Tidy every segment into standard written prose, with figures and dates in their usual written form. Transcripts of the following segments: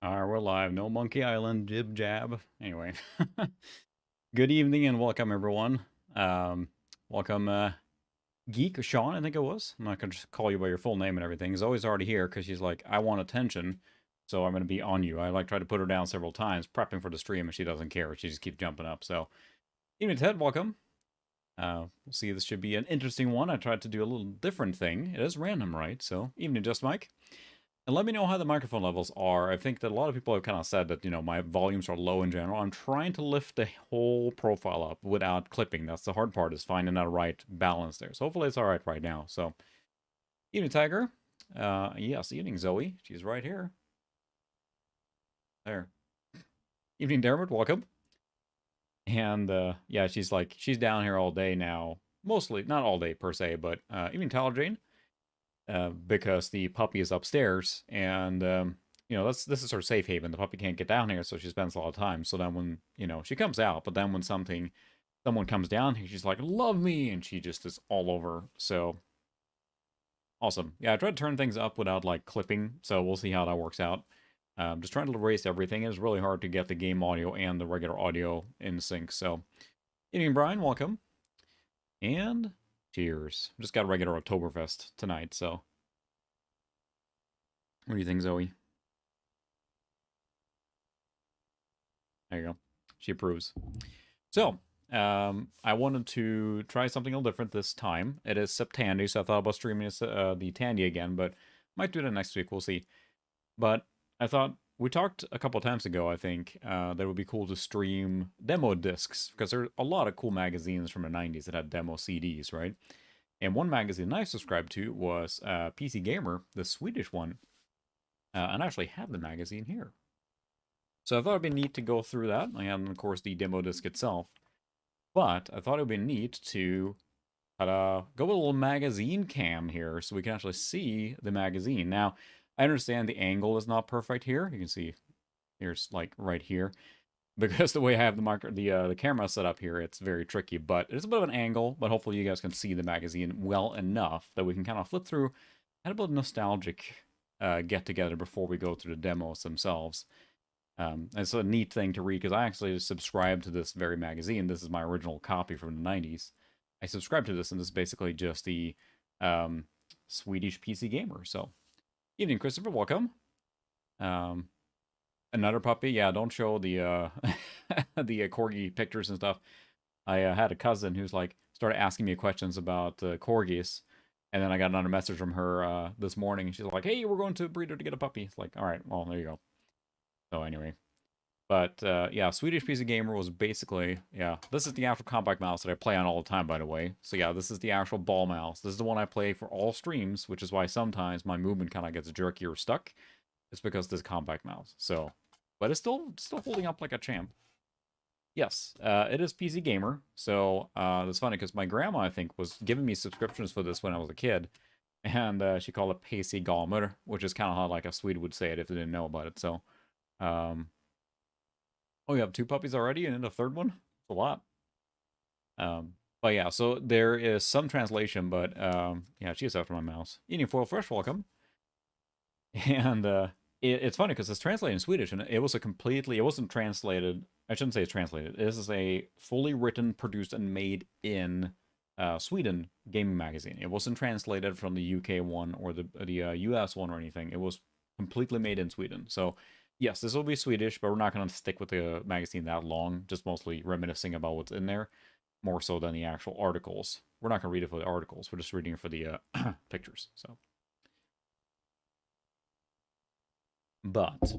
Alright, we're live. No Monkey Island, jib jab. Anyway, good evening and welcome everyone. Welcome Geek Sean, I think it was. I'm not gonna just call you by your full name and everything. Zoe's already here because she's like, I want attention, so I'm gonna be on you. I like tried to put her down several times, prepping for the stream, and she doesn't care. She just keeps jumping up. So, evening Ted, welcome. We'll see. This should be an interesting one. I tried to do a little different thing. It is random, right? So, evening, Just Mike. And let me know how the microphone levels are. I think that a lot of people have kind of said that, my volumes are low in general. I'm trying to lift the whole profile up without clipping. That's the hard part, is finding that right balance there. So hopefully it's all right right now. So, evening, Tiger. Yes, evening, Zoe. She's right here. There. Evening, Dermot. Welcome. And, yeah, she's down here all day now. Mostly, not all day per se, but evening, Tyler Jane. Because the puppy is upstairs, and this is her safe haven. The puppy can't get down here, so she spends a lot of time. So then when she comes out, but then when someone comes down here, she's like, "Love me," and she just is all over. So awesome. Yeah, I tried to turn things up without like clipping, so we'll see how that works out. Just trying to erase everything. It's really hard to get the game audio and the regular audio in sync. So, evening, Brian. Welcome. And cheers. Just got a regular Oktoberfest tonight, so. What do you think, Zoe? There you go. She approves. So, I wanted to try something a little different this time. It is Septandy, so I thought about streaming the Tandy again, but might do that next week. We'll see. But I thought, we talked a couple times ago, I think, that it would be cool to stream demo discs, because there are a lot of cool magazines from the 90s that had demo CDs, right? And one magazine I subscribed to was PC Gamer, the Swedish one. And I actually have the magazine here. So I thought it'd be neat to go through that, and of course the demo disc itself. But I thought it would be neat to go with a little magazine cam here, so we can actually see the magazine. Now, I understand the angle is not perfect here. You can see here's like right here. Because the way I have the camera set up here, it's very tricky, but it's a bit of an angle, but hopefully you guys can see the magazine well enough that we can kind of flip through and a bit of nostalgic get-together before we go through the demos themselves. It's a neat thing to read, because I actually subscribed to this very magazine. This is my original copy from the 90s. I subscribed to this, and this is basically just the Swedish PC Gamer. So, evening, Christopher. Welcome. Another puppy. Yeah, don't show the the corgi pictures and stuff. I had a cousin who's like started asking me questions about corgis, and then I got another message from her this morning, and she's like, "Hey, we're going to a breeder to get a puppy." It's like, all right, well, there you go. So anyway, but yeah, Swedish PC Gamer was basically, yeah, this is the actual compact mouse that I play on all the time, by the way. So yeah, this is the actual ball mouse. This is the one I play for all streams, which is why sometimes my movement kind of gets jerky or stuck. It's because this compact mouse. So, but it's still holding up like a champ. Yes, it is PC Gamer. So it's funny because my grandma, I think, was giving me subscriptions for this when I was a kid, and she called it PC Gamer, which is kind of how like a Swede would say it if they didn't know about it. So. Oh, you have 2 puppies already and then a third one? That's a lot. But yeah, so there is some translation, but yeah, she is after my mouse. Eating foil fresh, welcome. And it's funny because it's translated in Swedish, and it wasn't translated. I shouldn't say it's translated. This is a fully written, produced, and made in Sweden gaming magazine. It wasn't translated from the UK one or the US one or anything. It was completely made in Sweden. So yes, this will be Swedish, but we're not going to stick with the magazine that long, just mostly reminiscing about what's in there, more so than the actual articles. We're not going to read it for the articles, we're just reading it for the pictures. So, but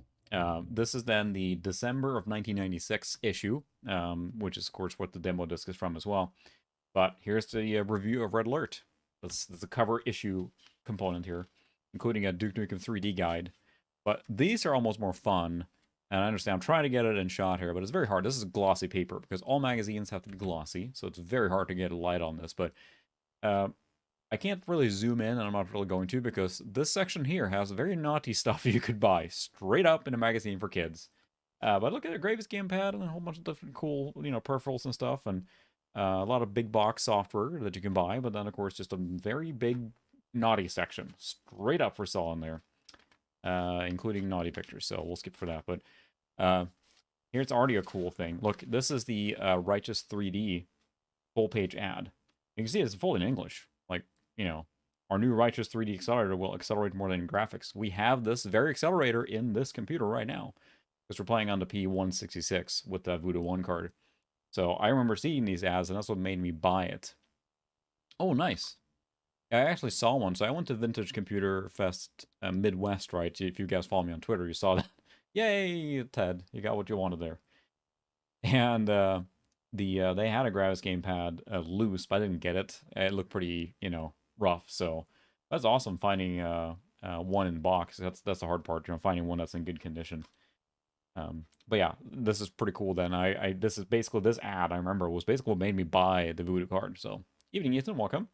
this is then the December of 1996 issue, which is, of course, what the demo disc is from as well. But here's the review of Red Alert. This is the cover issue component here, including a Duke Nukem 3D guide. But these are almost more fun, and I understand I'm trying to get it in shot here, but it's very hard. This is glossy paper, because all magazines have to be glossy, so it's very hard to get a light on this. But I can't really zoom in, and I'm not really going to, because this section here has very naughty stuff you could buy straight up in a magazine for kids. But look at the Graves gamepad and a whole bunch of different cool, peripherals and stuff, and a lot of big box software that you can buy. But then, of course, just a very big naughty section straight up for sale in there. including naughty pictures. So we'll skip for that. But here's already a cool thing. Look, this is the Righteous 3D full page ad. You can see it's full in English. Like, you know, our new Righteous 3D accelerator will accelerate more than graphics. We have this very accelerator in this computer right now because we're playing on the P166 with the Voodoo 1 card. So I remember seeing these ads, and that's what made me buy it. Oh, nice. I actually saw one. So I went to Vintage Computer Fest Midwest, right? If you guys follow me on Twitter, you saw that. Yay, Ted. You got what you wanted there. And they had a graphics gamepad loose, but I didn't get it. It looked pretty, you know, rough. So that's awesome finding one in box. That's the hard part, you know, finding one that's in good condition. But yeah, this is pretty cool then. This is basically, this ad, I remember, was basically what made me buy the Voodoo card. So, evening, Ethan, welcome.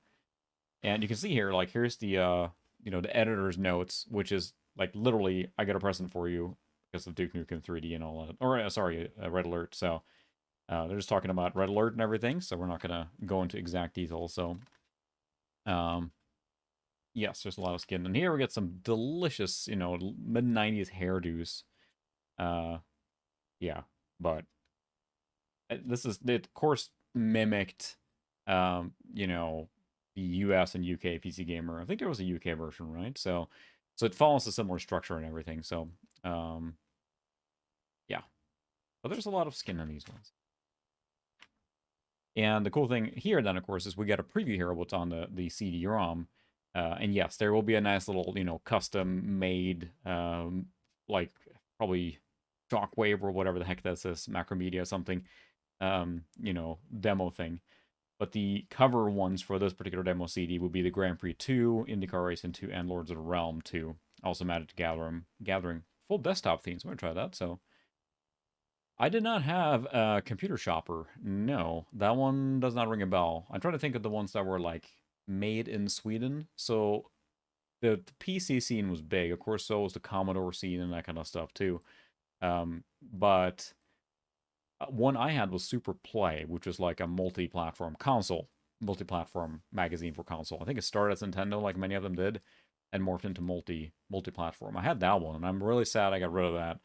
And you can see here, like, here's the, you know, the editor's notes, which is, like, literally, I got a present for you because of Duke Nukem 3D and all that. Or, sorry, Red Alert. So, they're just talking about Red Alert and everything, so we're not going to go into exact details. So, yes, there's a lot of skin. And here we get some delicious, you know, mid-90s hairdos. Yeah, but this is, it, of course, mimicked, you know, the US and UK PC Gamer. I think there was a UK version, right? So it follows a similar structure and everything. So, yeah. But there's a lot of skin on these ones. And the cool thing here, then, of course, is we get a preview here of what's on the CD-ROM. And yes, there will be a nice little, you know, custom-made, like, probably Shockwave or whatever the heck that is, Macromedia something, you know, demo thing. But the cover ones for this particular demo CD would be the Grand Prix 2, IndyCar Racing 2, and Lords of the Realm 2. Also Magic the Gathering full desktop themes. I'm going to try that. So I did not have a computer shopper. No, that one does not ring a bell. I'm trying to think of the ones that were like made in Sweden. So the PC scene was big. Of course, so was the Commodore scene and that kind of stuff too. But one I had was Super Play, which was like a multi-platform magazine for console. I think it started as Nintendo, like many of them did, and morphed into multi-platform. I had that one, and I'm really sad I got rid of that,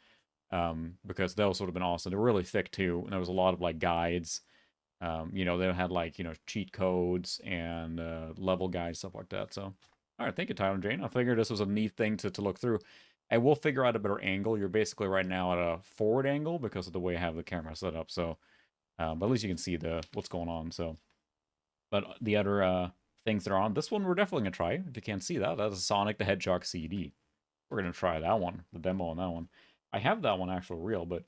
because those would have been awesome. They were really thick too, and there was a lot of like guides. You know, they had like, you know, cheat codes and level guides, stuff like that. So, all right, thank you, Tyler Jane. I figured this was a neat thing to look through. I will figure out a better angle. You're basically right now at a forward angle because of the way I have the camera set up. So, but at least you can see what's going on. So, but the other things that are on this one, we're definitely gonna try. If you can't see that, that's a Sonic the Hedgehog CD. We're gonna try that one, the demo on that one. I have that one actually real, but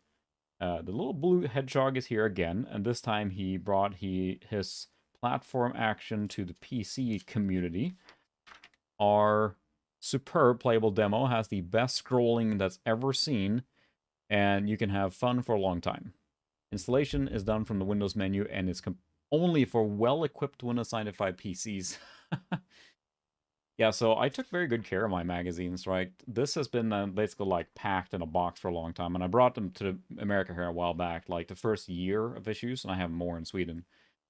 the little blue hedgehog is here again, and this time he brought his platform action to the PC community. Our superb playable demo has the best scrolling that's ever seen, and you can have fun for a long time. Installation is done from the Windows menu, and it's only for well-equipped Windows 95 PCs. Yeah, so I took very good care of my magazines, right? This has been basically like packed in a box for a long time, and I brought them to America here a while back, like the first year of issues, and I have more in Sweden.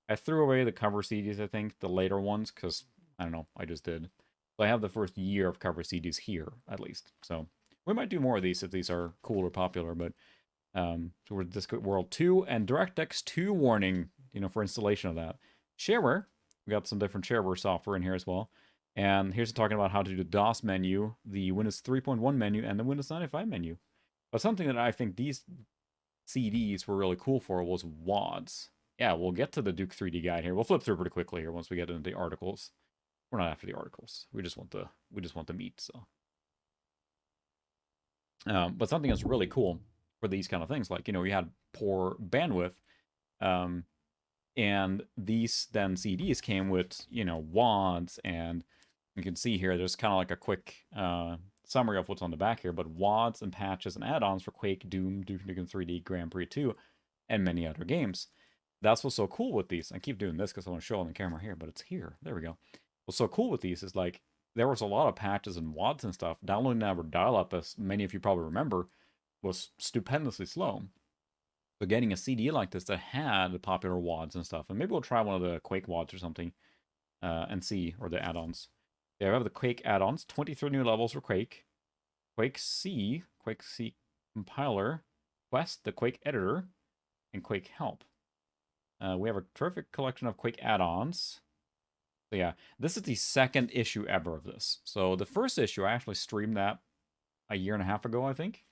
I threw away the cover CDs, I think, the later ones, because, I don't know, I just did. So I have the first year of cover CDs here, at least. So we might do more of these if these are cool or popular, but so we're Discworld 2 and DirectX 2 warning, you know, for installation of that. Shareware, we got some different shareware software in here as well. And here's talking about how to do the DOS menu, the Windows 3.1 menu, and the Windows 95 menu. But something that I think these CDs were really cool for was WADs. Yeah, we'll get to the Duke 3D guide here. We'll flip through pretty quickly here once we get into the articles. We're not after the articles. We just want the meat. So, but something that's really cool for these kind of things, like, you know, we had poor bandwidth, and these then CDs came with, you know, WADs, and you can see here there's kind of like a quick summary of what's on the back here, but WADs and patches and add-ons for Quake, Doom, Duke Nukem 3D, Grand Prix 2, and many other games. That's what's so cool with these. I keep doing this because I want to show on the camera here, but it's here. There we go. What's so cool with these is, like, there was a lot of patches and WADs and stuff. Downloading that over dial-up, as many of you probably remember, was stupendously slow. So getting a CD like this that had the popular WADs and stuff, and maybe we'll try one of the Quake WADs or something, and see, or the add-ons. Yeah, we have the Quake add-ons, 23 new levels for Quake, Quake C compiler, Quest, the Quake editor, and Quake help. We have a terrific collection of Quake add-ons. So yeah, this is the second issue ever of this. So the first issue, I actually streamed that a year and a half ago, I think.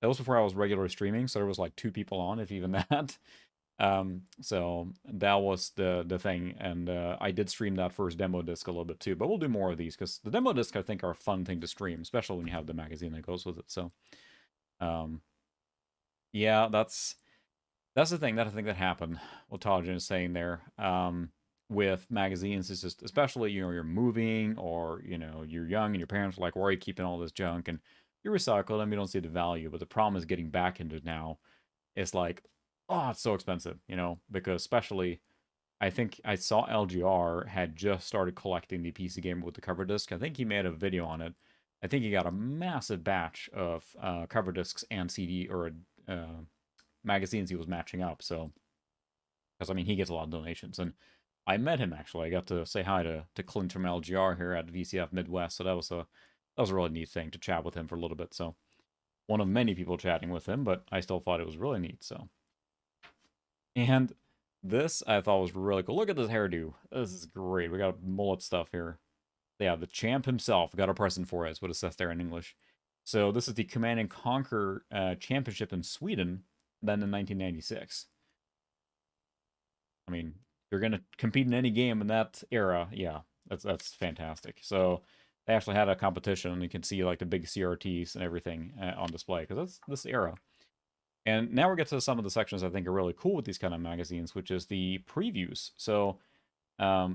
That was before I was regularly streaming, so there was like 2 people on, if even that. So that was the thing, and I did stream that first demo disc a little bit too, but we'll do more of these, because the demo disc, I think, are a fun thing to stream, especially when you have the magazine that goes with it, so... yeah, that's the thing that I think that happened, what Tajin is saying there. With magazines, it's just, especially, you're moving, or, you're young, and your parents are like, why are you keeping all this junk? And you recycle them, you don't see the value, but the problem is getting back into it now. It's like, oh, it's so expensive, because especially, I think I saw LGR had just started collecting the PC Gamer with the cover disc. I think he made a video on it. I think he got a massive batch of cover discs and CD or magazines he was matching up. So, because I mean, he gets a lot of donations, and I met him actually. I got to say hi to Clint from LGR here at VCF Midwest. So that was a really neat thing to chat with him for a little bit. So, one of many people chatting with him, but I still thought it was really neat. So, and this I thought was really cool. Look at this hairdo. This is great. We got mullet stuff here. Yeah, the champ himself got a present for us. What it says there in English. So this is the Command and Conquer Championship in Sweden, then in 1996. I mean, you're gonna compete in any game in that era. Yeah, that's fantastic. So they actually had a competition, and you can see like the big CRTs and everything on display, because that's this era. And now we get to some of the sections I think are really cool with these kind of magazines, which is the previews. So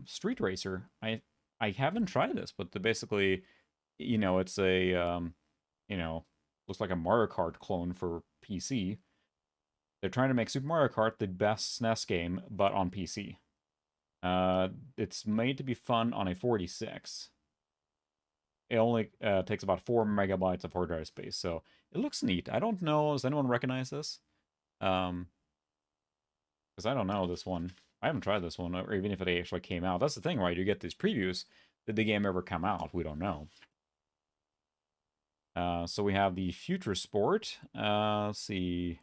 Street Racer, I haven't tried this, but basically, it's a looks like a Mario Kart clone for PC. They're trying to make Super Mario Kart the best SNES game, but on PC. It's made to be fun on a 46. It only takes about 4 megabytes of hard drive space, so it looks neat. I don't know, does anyone recognize this? Because I don't know this one. I haven't tried this one, or even if it actually came out. That's the thing, right? You get these previews. Did the game ever come out? We don't know. So we have the Future Sport. Let's see.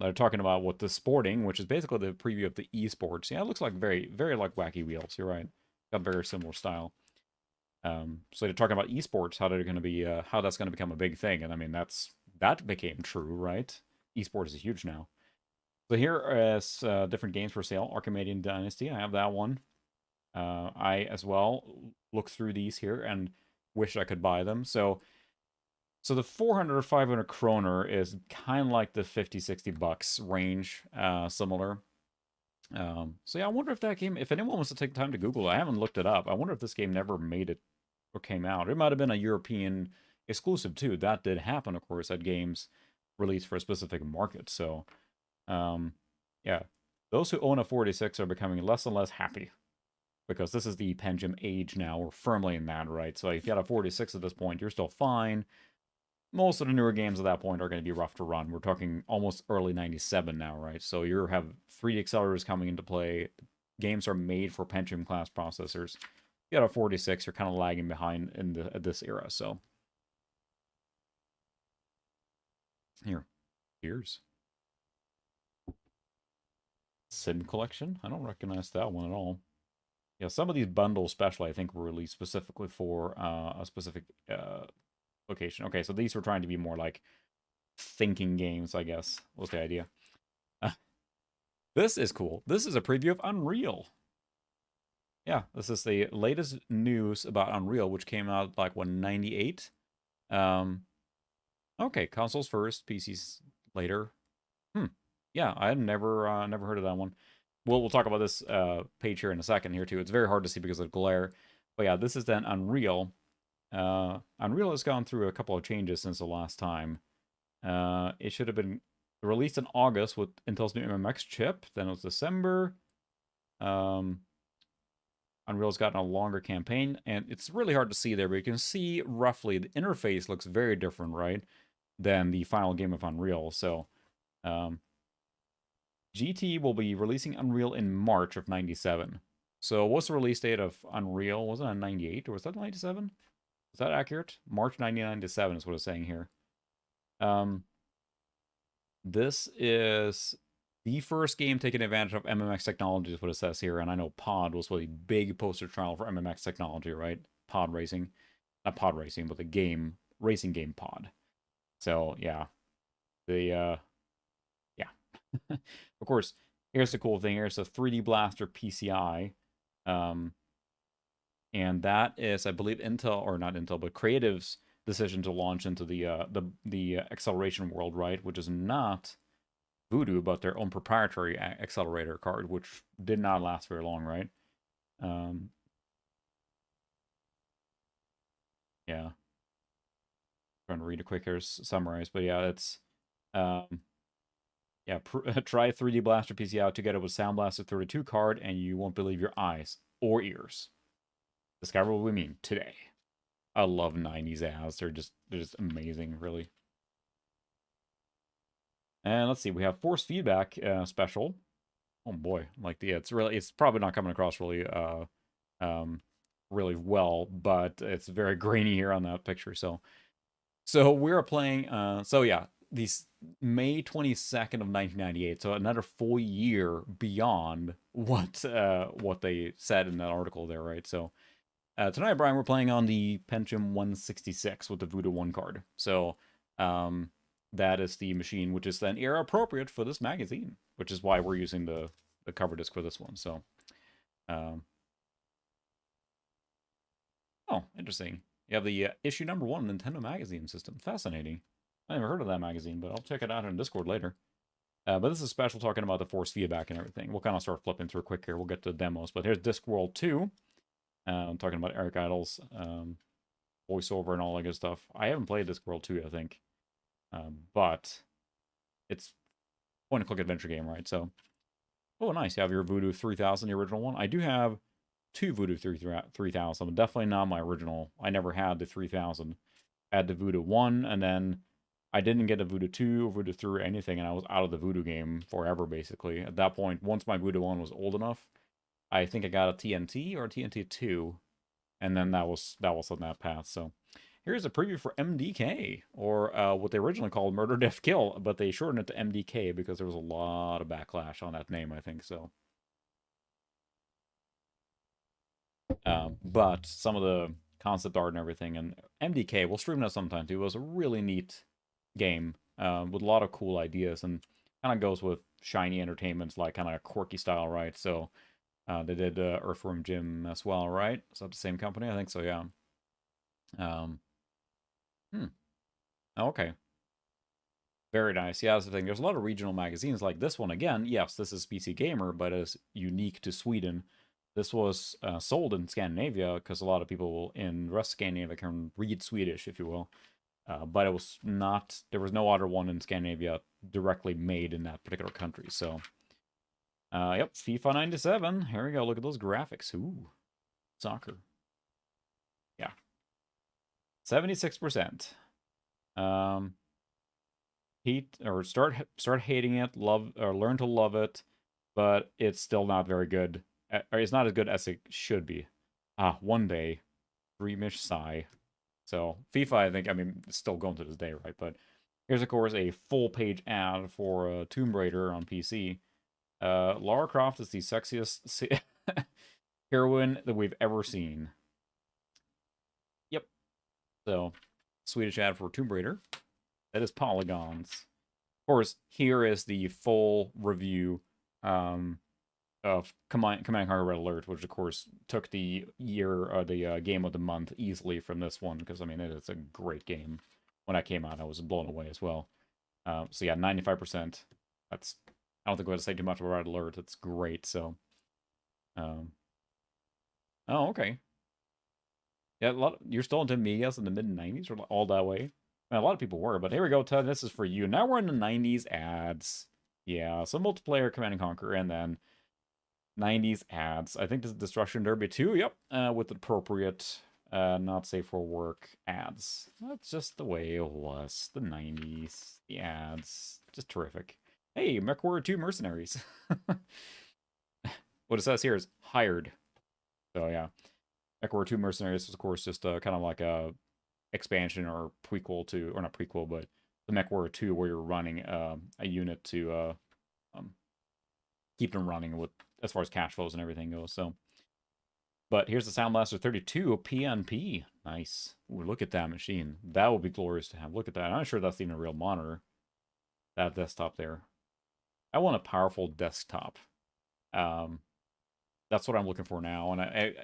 They're talking about what the sporting, which is basically the preview of the esports. Yeah, it looks like very, very like Wacky Wheels. You're right. Got very similar style. So they're talking about esports, how they're going to be, how that's going to become a big thing. And I mean, that became true, right? Esports is huge now. So here is different games for sale. Arcanoid Dynasty, I have that one. I as well look through these here and wish I could buy them. So the 400 or 500 kroner is kind of like the 50-60 bucks range, similar. So yeah, I wonder if that game, if anyone wants to take time to Google it, I haven't looked it up. I wonder if this game never made it or came out. It might have been a European exclusive too. That did happen, of course, at games released for a specific market. So, yeah, those who own a 46 are becoming less and less happy, because this is the Pentium age now. We're firmly in that, right? So if you had a 46 at this point, you're still fine. Most of the newer games at that point are going to be rough to run. We're talking almost early 97 now, right? So you have 3D accelerators coming into play. Games are made for Pentium class processors. You got a 46, you're kind of lagging behind in this era. So here's Sim Collection. I don't recognize that one at all. Yeah, some of these bundles, especially, I think were released specifically for a specific location. Okay, so these were trying to be more like thinking games, I guess, was the idea. This is cool. This is a preview of Unreal. Yeah, this is the latest news about Unreal, which came out like, what, 98? Okay, consoles first, PCs later. Yeah, I had never heard of that one. We'll talk about this page here in a second here too. It's very hard to see because of glare. But yeah, this is then Unreal. Unreal has gone through a couple of changes since the last time. It should have been released in August with Intel's new MMX chip. Then it was December. Unreal's gotten a longer campaign, and it's really hard to see there, but you can see roughly the interface looks very different, right, than the final game of Unreal. So, GT will be releasing Unreal in March of 97. So what's the release date of Unreal? Was it on 98 or was that 97? Is that accurate? March 1997 is what it's saying here. This is the first game taking advantage of MMX technology, is what it says here. And I know Pod was a big poster child for MMX technology, right? Pod racing. Not pod racing, but the game, racing game Pod. So, yeah. Yeah. Of course, here's the cool thing. Here's a 3D Blaster PCI. And that is, I believe, Intel, or not Intel, but Creative's decision to launch into the acceleration world, right? Which is not Voodoo, but their own proprietary accelerator card, which did not last very long, right? Yeah. Trying to read a quick here summarize, but yeah, it's yeah, try 3D Blaster PC out together with Sound Blaster 32 card, and you won't believe your eyes or ears. Discover what we mean today. I love 90s ads. They're just amazing, really. And let's see, we have force feedback special. Oh boy, like it's probably not coming across really really well, but it's very grainy here on that picture. So we're playing so yeah, these May 22nd of 1998, so another full year beyond what they said in that article there, right? So tonight, Brian, we're playing on the Pentium 166 with the Voodoo 1 card. So that is the machine which is then era appropriate for this magazine, which is why we're using the cover disc for this one. So, oh, interesting. You have the issue number 1 Nintendo magazine system. Fascinating. I never heard of that magazine, but I'll check it out in Discord later. But this is special talking about the force feedback and everything. We'll kind of start flipping through quick here. We'll get to the demos. But here's Discworld 2. I'm talking about Eric Idle's voiceover and all that good stuff. I haven't played Discworld 2, I think. But it's point-and-click adventure game, right? So, oh, nice. You have your Voodoo 3000, the original one. I do have 2 Voodoo 3000, but definitely not my original. I never had the 3000. I had the Voodoo 1, and then I didn't get a Voodoo 2 or Voodoo 3 or anything, and I was out of the Voodoo game forever, basically. At that point, once my Voodoo 1 was old enough, I think I got a TNT or a TNT 2, and then that was on that path. So here's a preview for MDK, or what they originally called Murder, Death, Kill, but they shortened it to MDK because there was a lot of backlash on that name, I think. So, but some of the concept art and everything, and MDK, we'll stream that sometime too. It was a really neat game with a lot of cool ideas, and kind of goes with Shiny Entertainment's like kind of quirky style, right? So they did Earthworm Gym as well, right? Is that the same company? I think so, yeah. Hmm. Okay. Very nice. Yeah, that's the thing. There's a lot of regional magazines like this one. Again, yes, this is PC Gamer, but it's unique to Sweden. This was sold in Scandinavia because a lot of people in the rest of Scandinavia can read Swedish, if you will. But it was not, there was no other one in Scandinavia directly made in that particular country. So, yep, FIFA 97. Here we go. Look at those graphics. Ooh, soccer. Yeah. 76%. Hate or start hating it, love or learn to love it, but it's still not very good. Or it's not as good as it should be. One day, dreamish sigh. So FIFA, I think, I mean, it's still going to this day, right? But here's of course a full page ad for Tomb Raider on PC. Lara Croft is the sexiest heroine that we've ever seen. Yep. So Swedish ad for Tomb Raider. That is polygons. Of course, here is the full review of Command Conquer Red Alert, which of course took the year or the game of the month easily from this one, because I mean it's a great game. When I came out, I was blown away as well. So yeah, 95%. That's, I don't think we have to say too much about Red Alert. It's great. So, oh, okay. Yeah, you're still into Migas in the mid 90s or all that way. A lot of people were, but here we go, Ted. This is for you. Now we're in the 90s ads. Yeah, so multiplayer Command and Conquer, and then 90s ads. I think this is Destruction Derby 2. Yep, with appropriate, not safe for work ads. That's just the way it was. The 90s, the ads, just terrific. Hey, MechWarrior 2 Mercenaries. What it says here is hired. So yeah, MechWarrior 2 Mercenaries is of course just kind of like a expansion or prequel to, or not prequel, but the MechWarrior 2, where you're running a unit to keep them running with as far as cash flows and everything goes. So, but here's the Sound Blaster 32 PNP. Nice. Ooh, look at that machine. That would be glorious to have. Look at that. I'm not sure that's even a real monitor. That desktop there. I want a powerful desktop. That's what I'm looking for now. And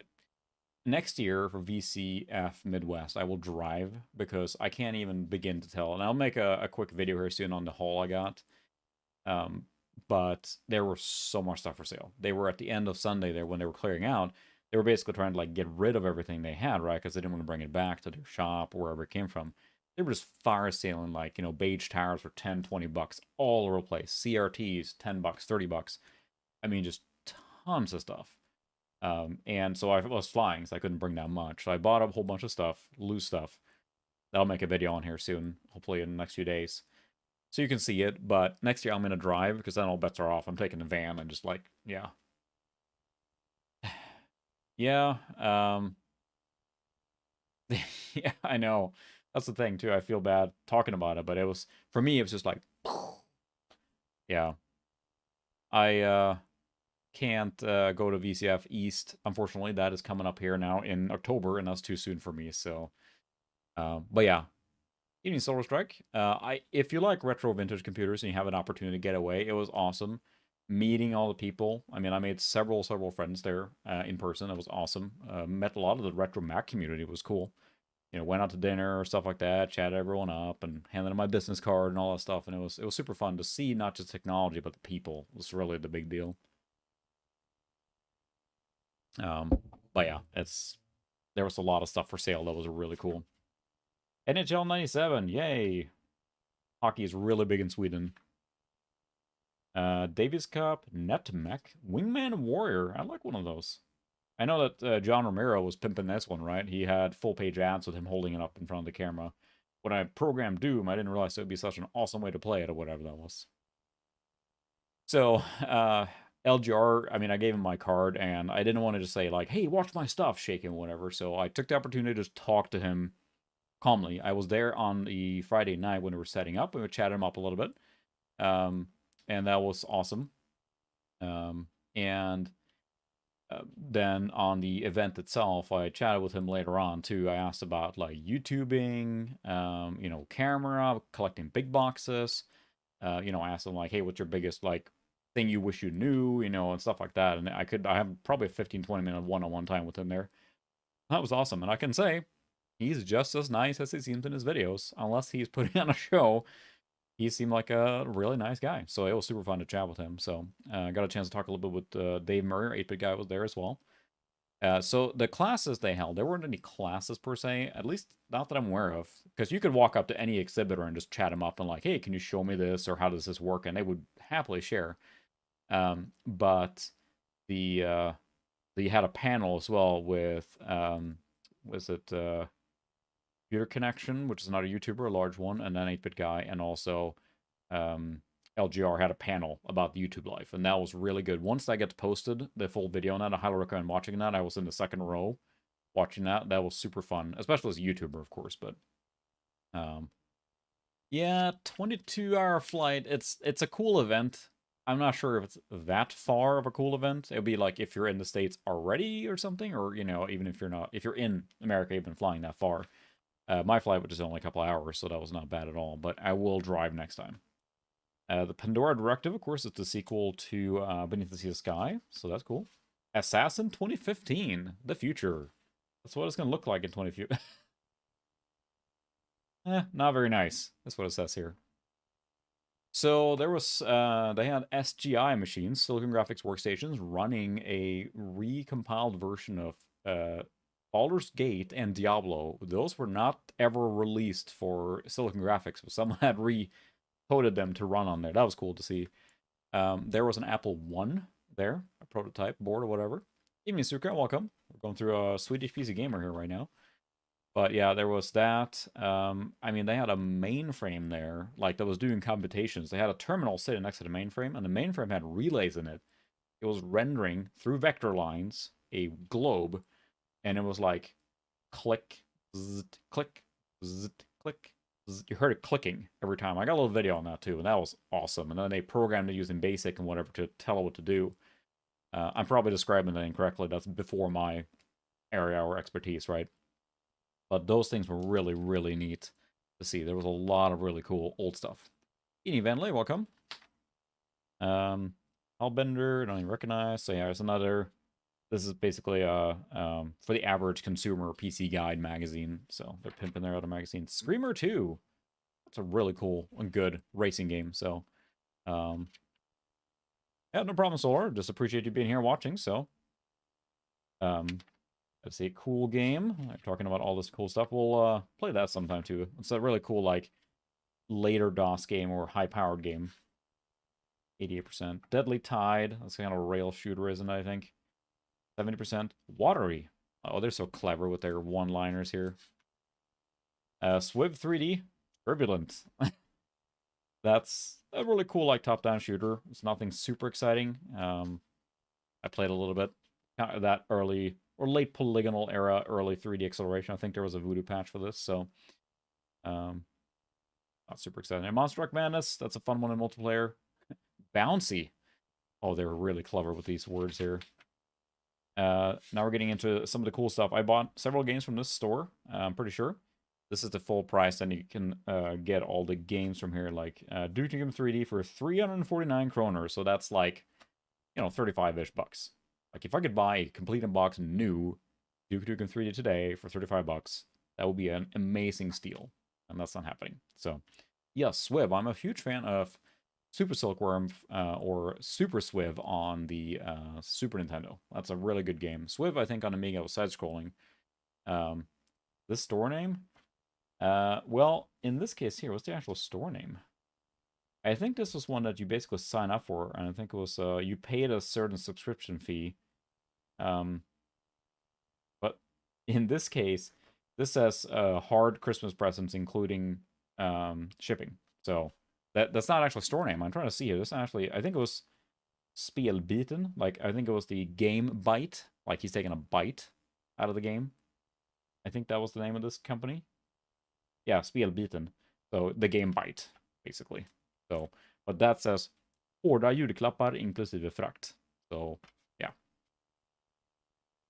next year for VCF Midwest, I will drive because I can't even begin to tell. And I'll make a quick video here soon on the haul I got. But there was so much stuff for sale. They were at the end of Sunday there when they were clearing out. They were basically trying to like get rid of everything they had, right? Because they didn't want to bring it back to their shop or wherever it came from. They were just fire selling like, beige tires for 10, 20 bucks all over the place. CRTs, 10 bucks, 30 bucks. I mean, just tons of stuff. And so I was flying, so I couldn't bring that much. So I bought a whole bunch of stuff, loose stuff. I'll make a video on here soon, hopefully in the next few days. So you can see it, but next year I'm going to drive, because then all bets are off. I'm taking the van and just like, yeah. Yeah, yeah, I know. That's the thing, too. I feel bad talking about it, but it was, for me, it was just like, yeah. I can't go to VCF East, unfortunately. That is coming up here now in October, and that's too soon for me, so. But yeah. Evening Solar Strike. If you like retro vintage computers and you have an opportunity to get away, it was awesome. Meeting all the people. I mean, I made several friends there in person. It was awesome. Met a lot of the retro Mac community. It was cool. Went out to dinner or stuff like that, chatted everyone up, and handed them my business card and all that stuff. And it was super fun to see not just technology, but the people. It was really the big deal. But yeah, there was a lot of stuff for sale that was really cool. NHL 97, yay! Hockey is really big in Sweden. Davis Cup, Netmech, Wingman Warrior. I like one of those. I know that John Romero was pimping this one, right? He had full-page ads with him holding it up in front of the camera. When I programmed Doom, I didn't realize it would be such an awesome way to play it or whatever that was. So, LGR, I mean, I gave him my card, and I didn't want to just say, like, hey, watch my stuff, shake him, whatever. So I took the opportunity to just talk to him calmly. I was there on the Friday night when we were setting up, and we chatted him up a little bit. And that was awesome. Then on the event itself, I chatted with him later on too. I asked about like YouTubing, camera, collecting big boxes. I asked him like, hey, what's your biggest like thing you wish you knew, and stuff like that. And I have probably a 15-20 minute one-on-one time with him there. That was awesome. And I can say he's just as nice as he seems in his videos, unless he's putting on a show. He seemed like a really nice guy, so it was super fun to chat with him. So I got a chance to talk a little bit with Dave Murray, 8-Bit Guy was there as well. So the classes they held, there weren't any classes per se, at least not that I'm aware of, because you could walk up to any exhibitor and just chat them up and like, hey, can you show me this, or how does this work? And they would happily share. But they had a panel as well with, was it Computer Connection, which is another YouTuber, a large one, and then 8-Bit Guy, and also LGR had a panel about the YouTube life, and that was really good. Once that gets posted, the full video on that, I highly recommend watching that. I was in the second row watching that. That was super fun, especially as a YouTuber, of course, but yeah, 22-hour flight. It's a cool event. I'm not sure if it's that far of a cool event. It'll be like if you're in the States already or something, or, even if you're not, if you're in America, you've been flying that far. My flight was just only a couple hours, so that was not bad at all, but I will drive next time. The Pandora Directive, of course, is the sequel to Beneath the Sea of Sky, so that's cool. Assassin 2015, the future. That's what it's going to look like in 2015. Not very nice. That's what it says here. So there was, they had SGI machines, Silicon Graphics workstations, running a recompiled version of Baldur's Gate and Diablo. Those were not ever released for Silicon Graphics, but someone had recoded them to run on there. That was cool to see. There was an Apple One there, a prototype board or whatever. Evening, Suka, welcome. We're going through a Swedish PC Gamer here right now. But yeah, there was that. I mean, they had a mainframe there, like, that was doing computations. They had a terminal sitting next to the mainframe, and the mainframe had relays in it. It was rendering through vector lines a globe, and it was like click, zzz, click, zzz, click, You heard it clicking every time. I got a little video on that too, and that was awesome. And then they programmed it using BASIC and whatever to tell it what to do. I'm probably describing that incorrectly. That's before my area or expertise, right? But those things were really, really neat to see. There was a lot of really cool old stuff. Eni Venley, welcome. Hellbender, don't even recognize. So yeah, there's another. This is basically for the average consumer PC guide magazine. So they're pimping their other magazines. Screamer 2. That's a really cool and good racing game. So yeah, no problem, Solar. Just appreciate you being here watching. So that's a cool game. I'm talking about all this cool stuff. We'll play that sometime too. It's a really cool like later DOS game or high-powered game. 88%. Deadly Tide. That's kind of a rail shooter, isn't it, I think? 70%. Watery. Oh, they're so clever with their one-liners here. Swiv 3D. Turbulent. That's a really cool, like, top-down shooter. It's nothing super exciting. I played a little bit. That early, or late polygonal era, early 3D acceleration. I think there was a voodoo patch for this, so... not super exciting. And Monster Truck Madness. That's a fun one in multiplayer. Bouncy. Oh, they were really clever with these words here. Now we're getting into some of the cool stuff. I bought several games from this store, I'm pretty sure. This is the full price, and you can get all the games from here, like Duke Nukem 3D for 349 kroner. So that's like, 35-ish bucks. Like, if I could buy a complete in-box new Duke Nukem 3D today for 35 bucks, that would be an amazing steal. And that's not happening. So, yeah, Swiv. I'm a huge fan of Super Silkworm or Super Swiv on the Super Nintendo. That's a really good game. Swiv, I think, on Amiga was side-scrolling. This store name? Well, in this case here, what's the actual store name? I think this was one that you basically sign up for, and I think it was, you paid a certain subscription fee. But in this case, this says hard Christmas presents, including shipping. So that's not actually store name. I'm trying to see here. This actually, I think it was Spielbieten. Like, I think it was the game bite. Like, he's taking a bite out of the game. I think that was the name of this company. Yeah, Spielbieten. So the game bite, basically. So, but that says hårda julklappar inklusive frakt. So, yeah.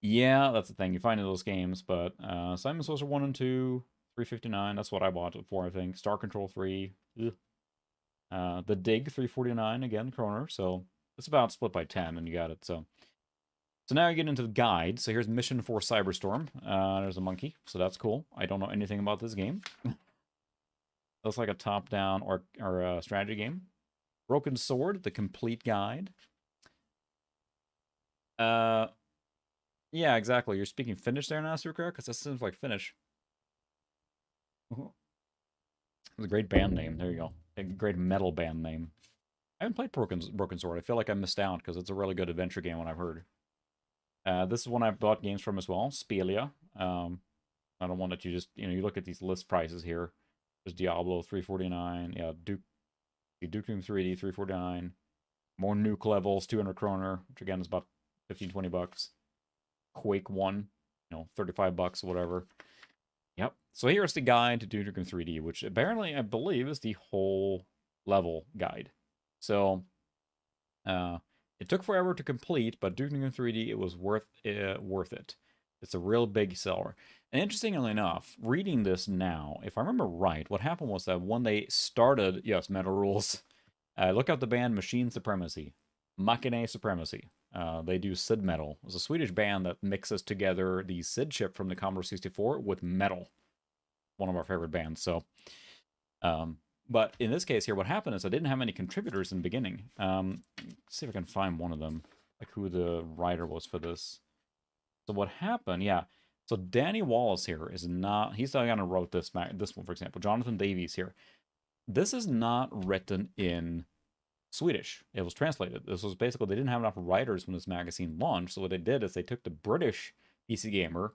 Yeah, that's the thing. You find in those games, but Simon Saucer 1 and 2, 359. That's what I bought it for, I think. Star Control 3. The Dig 349 again, kroner. So it's about split by 10, and you got it. So now you get into the guide. So here's Mission for Cyberstorm. There's a monkey, so that's cool. I don't know anything about this game. Looks like a top-down or a strategy game. Broken Sword, the complete guide. Yeah, exactly. You're speaking Finnish there now, Sukra? Because that seems like Finnish. It's a great band name. There you go. A great metal band name. I haven't played Broken Sword. I feel like I missed out because it's a really good adventure game when I've heard. This is one I bought games from as well. Spelia. I don't want that you just, you look at these list prices here. There's Diablo 349. Yeah, Duke Nukem 3D 349. More nuke levels, 200 kroner, which again is about 15-20 bucks. Quake 1, 35 bucks, whatever. Yep. So here's the guide to Duke Nukem 3D, which apparently I believe is the whole level guide. So it took forever to complete, but Duke Nukem 3D, it was worth it. It's a real big seller. And interestingly enough, reading this now, if I remember right, what happened was that when they started, yes, Metal Rules, look up the band Machine Supremacy, Machine Supremacy. They do Sid Metal. It's a Swedish band that mixes together the Sid chip from the Commodore 64 with metal. One of our favorite bands. So, but in this case here, what happened is I didn't have any contributors in the beginning. Let's see if I can find one of them, like who the writer was for this. So what happened? Yeah. So Danny Wallace here is not. He's the guy who wrote this one, for example. Jonathan Davies here. This is not written in Swedish. It was translated. This was basically, they didn't have enough writers when this magazine launched, so what they did is they took the British PC Gamer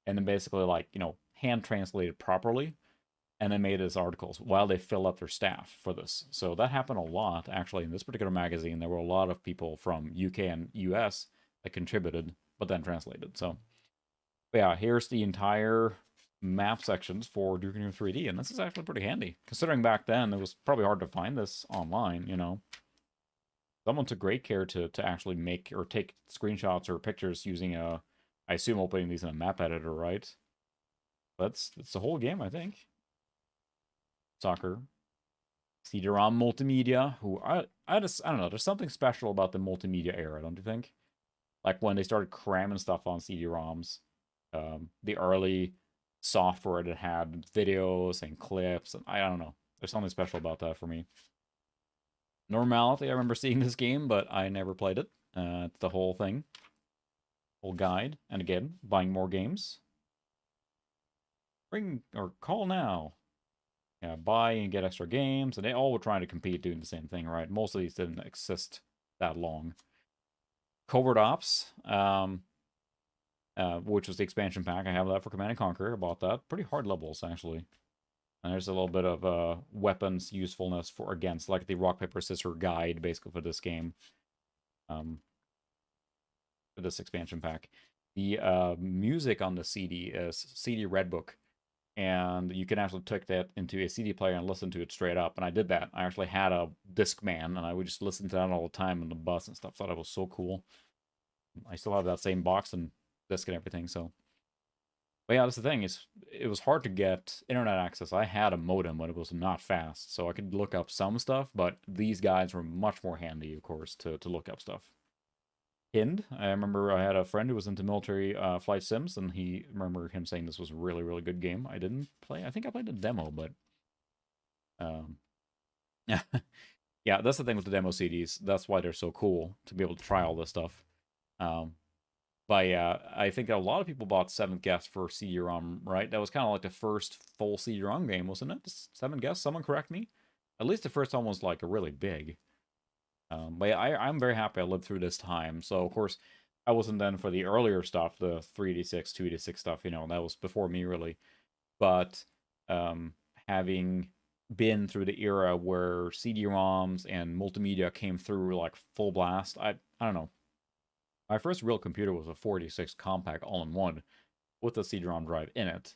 and then basically, like, hand translated properly and then made his articles while they fill up their staff for this. So that happened a lot, actually, in this particular magazine. There were a lot of people from UK and US that contributed, but then translated. So, yeah, here's the entire map sections for Duke Nukem 3D, and this is actually pretty handy. Considering back then, it was probably hard to find this online, you know. Someone took great care to actually make or take screenshots or pictures using I assume opening these in a map editor, right? That's the whole game, I think. Soccer. CD-ROM multimedia, who I don't know, there's something special about the multimedia era, don't you think? Like when they started cramming stuff on CD-ROMs. The early software that had videos and clips, and I don't know. There's something special about that for me. Normality, I remember seeing this game, but I never played it. It's the whole thing. Whole guide. And again, buying more games. Bring or call now. Yeah, buy and get extra games, and they all were trying to compete doing the same thing, right? Most of these didn't exist that long. Covert Ops, which was the expansion pack. I have that for Command & Conquer. I bought that. Pretty hard levels, actually. And there's a little bit of weapons usefulness for against, like the rock, paper, scissors guide, basically, for this game. For this expansion pack. The music on the CD is CD Red Book. And you can actually take that into a CD player and listen to it straight up. And I did that. I actually had a Discman, and I would just listen to that all the time on the bus and stuff. Thought it was so cool. I still have that same box and disc and everything, so. But yeah, that's the thing, is it was hard to get internet access. I had a modem, but it was not fast, so I could look up some stuff, but these guides were much more handy, of course, to look up stuff. Hind, I remember I had a friend who was into military flight sims, and I remember him saying this was a really, really good game. I didn't play, I think I played the demo, but yeah, that's the thing with the demo CDs. That's why they're so cool, to be able to try all this stuff. But yeah, I think that a lot of people bought 7th Guest for CD-ROM, right? That was kind of like the first full CD-ROM game, wasn't it? 7th Guest, someone correct me? At least the first one was like a really big. But yeah, I'm very happy I lived through this time. So, of course, I wasn't then for the earlier stuff, the 386, 286 stuff, you know, that was before me, really. But having been through the era where CD-ROMs and multimedia came through like full blast, I don't know. My first real computer was a 46 compact all-in-one with a CD-ROM drive in it.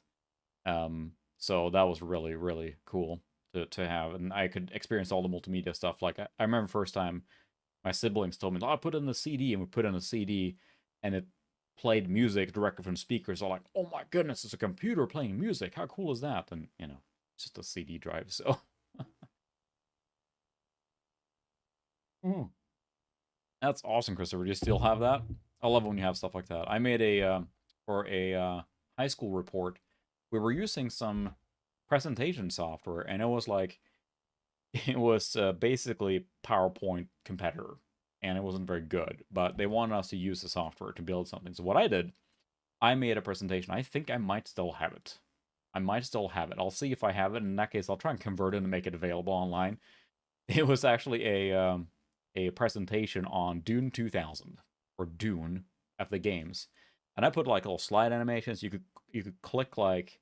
So that was really, really cool to have. And I could experience all the multimedia stuff. Like, I remember first time my siblings told me, oh, put in the CD, and we put in a CD, and it played music directly from speakers. I'm like, oh my goodness, it's a computer playing music. How cool is that? And, you know, it's just a CD drive, so. That's awesome, Christopher. Do you still have that? I love when you have stuff like that. I made for a high school report, we were using some presentation software, and it was like, it was basically PowerPoint competitor, and it wasn't very good, but they wanted us to use the software to build something. So what I did, I made a presentation. I think I might still have it. I might still have it. I'll see if I have it. In that case, I'll try and convert it and make it available online. It was actually a presentation on Dune 2000, or Dune, of the games, and I put like little slide animations. You could click like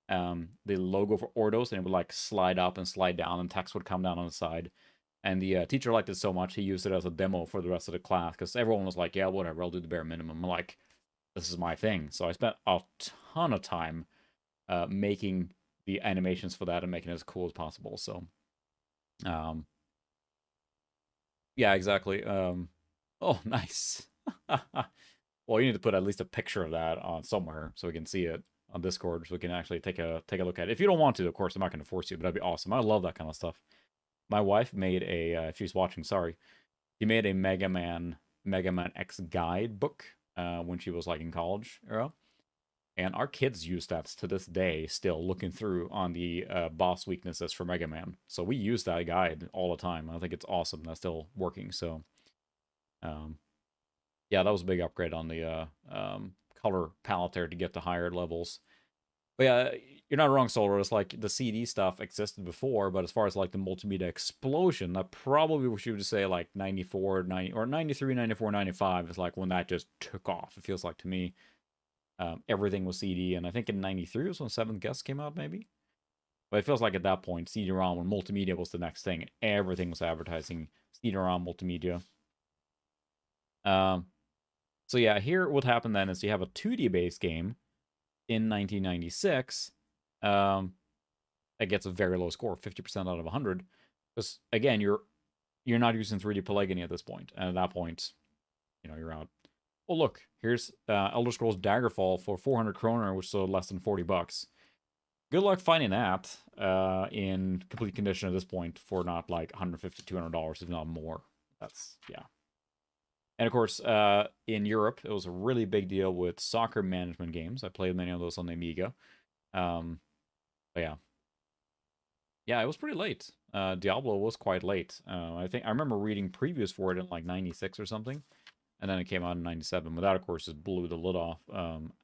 the logo for Ordos, and it would like slide up and slide down, and text would come down on the side. And the teacher liked it so much, he used it as a demo for the rest of the class, because everyone was like, yeah, whatever, I'll do the bare minimum. I'm like, this is my thing. So I spent a ton of time making the animations for that and making it as cool as possible. So yeah, exactly. Oh, nice. Well, you need to put at least a picture of that on somewhere so we can see it on Discord, so we can actually take a look at it. If you don't want to, of course, I'm not going to force you, but that'd be awesome. I love that kind of stuff. My wife made if she's watching, sorry, she made a Mega Man X guide book when she was like in college era, and our kids use that to this day, still looking through on the boss weaknesses for Mega Man. So we use that guide all the time. I think it's awesome. That's still working. So, yeah, that was a big upgrade on the color palette there to get to higher levels. But yeah, you're not wrong, Solar. It's like the CD stuff existed before, but as far as like the multimedia explosion, that probably we should say like 94, 90, or 93, 94, 95 is like when that just took off. It feels like to me. Everything was CD, and I think in 93 was when 7th Guest came out, maybe? But it feels like at that point, CD-ROM, when multimedia was the next thing, everything was advertising CD-ROM multimedia. So yeah, here what happened then is you have a 2D-based game, in 1996, it gets a very low score, 50% out of 100. Because again, you're not using 3D polygon at this point, and at that point, you're out. Oh look, here's Elder Scrolls Daggerfall for 400 kroner, which is less than $40. Good luck finding that in complete condition at this point for not like $150, $200, if not more. That's, yeah. And of course, in Europe, it was a really big deal with soccer management games. I played many of those on the Amiga. But yeah. Yeah, it was pretty late. Diablo was quite late. I remember reading previews for it in like 96 or something. And then it came out in 97. But that, of course, just blew the lid off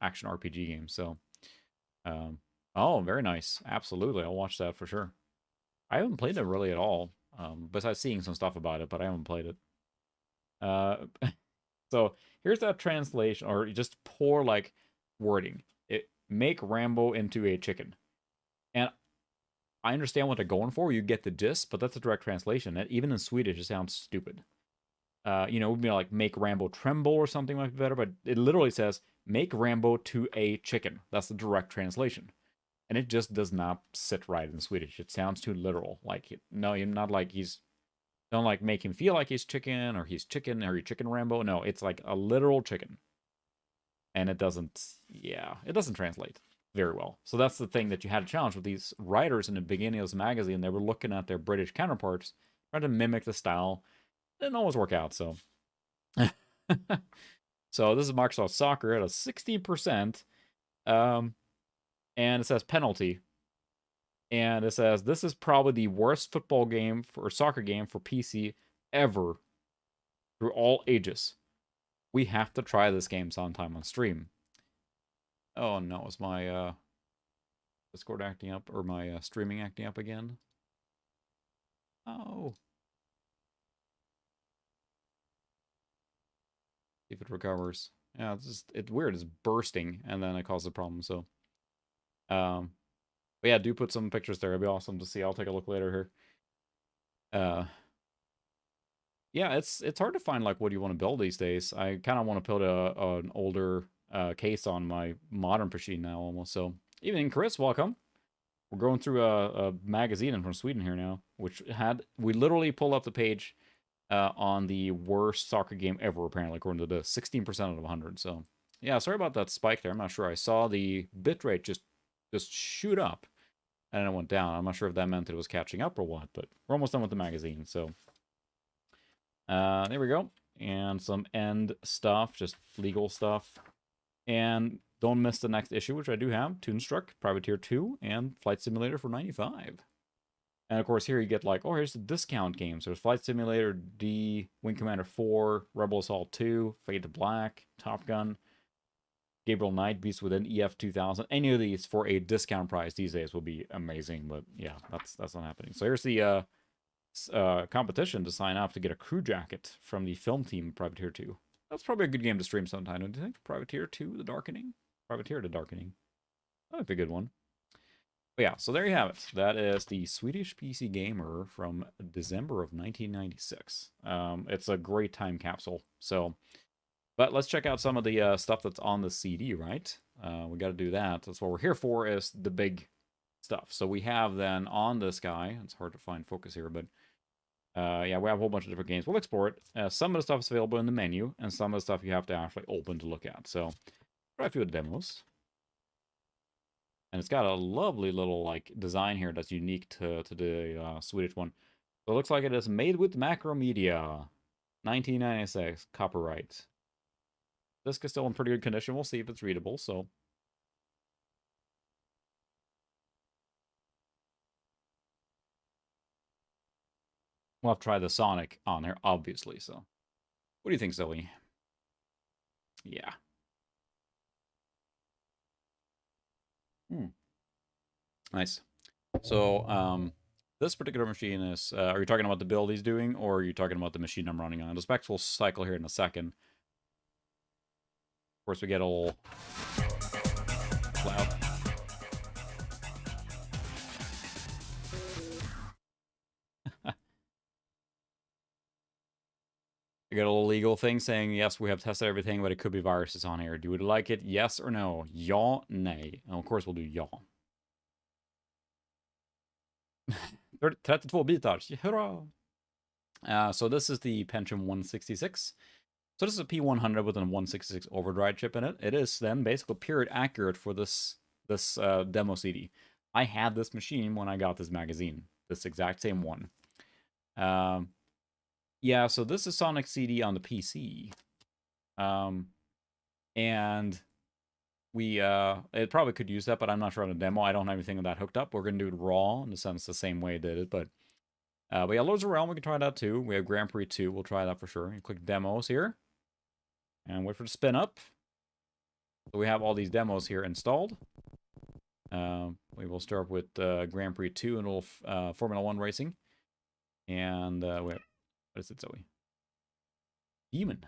action RPG games. So, oh, very nice. Absolutely. I'll watch that for sure. I haven't played it really at all. Besides seeing some stuff about it, but I haven't played it. So here's that translation, or just poor like wording. Make Rambo into a chicken. And I understand what they're going for. You get the gist, but that's a direct translation. And even in Swedish, it sounds stupid. It would be like make Rambo tremble or something might be better, but it literally says make Rambo to a chicken. That's the direct translation. And it just does not sit right in Swedish. It sounds too literal. Like, no, you're not like don't like make him feel like he's chicken or he's chicken or you chicken Rambo. No, it's like a literal chicken. And it doesn't translate very well. So that's the thing that you had a challenge with these writers in the beginning of this magazine. They were looking at their British counterparts, trying to mimic the style. It didn't always work out, so. So this is Microsoft Soccer at a 60%. And it says penalty. And it says, this is probably the worst football game or soccer game for PC ever through all ages. We have to try this game sometime on stream. Oh no, is my Discord acting up, or my streaming acting up again? Oh. See if it recovers. Yeah, it's weird. It's bursting, and then it causes a problem, so. But yeah, do put some pictures there. It'd be awesome to see. I'll take a look later here. Yeah, it's hard to find like what you want to build these days. I kind of want to build an older case on my modern machine now almost. So evening, Chris, welcome. We're going through a magazine from Sweden here now, which we literally pulled up the page on the worst soccer game ever, apparently, according to the 16% out of 100. So yeah, sorry about that spike there. I'm not sure. I saw the bitrate just shoot up, and then it went down. I'm not sure if that meant it was catching up or what, but we're almost done with the magazine, so. There we go. And some end stuff, just legal stuff. And don't miss the next issue, which I do have. Toonstruck, Privateer 2, and Flight Simulator for 95. And of course, here you get like, oh, here's the discount games. There's Flight Simulator D, Wing Commander 4, Rebel Assault 2, Fade to Black, Top Gun, Gabriel Knight, Beast Within, EF 2000. Any of these for a discount price these days will be amazing, but yeah, that's not happening. So here's the competition to sign up to get a crew jacket from the film team Privateer 2. That's probably a good game to stream sometime, don't you think? Privateer 2, The Darkening? Privateer The Darkening. That'd be a good one. But yeah, so there you have it. That is the Swedish PC Gamer from December of 1996. It's a great time capsule. So, but let's check out some of the stuff that's on the CD, right? We got to do that. That's what we're here for, is the big stuff. So we have then on this guy, it's hard to find focus here, but yeah, we have a whole bunch of different games. We'll explore it. Some of the stuff is available in the menu, and some of the stuff you have to actually open to look at. So try a few of the demos. And it's got a lovely little like design here that's unique to the Swedish one. So it looks like it is made with Macromedia. 1996, copyright. This is still in pretty good condition. We'll see if it's readable, so. We'll have to try the Sonic on there, obviously, so. What do you think, Zoe? Yeah. Nice. So, this particular machine is, are you talking about the build he's doing, or are you talking about the machine I'm running on? The specs will cycle here in a second. Of course, we get a little loud. I got a little legal thing saying, yes, we have tested everything, but it could be viruses on here. Do we like it? Yes or no? Ja, nej. And of course we'll do ja. 32 bitar. Hurrah! So this is the Pentium 166. So this is a P100 with a 166 overdrive chip in it. It is then basically period accurate for this demo CD. I had this machine when I got this magazine, this exact same one. Yeah, so this is Sonic CD on the PC. And we it probably could use that, but I'm not sure on a demo. I don't have anything of that hooked up. We're gonna do it raw in the sense the same way it did it, but yeah, Lords of Realm, we can try that too. We have Grand Prix 2, we'll try that for sure. You click demos here, and wait for it to spin up. So we have all these demos here installed. We will start with Grand Prix 2 and a little Formula 1 racing. And what is it, Zoe? Demon.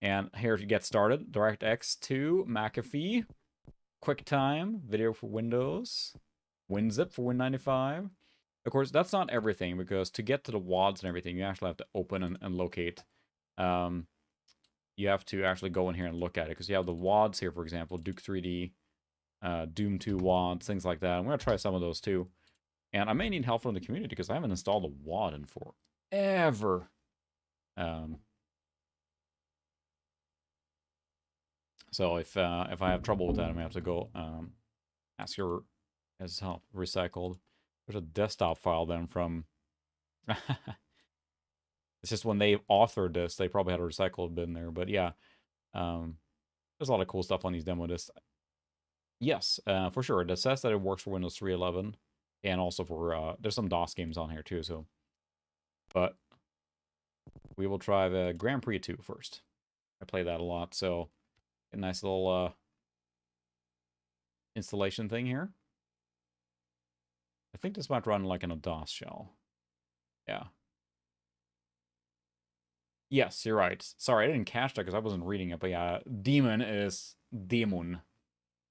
And here to get started, DirectX 2, McAfee, QuickTime, video for Windows, WinZip for Win95. Of course, that's not everything, because to get to the WADs and everything, you actually have to open and locate. You have to actually go in here and look at it, because you have the WADs here, for example, Duke 3D, Doom 2 WADs, things like that. I'm going to try some of those too. And I may need help from the community, because I haven't installed a WAD in forever. So if I have trouble with that, I'm going to have to go ask your as help. Recycled. There's a desktop file then from... It's just when they authored this, they probably had a recycled bin there. But yeah, there's a lot of cool stuff on these demo discs. Yes, for sure. It says that it works for Windows 3.11 and also for... there's some DOS games on here too, so... But we will try the Grand Prix 2 first. I play that a lot, so... A nice little installation thing here. I think this might run like in a DOS shell. Yeah. Yes, you're right. Sorry, I didn't catch that because I wasn't reading it, but yeah, demon is demon.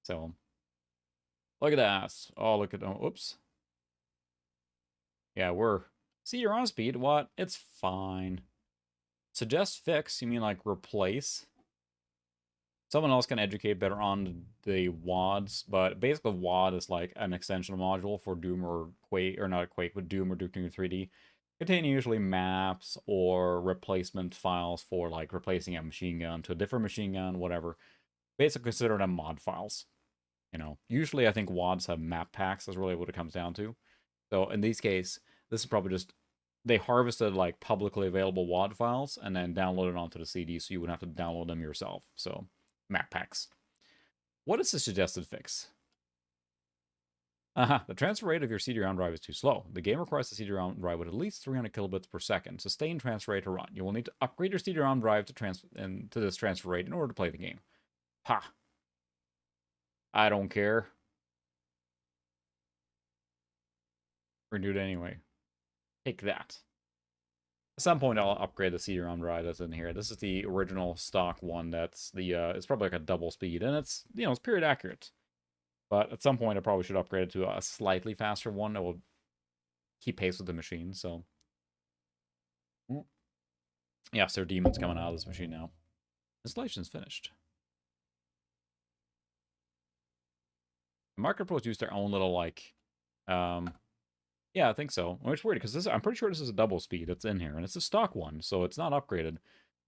So, look at that. Oh, look at... Oh, oops. Yeah, we're... See, you're on speed. What? It's fine. Suggest fix? You mean like replace? Someone else can educate better on the WADs, but basically WAD is like an extension module for Doom or Quake, or not Quake, but Doom or Duke Nukem 3D. Containing usually maps or replacement files for like replacing a machine gun to a different machine gun, whatever. Basically consider them mod files. You know, usually I think WADs have map packs, that's really what it comes down to. So in these case, this is probably just, they harvested like publicly available WAD files and then downloaded onto the CD so you wouldn't have to download them yourself. So, map packs. What is the suggested fix? The transfer rate of your CD-ROM drive is too slow. The game requires the CD-ROM drive with at least 300 kilobits per second. Sustained transfer rate to run. You will need to upgrade your CD-ROM drive to this transfer rate in order to play the game. Ha! I don't care. We're gonna do it anyway. Take that. At some point, I'll upgrade the CD-ROM drive that's in here. This is the original stock one. That's the it's probably like a double speed, and it's, you know, it's period accurate. But at some point, I probably should upgrade it to a slightly faster one that will keep pace with the machine. So, yes, there are demons coming out of this machine now. Installation's finished. Marketplace used their own little like, yeah, I think so. Which is weird because I'm pretty sure this is a double speed that's in here, and it's a stock one, so it's not upgraded.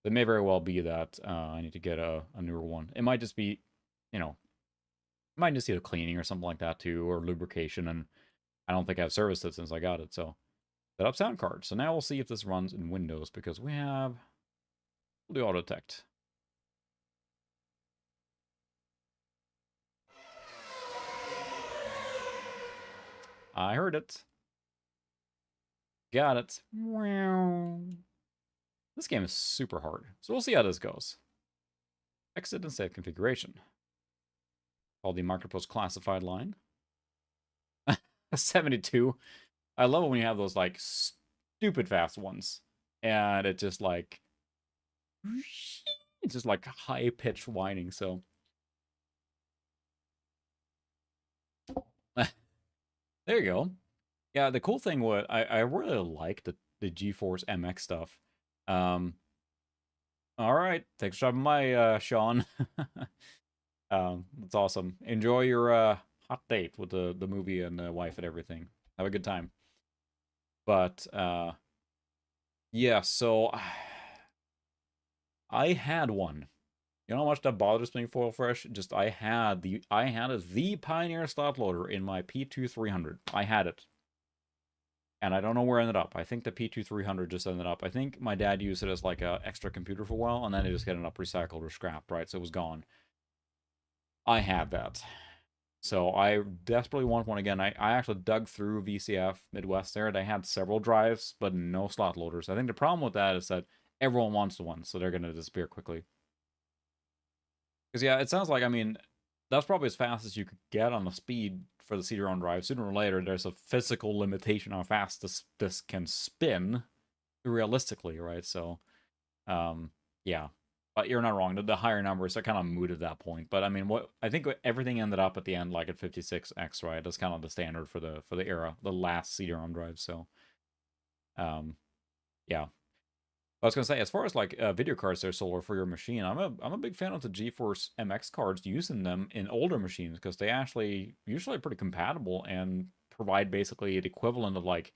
It may very well be that I need to get a newer one. It might just be, you know, might just need a cleaning or something like that too, or lubrication, and I don't think I've serviced it since I got it. So set up sound card. So now we'll see if this runs in Windows because we'll do auto detect. I heard it. Got it. This game is super hard, so we'll see how this goes. Exit and save configuration. Called the Marketplace classified line. 72. I love it when you have those like stupid fast ones, and it just like it's just like high pitched whining. So there you go. Yeah, the cool thing was I really like the GeForce MX stuff. All right. Thanks for stopping by, Sean. That's awesome. Enjoy your hot date with the movie and the wife and everything. Have a good time. But yeah, so I had one. You know how much that bothers me, Foil Fresh? Just I had the Pioneer slot loader in my P2300. I had it. And I don't know where it ended up. I think the P2300 just ended up. I think my dad used it as like a extra computer for a while, and then it just ended up recycled or scrapped, right? So it was gone. I had that. So I desperately want one again. I actually dug through VCF Midwest there. They had several drives, but no slot loaders. I think the problem with that is that everyone wants one, so they're going to disappear quickly. Because, yeah, it sounds like, I mean, that's probably as fast as you could get on the speed for the CD-ROM drive. Sooner or later, there's a physical limitation on how fast this can spin realistically, right? So, yeah. But you're not wrong. The higher numbers are kind of moot at that point. But I mean, what I think everything ended up at the end like at 56x, right? That's kind of the standard for the era, the last CD-ROM drive. So, yeah. I was gonna say, as far as like video cards that are solar for your machine, I'm a big fan of the GeForce MX cards, using them in older machines because they actually usually are pretty compatible and provide basically the equivalent of like,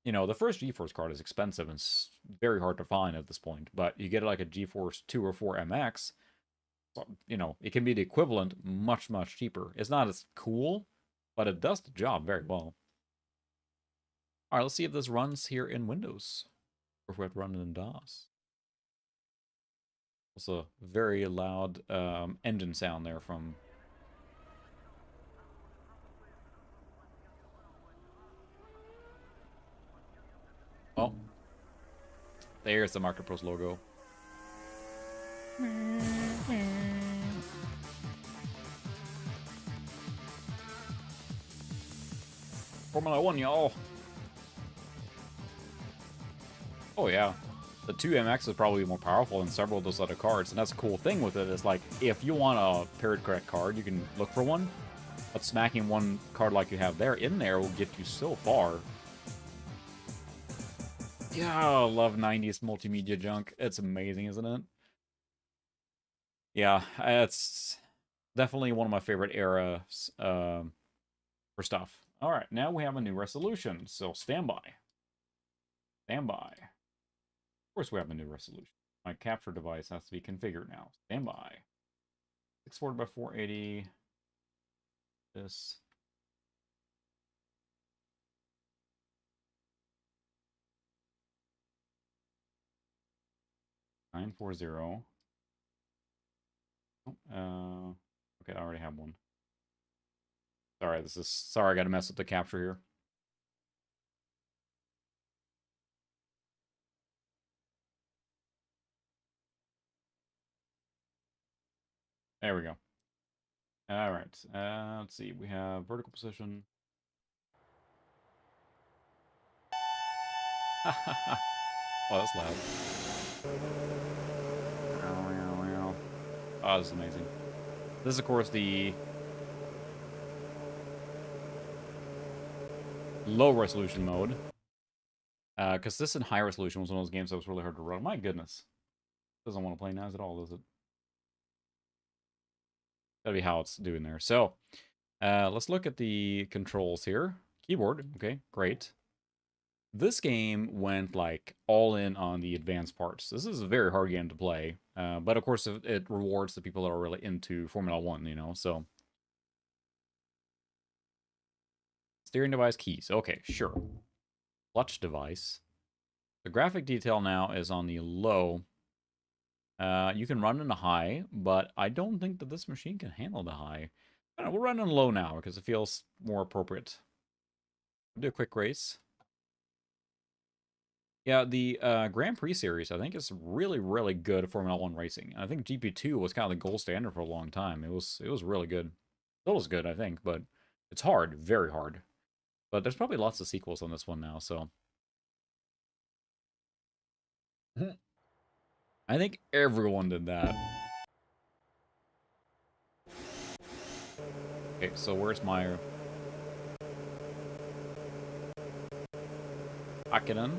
you know, the first GeForce card is expensive and it's very hard to find at this point, but you get like a GeForce 2 or 4 MX, you know, it can be the equivalent much, much cheaper. It's not as cool, but it does the job very well. All right, let's see if this runs here in Windows or if we have to run it in DOS. Also, a very loud engine sound there from... Oh, there's the Marketplace logo. Formula 1, y'all. Oh, yeah. The 2MX is probably more powerful than several of those other cards, and that's a cool thing with it, is like, if you want a period correct card, you can look for one, but smacking one card like you have there in there will get you so far. Yeah, I love 90s multimedia junk. It's amazing, isn't it? Yeah, it's definitely one of my favorite eras for stuff. All right, now we have a new resolution, so stand by. Stand by. Of course we have a new resolution. My capture device has to be configured now. Stand by. 640 by 480. This. $940. Okay, I already have one. Sorry, I gotta mess with the capture here. There we go. All right. Let's see. We have vertical position. Oh, that's loud. Oh, this is amazing. This is, of course, the low resolution mode. Because this in high resolution was one of those games that was really hard to run. My goodness. Doesn't want to play NAS at all, does it? That'd be how it's doing there. So, let's look at the controls here. Keyboard, okay, great. This game went like all in on the advanced parts. This is a very hard game to play, but of course it rewards the people that are really into Formula 1, you know, so. Steering device keys, okay, sure. Clutch device. The graphic detail now is on the low. You can run in a high, but I don't think that this machine can handle the high. I don't know, we'll run in low now because it feels more appropriate. Do a quick race. Yeah, the Grand Prix series, I think, is really, really good Formula 1 racing. I think GP2 was kind of the gold standard for a long time. It was really good. Still is good, I think, but it's hard, very hard. But there's probably lots of sequels on this one now, so. I think everyone did that. Okay, so where's my... Arcanoid?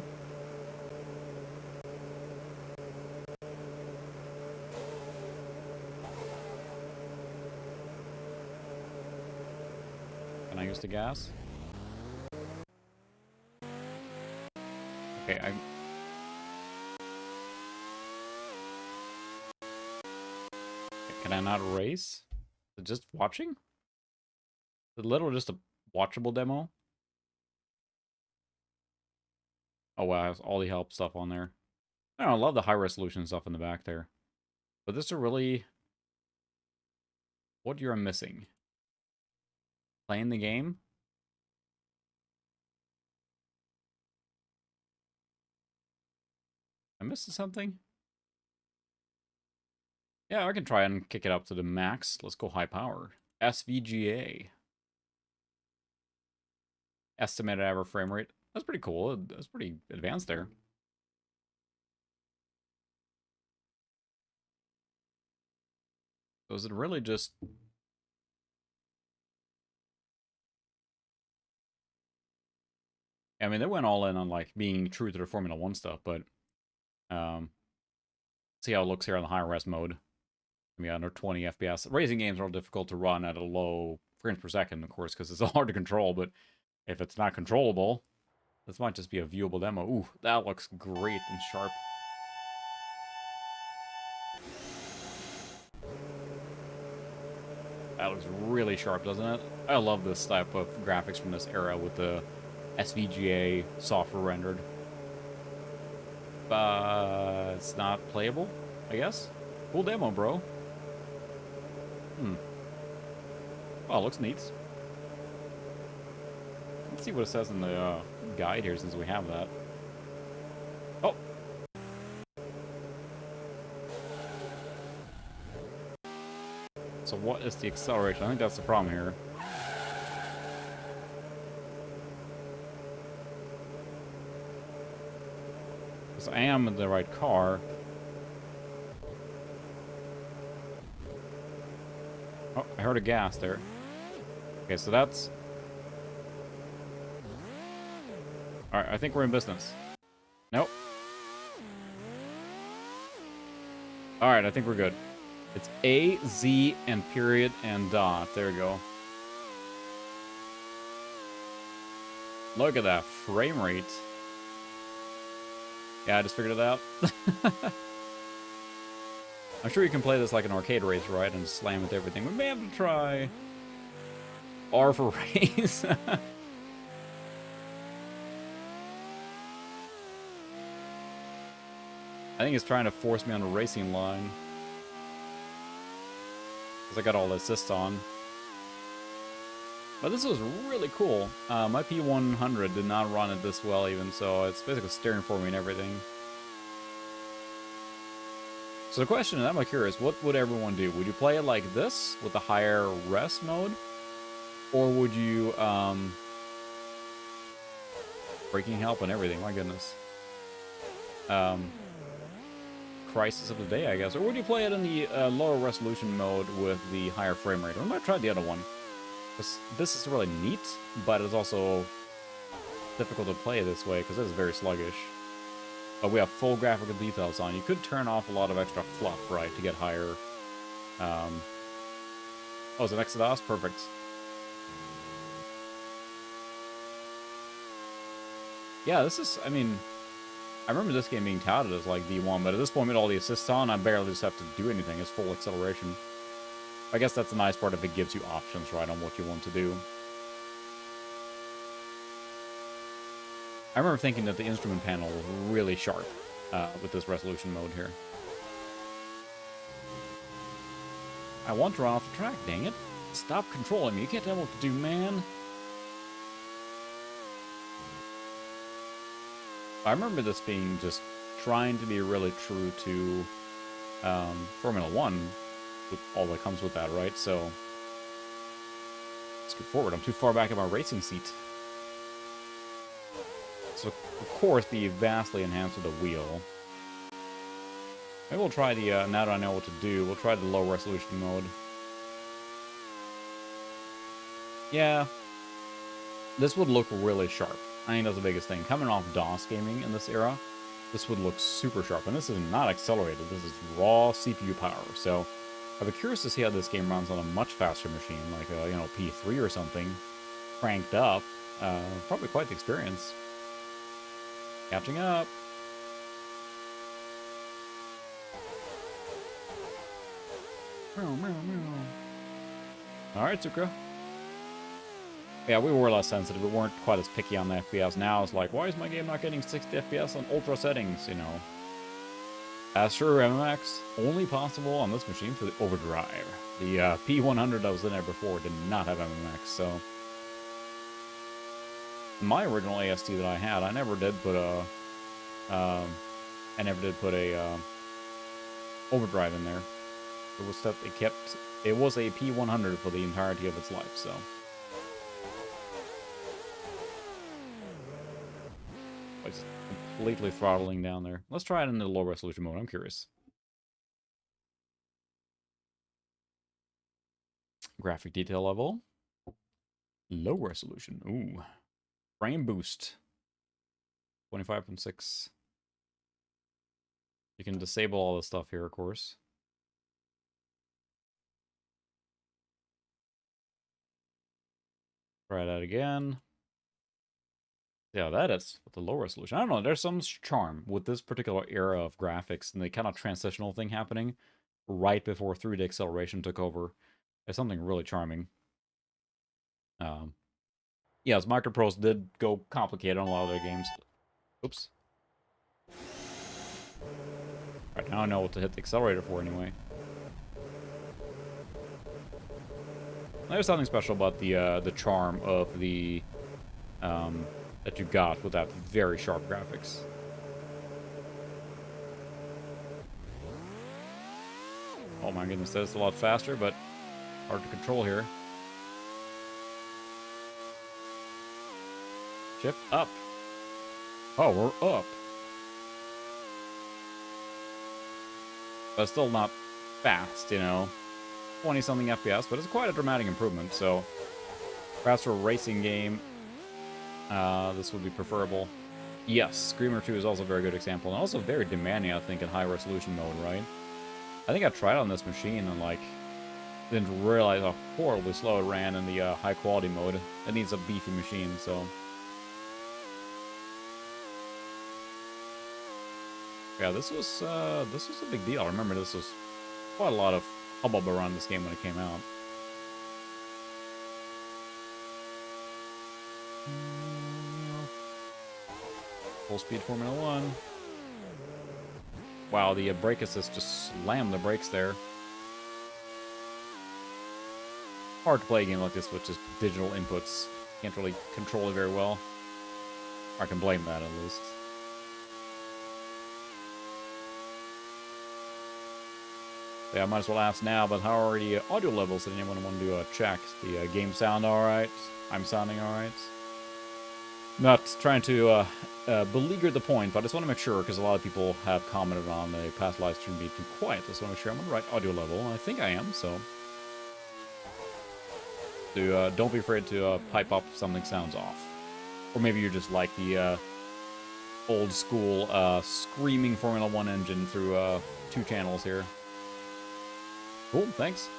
to gas. Okay, can I not race? Is it just watching? Is it literally just a watchable demo? Oh wow, has all the help stuff on there. I don't know, I love the high resolution stuff in the back there. But this is really what you're missing. Playing the game? Am I missing something? Yeah, I can try and kick it up to the max. Let's go high power. SVGA. Estimated average frame rate. That's pretty cool. That's pretty advanced there. So is it really just... I mean, they went all in on, like, being true to the Formula 1 stuff, but... see how it looks here on the high res mode. I mean, under 20 FPS. Racing games are difficult to run at a low frames per second, of course, because it's hard to control, but if it's not controllable, this might just be a viewable demo. Ooh, that looks great and sharp. That looks really sharp, doesn't it? I love this type of graphics from this era with the SVGA software rendered. But it's not playable, I guess. Cool demo, bro. Oh, it looks neat. Let's see what it says in the guide here, since we have that. Oh! So what is the acceleration? I think that's the problem here. Because I am in the right car. Oh, I heard a gas there. Okay, so that's... Alright, I think we're in business. Nope. Alright, I think we're good. It's A, Z, and period, and dot. There we go. Look at that frame rate. Yeah, I just figured it out. I'm sure you can play this like an arcade race, right? And slam with everything. We may have to try R for race. I think it's trying to force me on the racing line. Because I got all the assists on. But this was really cool. My P100 did not run it this well even, so it's basically steering for me and everything. So the question, and I'm curious, what would everyone do? Would you play it like this, with the higher res mode? Or would you, braking help and everything, my goodness. Crisis of the day, I guess. Or would you play it in the lower resolution mode with the higher frame rate? Or I might try the other one. This is really neat, but it's also difficult to play this way, because it's very sluggish. But we have full graphical details on. You could turn off a lot of extra fluff, right, to get higher... Oh, is it Exodus? Perfect. Yeah, this is, I mean... I remember this game being touted as, like, D1, but at this point with all the assists on, I barely just have to do anything. It's full acceleration. I guess that's the nice part if it gives you options, right, on what you want to do. I remember thinking that the instrument panel was really sharp with this resolution mode here. I want to run off the track, dang it. Stop controlling me. You can't tell me what to do, man. I remember this being just trying to be really true to Formula 1, with all that comes with that, right? So, let's go forward. I'm too far back in my racing seat. So, of course, the vastly enhanced with the wheel. Maybe we'll try the, now that I know what to do, we'll try the low resolution mode. Yeah, this would look really sharp. I think that's the biggest thing. Coming off DOS gaming in this era, this would look super sharp. And this is not accelerated. This is raw CPU power. So I'd be curious to see how this game runs on a much faster machine, like a, you know, P3 or something. cranked up. Probably quite the experience. Catching up. Alright, Zuko. Yeah, we were less sensitive. We weren't quite as picky on the FPS. Now it's like, why is my game not getting 60 FPS on ultra settings, you know? As sure, MMX, only possible on this machine for the overdrive. The P100 that was in there before did not have MMX, so... My original AST that I had, I never did put a... overdrive in there. It was stuff, it was a P100 for the entirety of its life, so... It's completely throttling down there. Let's try it in the low resolution mode. I'm curious. Graphic detail level. Low resolution. Ooh. Frame boost. 25.6. You can disable all this stuff here, of course. Try that again. Yeah, that is with the low resolution. I don't know, there's some charm with this particular era of graphics and the kind of transitional thing happening right before 3D acceleration took over. There's something really charming. Yes, Microprose did go complicated on a lot of their games. Oops. Alright, now I know what to hit the accelerator for anyway. There's something special about the charm of the that you got with that very sharp graphics. Oh my goodness, that's a lot faster, but hard to control here. Shift up. Oh, we're up. But still not fast, you know. 20-something FPS, but it's quite a dramatic improvement, so perhaps for a racing game, this would be preferable. Yes, Screamer 2 is also a very good example, and also very demanding, I think, in high-resolution mode, right? I think I tried on this machine and, like, didn't realize how horribly slow it ran in the high-quality mode. It needs a beefy machine, so... Yeah, this was a big deal. I remember this was quite a lot of hubbub around this game when it came out. Full speed Formula 1. Wow, the brake assist just slammed the brakes there. Hard to play a game like this with just digital inputs. Can't really control it very well. I can blame that at least. Yeah, I might as well ask now, but how are the audio levels? Did anyone want to check? The game sound alright? I'm sounding alright? Not trying to beleaguer the point, but I just want to make sure, because a lot of people have commented on the past live stream being too quiet. I just want to make sure I'm on the right audio level, and I think I am, so... don't be afraid to pipe up if something sounds off. Or maybe you're just like the old school screaming Formula 1 engine through 2 channels here. Cool, thanks.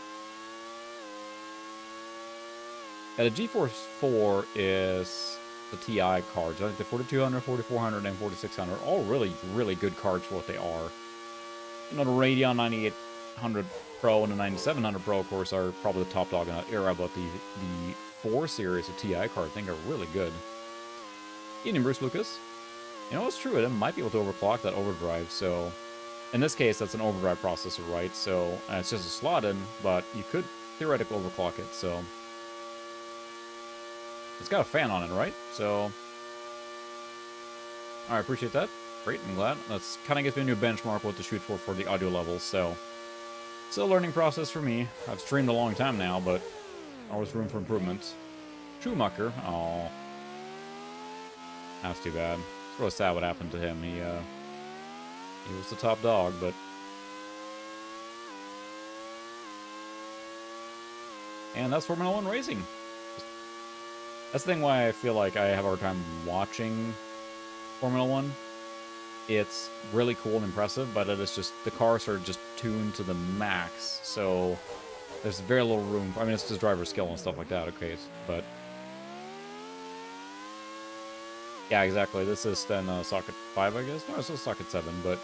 Yeah, the GeForce 4 is the TI cards. I think the 4200, 4400, and 4600 are all really, really good cards for what they are. You know, the Radeon 9800 Pro and the 9700 Pro, of course, are probably the top dog in that era, but the 4 series of TI cards, I think, are really good. Evening, Bruce Lucas. You know, it's true, it might be able to overclock that overdrive, so... In this case, that's an overdrive processor, right? So, it's just a slot in, but you could theoretically overclock it, so... It's got a fan on it, right? So... I appreciate that. Great, I'm glad. That's kind of gives me a new benchmark what to shoot for the audio levels, so... Still a learning process for me. I've streamed a long time now, but always room for improvement. Schumacher, oh, that's too bad. It's really sad what happened to him. He was the top dog, but... And that's Formula 1 racing. That's the thing why I feel like I have a hard time watching Formula 1. It's really cool and impressive, but it is just... The cars are just tuned to the max, so... There's very little room... I mean, it's just driver skill and stuff like that, okay, but... Yeah, exactly. This is then socket 5, I guess. No, it's still socket 7, but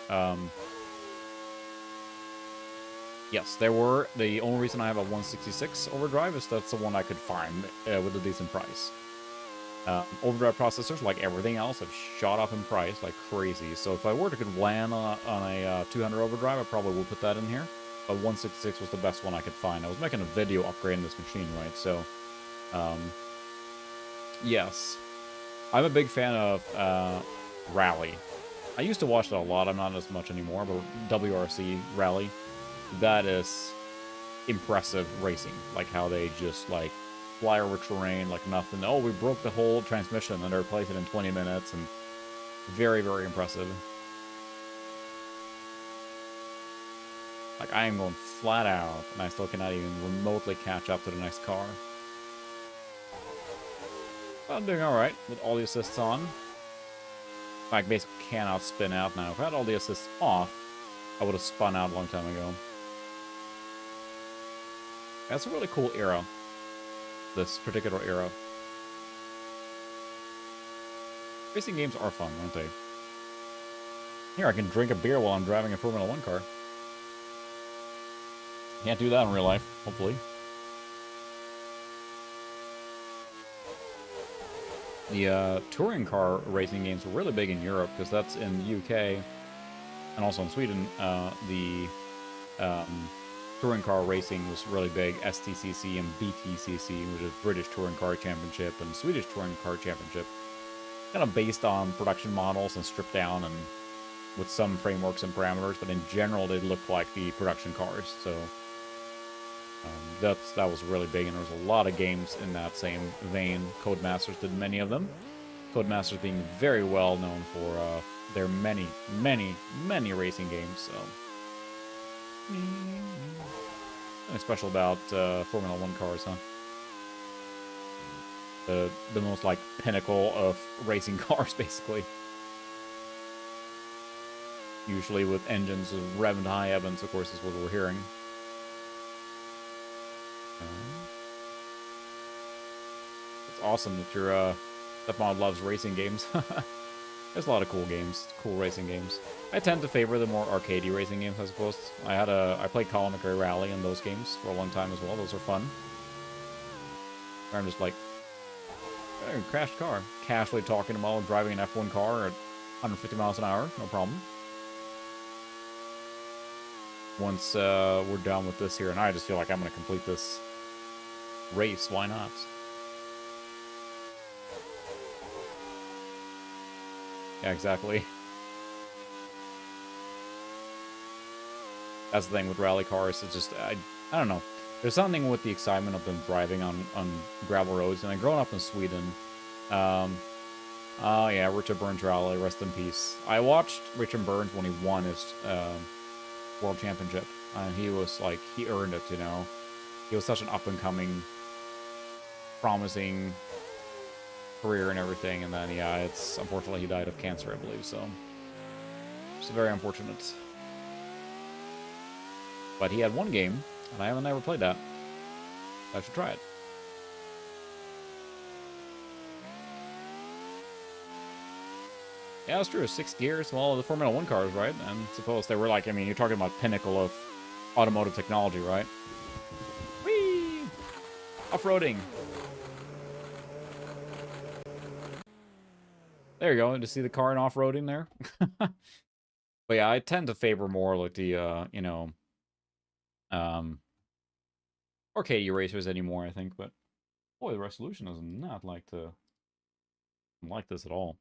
yes, there were. The only reason I have a 166 overdrive is that's the one I could find with a decent price. Overdrive processors, like everything else, have shot up in price like crazy. So if I were to could land on a 200 overdrive, I probably would put that in here. But 166 was the best one I could find. I was making a video upgrading this machine, right? So, yes. I'm a big fan of Rally. I used to watch that a lot. I'm not as much anymore, but WRC Rally, that is impressive racing. Like how they just like fly over terrain like nothing. Oh, we broke the whole transmission and they replaced it in 20 minutes, and very, very impressive. Like I am going flat out, and I still cannot even remotely catch up to the next car. But I'm doing alright with all the assists on. I basically cannot spin out now. If I had all the assists off, I would have spun out a long time ago. That's a really cool era. This particular era. Racing games are fun, aren't they? Here, I can drink a beer while I'm driving a Formula 1 car. Can't do that in real life, hopefully. The touring car racing games were really big in Europe, because that's in the UK and also in Sweden. The touring car racing was really big. STCC and BTCC, which is British Touring Car Championship, and Swedish Touring Car Championship. Kind of based on production models and stripped down and with some frameworks and parameters, but in general they look like the production cars. So that was really big, and there was a lot of games in that same vein. Codemasters did many of them. Codemasters being very well known for their many, many, many racing games. So something special about Formula 1 cars, huh? The most like pinnacle of racing cars, basically. Usually with engines of revving high heavens, of course, is what we're hearing. It's awesome that your stepmom loves racing games. There's a lot of cool games, cool racing games. I tend to favor the more arcadey racing games, I suppose. I played Colin McRae Rally in those games for a long time as well. Those are fun. I'm just like, hey, crashed car. Casually talking to them while driving an F1 car at 150 miles an hour, no problem. Once we're done with this here, and I just feel like I'm going to complete this race. Why not? Yeah, exactly. That's the thing with rally cars. It's just, I don't know. There's something with the excitement of them driving on gravel roads. And I growing up in Sweden. Oh yeah, Richard Burns Rally, rest in peace. I watched Richard Burns when he won his world championship. And he was like, he earned it, you know. He was such an up-and-coming, promising career and everything. And then, yeah, unfortunately he died of cancer, I believe, so. It's very unfortunate. But he had one game, and I haven't ever played that. I should try it. Yeah, that's true. 6 gears, well, the Formula 1 cars, right? And suppose they were like, I mean, you're talking about pinnacle of automotive technology, right? Whee! Off-roading. There you go. Just see the car in off-roading there. But yeah, I tend to favor more like the, you know, arcade racers anymore, I think. But boy, the resolution is not like this at all.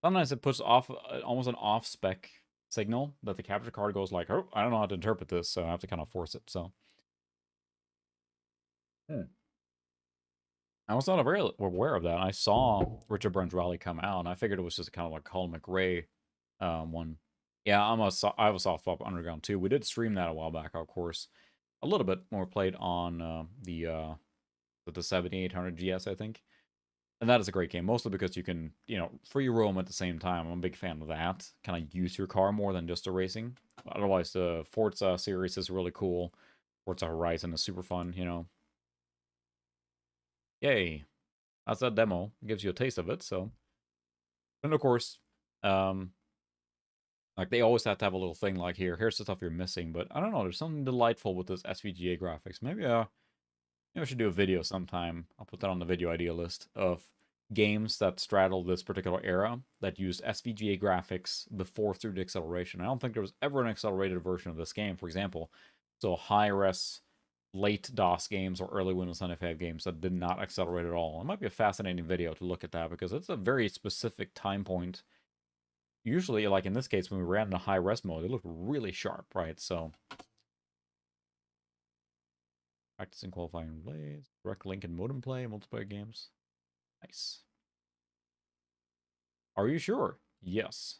Sometimes it puts off almost an off-spec signal that the capture card goes like, oh, I don't know how to interpret this, so I have to kind of force it. So I was not aware of that. I saw Richard Burns Rally come out, and I figured it was just kind of like Colin McRae one. Yeah, I have a soft spot for Underground too. We did stream that a while back, of course, a little bit more played on the 7800 GS, I think. And that is a great game, mostly because you can, you know, free roam at the same time. I'm a big fan of that. Kind of use your car more than just a racing. Otherwise, the Forza series is really cool. Forza Horizon is super fun, you know. Yay. That's that demo. It gives you a taste of it, so. And of course, like they always have to have a little thing like here's the stuff you're missing. But I don't know, there's something delightful with this SVGA graphics. Maybe I should do a video sometime. I'll put that on the video idea list of games that straddle this particular era that use SVGA graphics before 3D acceleration. I don't think there was ever an accelerated version of this game, for example. So high-res late DOS games or early Windows 95 games that did not accelerate at all. It might be a fascinating video to look at that because it's a very specific time point. Usually, like in this case, when we ran in a high-res mode, it looked really sharp, right? So practicing qualifying plays, direct link and modem play, multiplayer games. Nice. Are you sure? Yes.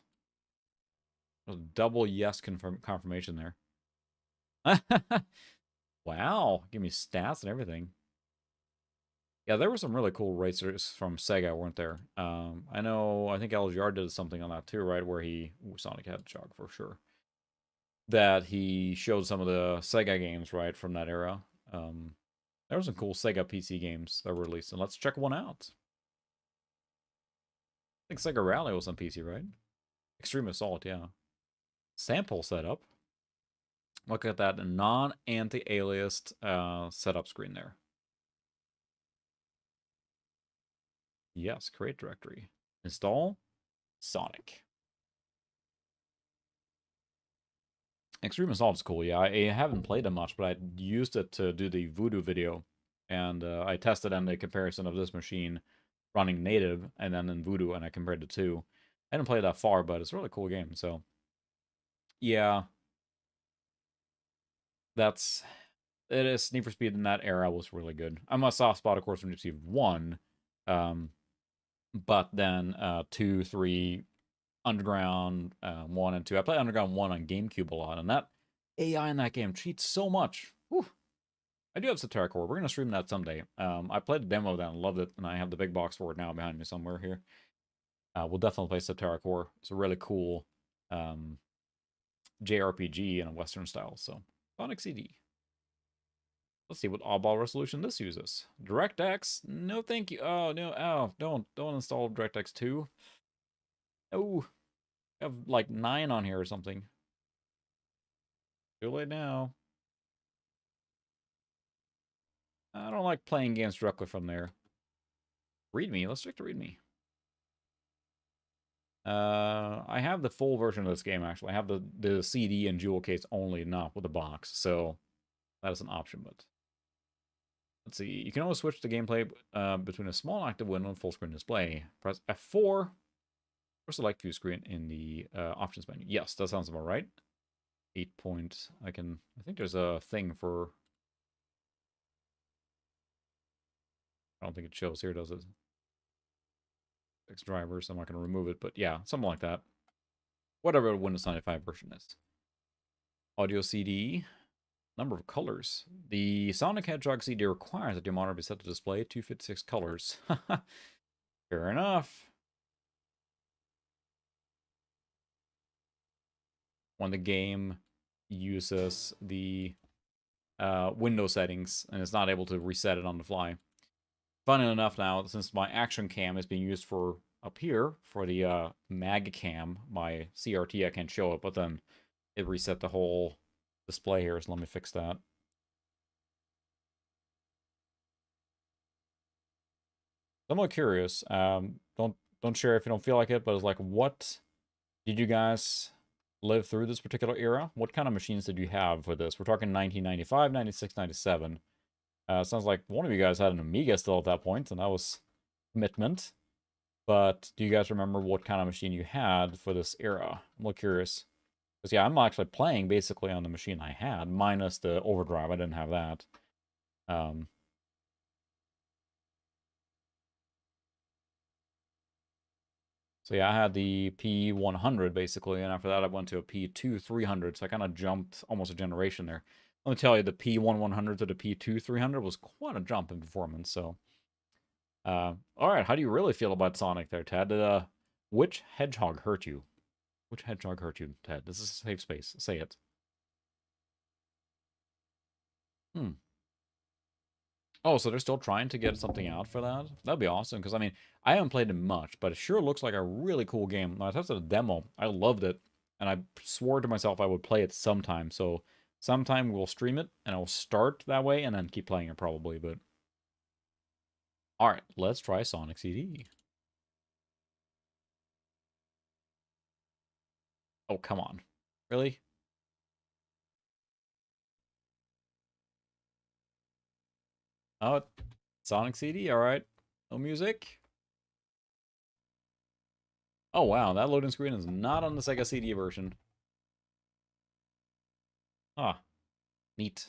A double yes confirmation there. Wow. Give me stats and everything. Yeah, there were some really cool racers from Sega, weren't there? I think LGR did something on that too, right? Where Sonic Hedgehog for sure. That he showed some of the Sega games, right, from that era. There were some cool Sega PC games that were released, and let's check one out. I think Sega Rally was on PC, right? Extreme Assault, yeah. Sample setup. Look at that non-anti-aliased setup screen there. Yes, create directory. Install Sonic. Extreme Assault is cool, yeah. I haven't played it much, but I used it to do the Voodoo video. And I tested on the comparison of this machine running native and then in Voodoo, and I compared the two. I didn't play that far, but it's a really cool game, so... Yeah. It is. Need for Speed in that era was really good. I'm a soft spot, of course, from Need for Speed 1. But then 2, 3, Underground 1 and 2. I played Underground 1 on GameCube a lot, and that AI in that game cheats so much. Whew. I do have Satara Core. We're going to stream that someday. I played the demo of that and loved it, and I have the big box for it now behind me somewhere here. We'll definitely play Satara Core. It's a really cool JRPG in a Western style. So, Sonic CD. Let's see what oddball resolution this uses. DirectX? No, thank you. Oh, no. Oh, don't install DirectX 2. Oh, I have like 9 on here or something. Too late now. I don't like playing games directly from there. README. Let's check the README. I have the full version of this game, actually. I have the CD and jewel case only, not with the box. So that is an option, but... Let's see. You can always switch the gameplay between a small active window and full screen display. Press F4 or select view screen in the options menu. Yes, that sounds about right. 8 point. I think there's a thing for... I don't think it shows here, does it? X drivers. I'm not going to remove it, but yeah, something like that. Whatever the Windows 95 version is. Audio CD. Number of colors. The Sonic Hedgehog CD requires that your monitor be set to display 256 colors. Fair enough. When the game uses the window settings and is not able to reset it on the fly. Funny enough now, since my action cam is being used for up here for the mag cam, my CRT, I can't show it, but then it reset the whole display here, so let me fix that. I'm curious. Don't share if you don't feel like it, but it's like, what did you guys live through this particular era? What kind of machines did you have for this? We're talking 1995, 96, 97. Sounds like one of you guys had an Amiga still at that point, and that was commitment. But do you guys remember what kind of machine you had for this era? I'm a little curious. Because, yeah, I'm actually playing basically on the machine I had, minus the overdrive. I didn't have that. So, yeah, I had the P100, basically, and after that I went to a P2 300, so I kind of jumped almost a generation there. Let me tell you, the P1 100 to the P2 300 was quite a jump in performance, so... Alright, how do you really feel about Sonic there, Ted? Which hedgehog hurt you? Which hedgehog hurt you, Ted? This is a safe space. Say it. Oh, so they're still trying to get something out for that? That'd be awesome, because, I mean, I haven't played it much, but it sure looks like a really cool game. When I tested a demo, I loved it, and I swore to myself I would play it sometime, so sometime we'll stream it, and I'll start that way, and then keep playing it probably, but... Alright, let's try Sonic CD. Oh, come on. Really? Oh, Sonic CD, alright. No music? Oh, wow, that loading screen is not on the Sega CD version. Ah, neat.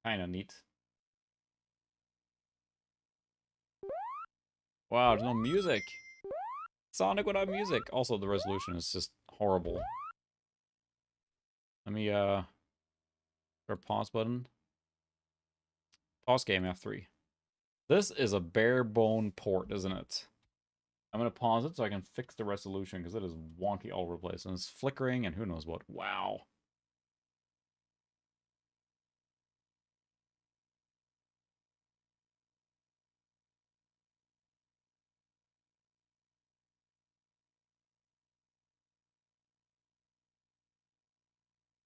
Kinda neat. Wow, there's no music. Sonic without music. Also, the resolution is just horrible. Let me, pause button. Pause game F3. This is a bare bone port, isn't it? I'm gonna pause it so I can fix the resolution, because it is wonky all over the place. And it's flickering and who knows what. Wow.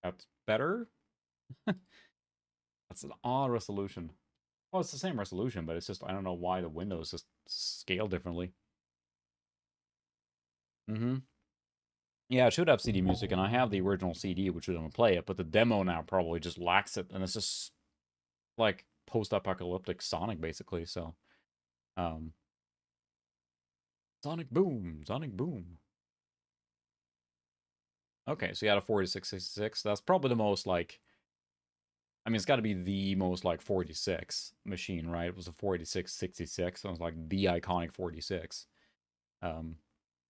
That's better? That's an odd resolution. Well, it's the same resolution, but it's just, I don't know why the windows just scale differently. Mm-hmm. Yeah, it should have CD music, and I have the original CD, which would play it, but the demo now probably just lacks it, and it's just like post-apocalyptic Sonic, basically, so. Um, Sonic Boom! Sonic Boom! Okay, so you had a 4666. That's probably the most, like... I mean, it's got to be the most, like, 46 machine, right? It was a 4666, so it was, like, the iconic 46. Um,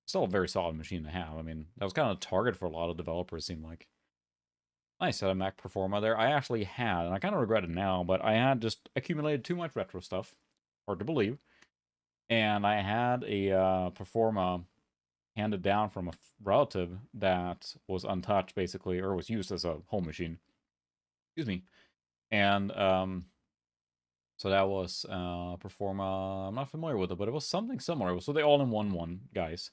Still a very solid machine to have. I mean, that was kind of a target for a lot of developers, seemed like. Nice, had a Mac Performa there. I actually had, and I kind of regret it now, but I had just accumulated too much retro stuff. Hard to believe. And I had a Performa handed down from a relative that was untouched, basically, or was used as a home machine. Excuse me. And so that was Performa. I'm not familiar with it, but it was something similar. So they all-in-one one, guys.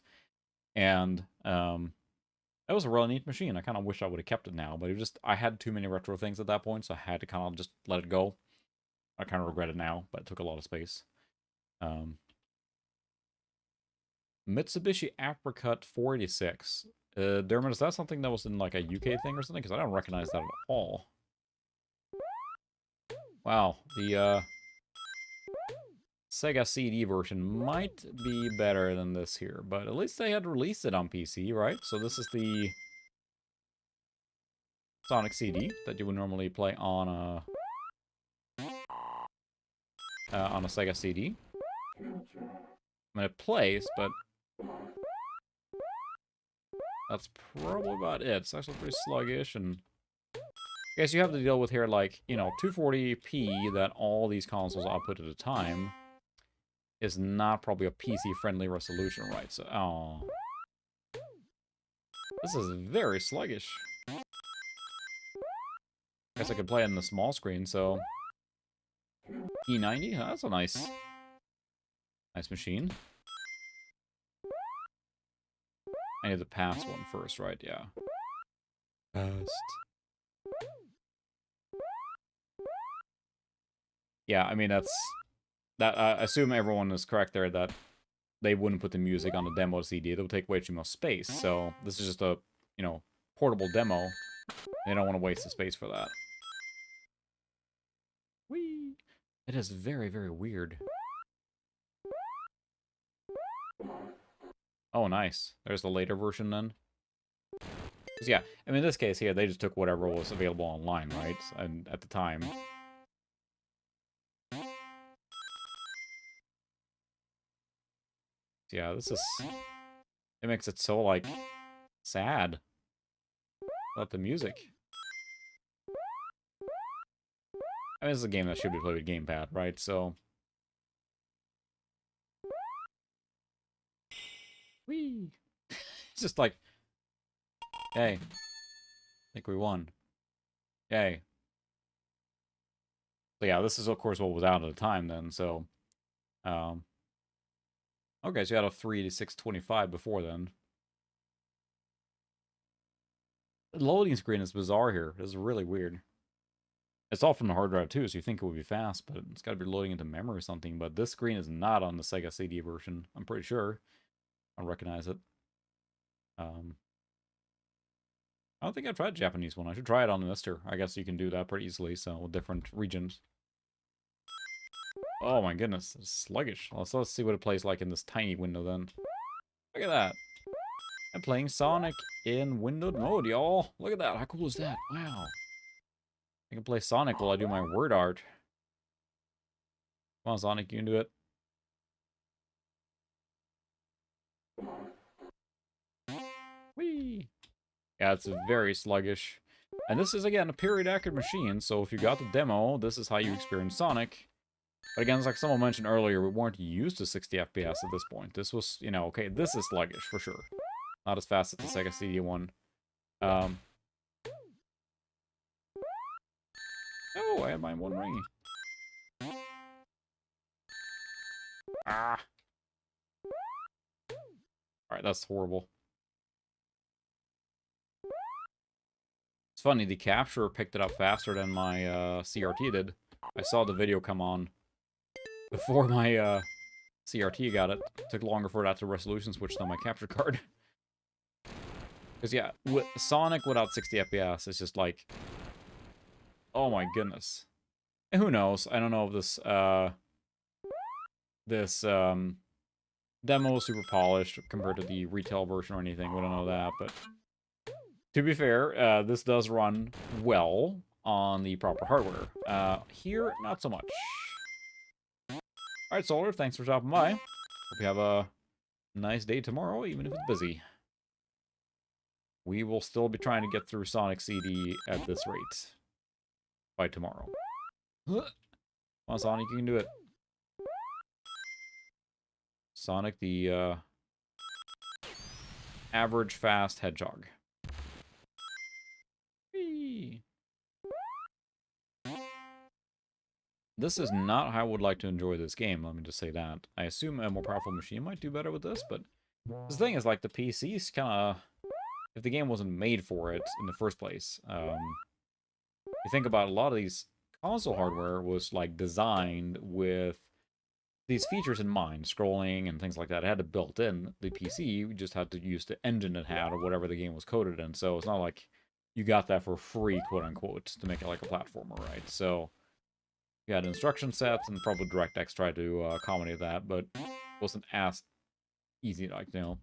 And it was a really neat machine. I kind of wish I would have kept it now, but it just, I had too many retro things at that point, so I had to kind of just let it go. I kind of regret it now, but it took a lot of space. Mitsubishi Apricot 486. Dermot, is that something that was in like a UK thing or something? Because I don't recognize that at all. Wow, the Sega CD version might be better than this here, but at least they had released it on PC, right? So this is the Sonic CD that you would normally play on a Sega CD. I mean, it plays, but that's probably about it. It's actually pretty sluggish, and I guess you have to deal with here, like, you know, 240p that all these consoles output at a time is not probably a PC-friendly resolution, right? So, oh. This is very sluggish. Guess I could play it in the small screen, so... E90? That's a nice machine. I need the pass one first, right? Yeah. Past. Yeah, I mean, that's... That, I assume everyone is correct there that they wouldn't put the music on the demo CD. It would take way too much space, so this is just a, you know, portable demo. They don't want to waste the space for that. Whee! It is very, very weird. Oh, nice. There's the later version, then. Yeah, I mean, in this case here, they just took whatever was available online, right? And at the time. Yeah, this is... It makes it so, like, sad about the music. I mean, this is a game that should be played with gamepad, right? So... Whee! It's just like... Hey. I think we won. Yay. So yeah, this is of course what was out at the time then. So, um, okay, so you had a 38625 before then. The loading screen is bizarre here. It's really weird. It's all from the hard drive too, so you think it would be fast, but it's got to be loading into memory or something. But this screen is not on the Sega CD version. I'm pretty sure. I recognize it. I don't think I've tried the Japanese one. I should try it on the Mister. I guess you can do that pretty easily, so with different regions. Oh my goodness, it's sluggish. Let's see what it plays like in this tiny window then. Look at that. I'm playing Sonic in windowed mode, y'all. Look at that. How cool is that? Wow. I can play Sonic while I do my word art. Come on, Sonic, you can do it. Whee! Yeah, it's very sluggish. And this is, again, a period accurate machine, so if you got the demo, this is how you experience Sonic. But again, it's like someone mentioned earlier, we weren't used to 60 FPS at this point. This was, you know, okay, this is sluggish, for sure. Not as fast as the Sega CD one. Oh, I had my one ring. Ah! Alright, that's horrible. It's funny, the capture picked it up faster than my CRT did. I saw the video come on before my CRT got it. It took longer for that to resolution switch than my capture card. Because yeah, with Sonic without 60 FPS, it's just like, oh my goodness. And who knows? I don't know if this demo is super polished compared to the retail version or anything. We don't know that, but to be fair, this does run well on the proper hardware. Here, not so much. Alright, Solar, thanks for stopping by. Hope you have a nice day tomorrow, even if it's busy. We will still be trying to get through Sonic CD at this rate by tomorrow. Come on, Sonic, you can do it. Sonic, the average fast hedgehog. Whee! This is not how I would like to enjoy this game, let me just say that. I assume a more powerful machine might do better with this, but the thing is, like, the PC's kind of... If the game wasn't made for it in the first place, you think about a lot of these console hardware was, like, designed with these features in mind, scrolling and things like that. It had it built in. The PC, you just had to use the engine it had or whatever the game was coded in, so it's not like you got that for free, quote-unquote, to make it like a platformer, right? So... You had instruction sets, and probably DirectX tried to accommodate that, but it wasn't as easy, like, you know.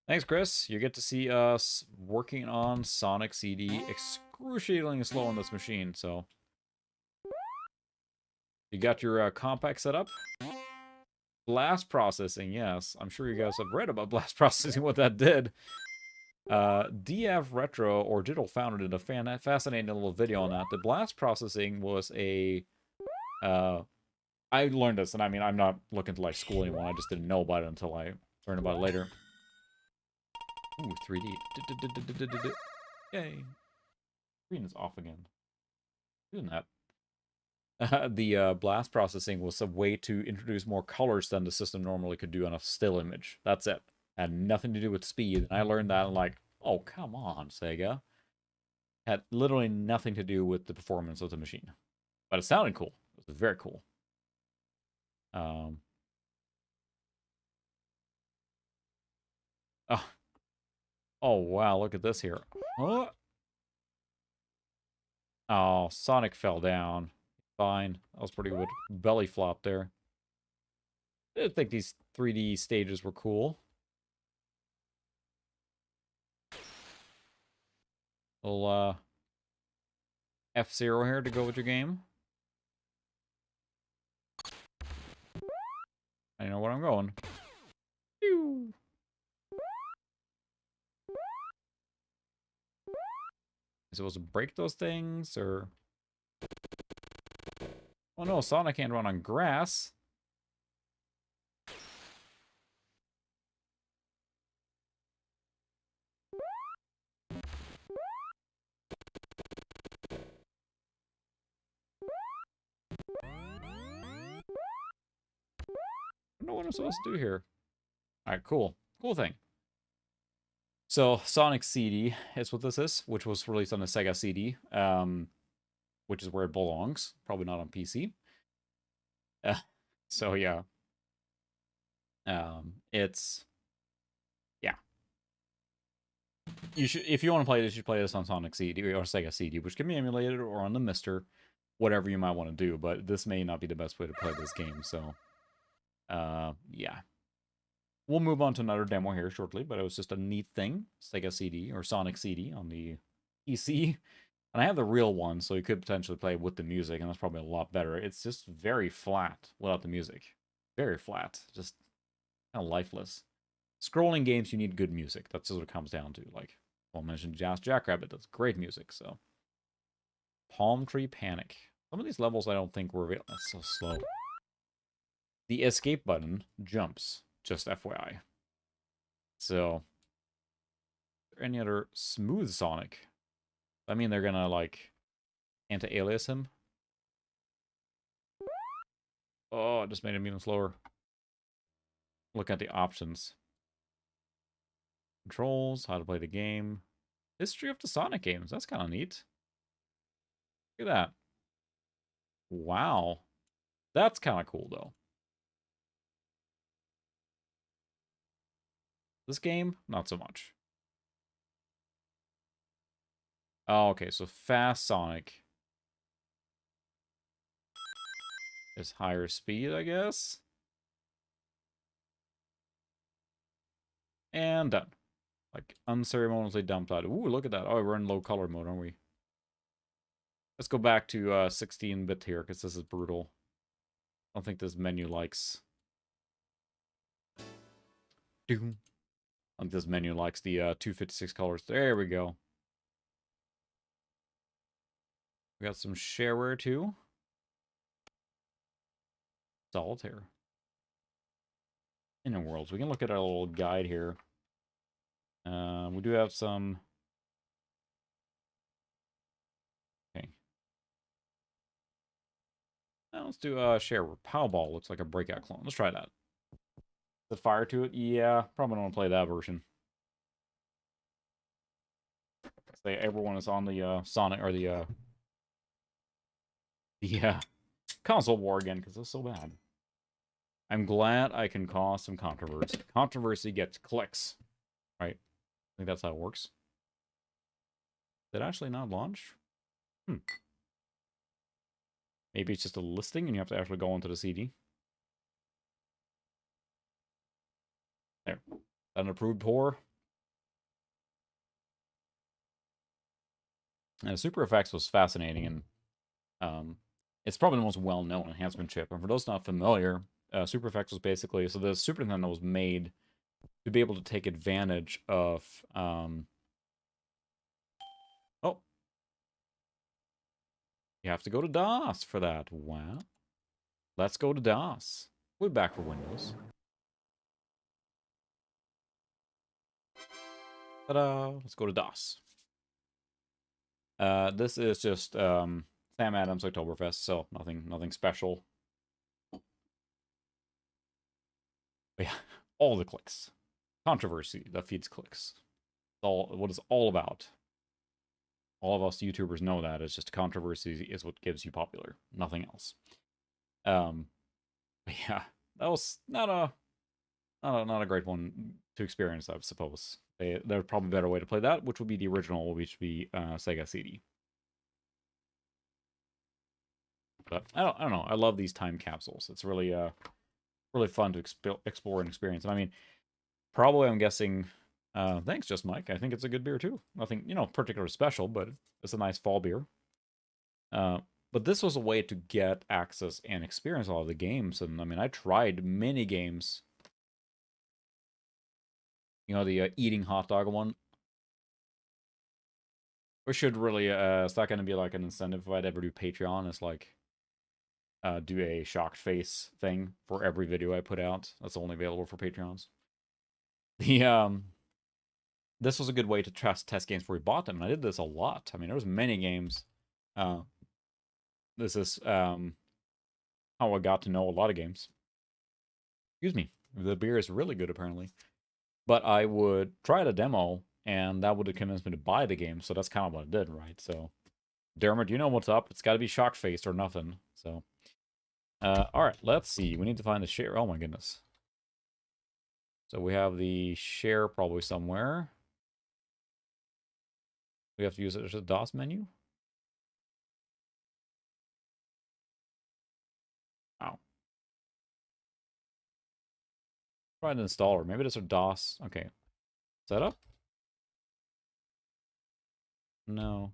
Thanks, Chris. You get to see us working on Sonic CD excruciatingly slow on this machine, so... You got your compact set up? Blast processing, yes. I'm sure you guys have read about blast processing, what that did. DF Retro, or Digital Foundry, did a fascinating little video on that. The blast processing was a... I learned this, and I mean, I'm not looking to, like, school anyone. I just didn't know about it until I learned about it later. Ooh, 3D. Yay. Screen is off again. Doing that. The blast processing was a way to introduce more colors than the system normally could do on a still image. That's it. Had nothing to do with speed. And I learned that and like, oh, come on, Sega. Had literally nothing to do with the performance of the machine. But it sounded cool. It was very cool. Oh. Oh, wow, look at this here. Huh? Oh, Sonic fell down. Fine. That was pretty good. Belly flop there. I didn't think these 3D stages were cool. Little, F-Zero here to go with your game. I know where I'm going. Pew! Is it supposed to break those things, or... Oh no, Sonic can't run on grass. don't know what I'm supposed to do here. All right, cool. Cool thing. So Sonic CD is what this is, which was released on the Sega CD, which is where it belongs. Probably not on PC. So yeah, it's yeah. You should, if you want to play this, you should play this on Sonic CD or Sega CD, which can be emulated, or on the Mister, whatever you might want to do. But this may not be the best way to play this game. So, yeah. We'll move on to another demo here shortly, but it was just a neat thing. Sega CD or Sonic CD on the PC. And I have the real one, so you could potentially play with the music, and that's probably a lot better. It's just very flat without the music. Very flat. Just kind of lifeless. Scrolling games, you need good music. That's just what it comes down to. Like, I mentioned Jazz Jackrabbit does great music, so. Palm Tree Panic. Some of these levels I don't think were available. That's so slow. The escape button jumps. Just FYI. So, is there any other smooth Sonic? I mean, they're gonna, like, anti-alias him. Oh, it just made him even slower. Look at the options. Controls, how to play the game. History of the Sonic games. That's kind of neat. Look at that. Wow. That's kind of cool, though. This game, not so much. Oh, okay, so fast Sonic is higher speed, I guess. And done. Like, unceremoniously dumped out. Ooh, look at that. Oh, we're in low color mode, aren't we? Let's go back to 16-bit here, because this is brutal. I don't think this menu likes... Doom. I think this menu likes the 256 colors. There we go. We got some shareware, too. Solitaire. Inner Worlds. We can look at our little guide here. We do have some... Okay. Now let's do shareware. Powerball looks like a breakout clone. Let's try that. The fire to it? Yeah, probably don't want to play that version. Say everyone is on the Sonic or the console war again because it's so bad. I'm glad I can cause some controversy. Controversy gets clicks, right? I think that's how it works. Did it actually not launch? Maybe it's just a listing and you have to actually go into the CD. There. An approved pour. And Super Effects was fascinating, and it's probably the most well-known enhancement chip. And for those not familiar, Super Effects was basically... So the Super Nintendo was made to be able to take advantage of... Oh. You have to go to DOS for that. Wow. Let's go to DOS. We're back for Windows. Ta-da! Let's go to DOS. This is just Sam Adams Oktoberfest, so nothing special. But yeah, all the clicks. Controversy that feeds clicks. All what it's all about. All of us YouTubers know that. It's just controversy is what gives you popular. Nothing else. But yeah, that was not a great one to experience, I suppose. There's probably a better way to play that, which would be the original, which would be Sega CD. But I don't know. I love these time capsules. It's really really fun to explore and experience. And I mean, probably I'm guessing. Thanks, Just Mike. I think it's a good beer too. Nothing, particularly special, but it's a nice fall beer. But this was a way to get access and experience all of the games. And I mean, I tried many games. The eating hot dog one. We should really, it's not going to be like an incentive if I'd ever do Patreon. It's like, do a shocked face thing for every video I put out. That's only available for Patreons. This was a good way to test games before we bought them, and I did this a lot. I mean, there was many games. This is how I got to know a lot of games. Excuse me. The beer is really good, apparently. But I would try the demo, and that would have convinced me to buy the game, so that's kind of what I did, right? So, Dermot, you know what's up. It's got to be shock-faced or nothing, so... alright, let's see. We need to find the share. Oh my goodness. So we have the share probably somewhere. We have to use it as a DOS menu? Wow. Try an installer. Maybe there's a DOS. Okay. Setup? No.